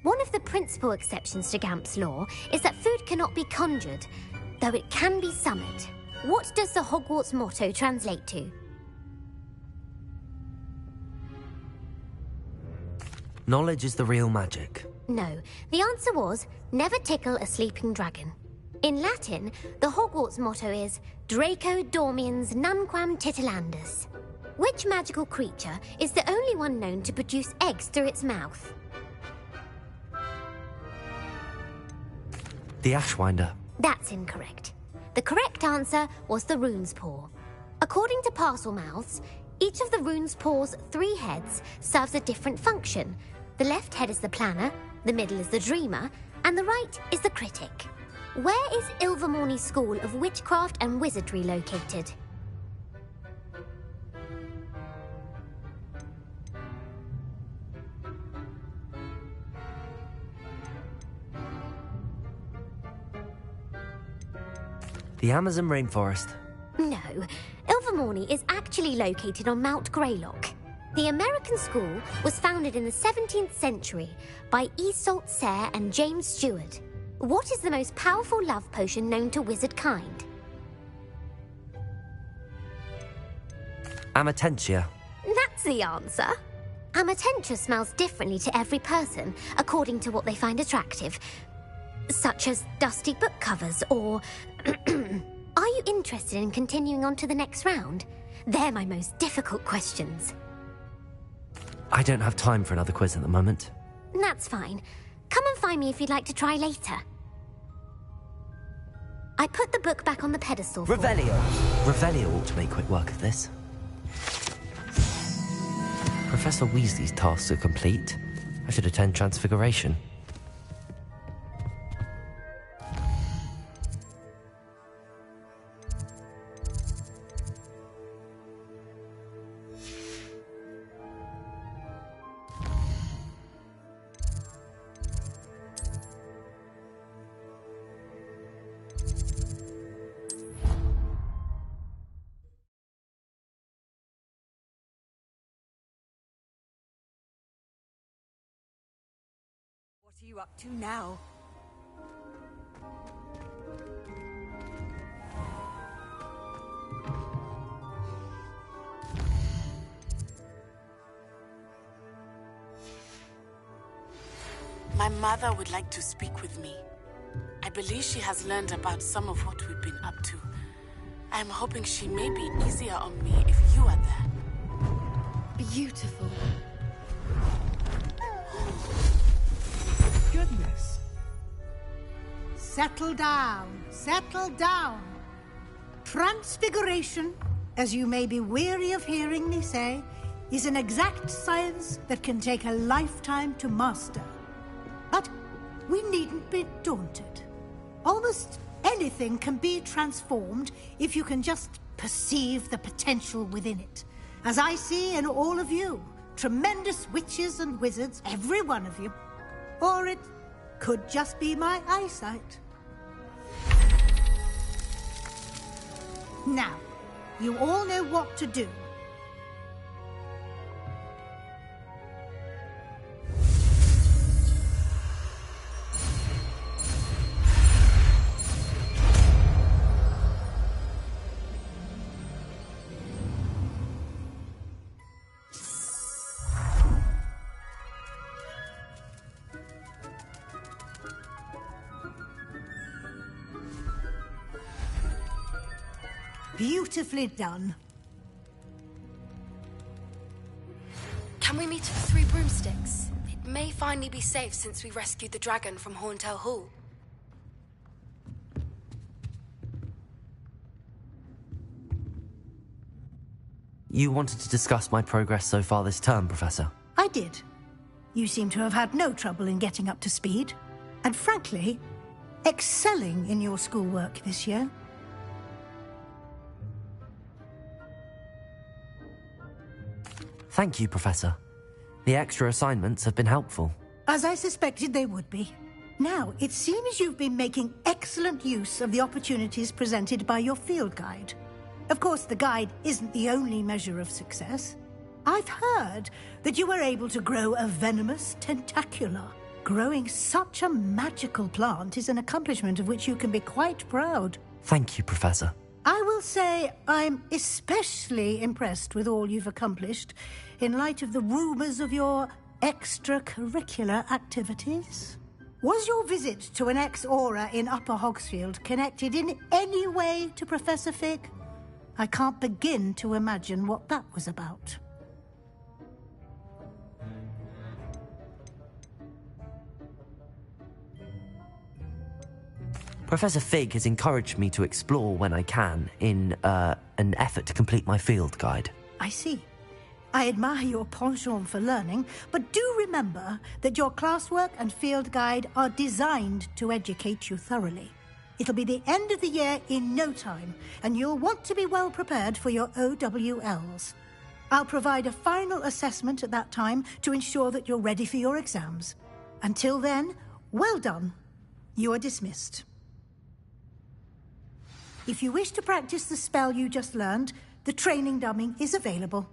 One of the principal exceptions to Gamp's law is that food cannot be conjured, though it can be summoned. What does the Hogwarts motto translate to? Knowledge is the real magic. No, the answer was, never tickle a sleeping dragon. In Latin, the Hogwarts motto is Draco Dormiens Nunquam Titilandus. Which magical creature is the only one known to produce eggs through its mouth? The Ashwinder. That's incorrect. The correct answer was the rune's paw. According to Parselmouths, each of the rune's paw's 3 heads serves a different function. The left head is the planner, the middle is the dreamer, and the right is the critic. Where is Ilvermorny School of Witchcraft and Wizardry located? The Amazon rainforest. No, Ilvermorny is actually located on Mount Greylock. The American school was founded in the 17th century by Iseult Sayre and James Stewart. What is the most powerful love potion known to wizard kind? Amatentia. That's the answer. Amatentia smells differently to every person, according to what they find attractive, such as dusty book covers or... Are you interested in continuing on to the next round? They're my most difficult questions. I don't have time for another quiz at the moment. That's fine. Come and find me if you'd like to try later. I put the book back on the pedestal for... Revelio. Revelio ought to make quick work of this. Professor Weasley's tasks are complete. I should attend Transfiguration. What are you up to now? My mother would like to speak with me. I believe she has learned about some of what we've been up to. I am hoping she may be easier on me if you are there. Beautiful. Goodness. Settle down. Settle down. Transfiguration, as you may be weary of hearing me say, is an exact science that can take a lifetime to master. But we needn't be daunted. Almost anything can be transformed if you can just perceive the potential within it. As I see in all of you, tremendous witches and wizards, every one of you. Or it could just be my eyesight. Now, you all know what to do. Beautifully done. Can we meet at the Three Broomsticks? It may finally be safe since we rescued the dragon from Horntail Hall. You wanted to discuss my progress so far this term, Professor? I did. You seem to have had no trouble in getting up to speed. And frankly, excelling in your schoolwork this year. Thank you, Professor. The extra assignments have been helpful. As I suspected they would be. Now, it seems you've been making excellent use of the opportunities presented by your field guide. Of course, the guide isn't the only measure of success. I've heard that you were able to grow a venomous tentacula. Growing such a magical plant is an accomplishment of which you can be quite proud. Thank you, Professor. I will say I'm especially impressed with all you've accomplished in light of the rumors of your extracurricular activities. Was your visit to an ex-aura in Upper Hogsfield connected in any way to Professor Fig? I can't begin to imagine what that was about. Professor Fig has encouraged me to explore when I can in an effort to complete my field guide. I see. I admire your penchant for learning, but do remember that your classwork and field guide are designed to educate you thoroughly. It'll be the end of the year in no time, and you'll want to be well prepared for your OWLs. I'll provide a final assessment at that time to ensure that you're ready for your exams. Until then, well done. You are dismissed. If you wish to practice the spell you just learned, the training dummy is available.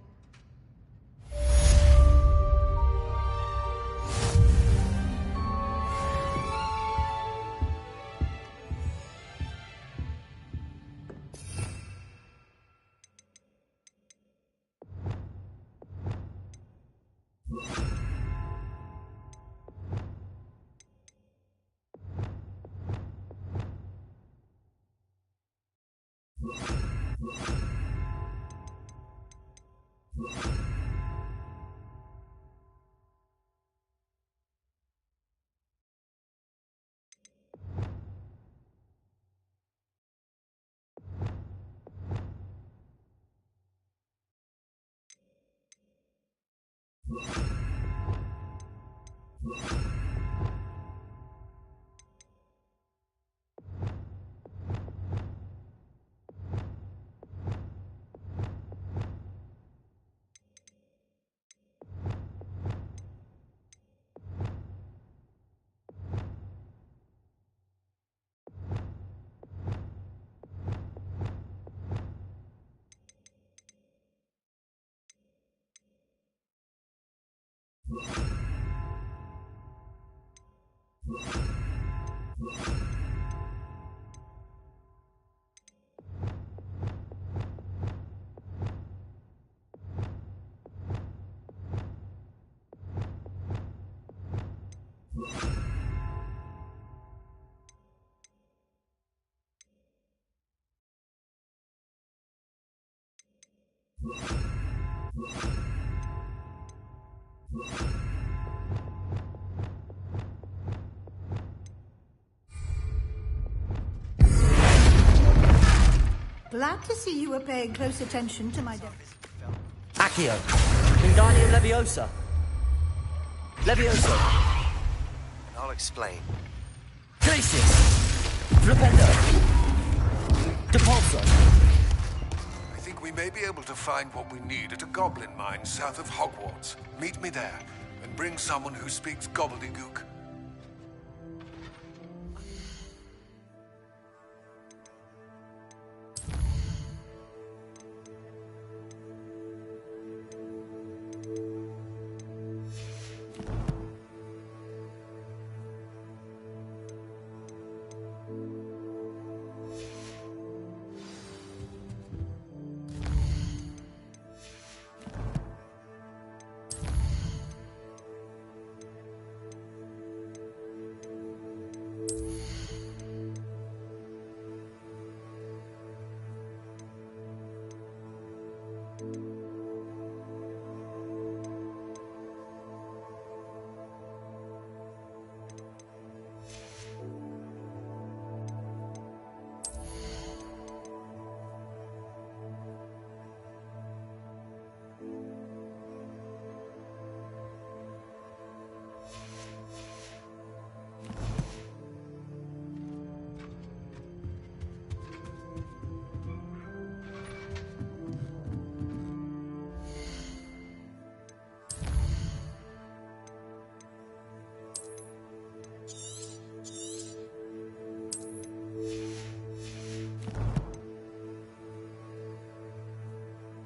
Glad to see you were paying close attention to my Accio. Wingardium Leviosa. Leviosa. I'll explain. Glacius. Flipendo. Depulso. I think we may be able to find what we need at a goblin mine south of Hogwarts. Meet me there, and bring someone who speaks gobbledygook.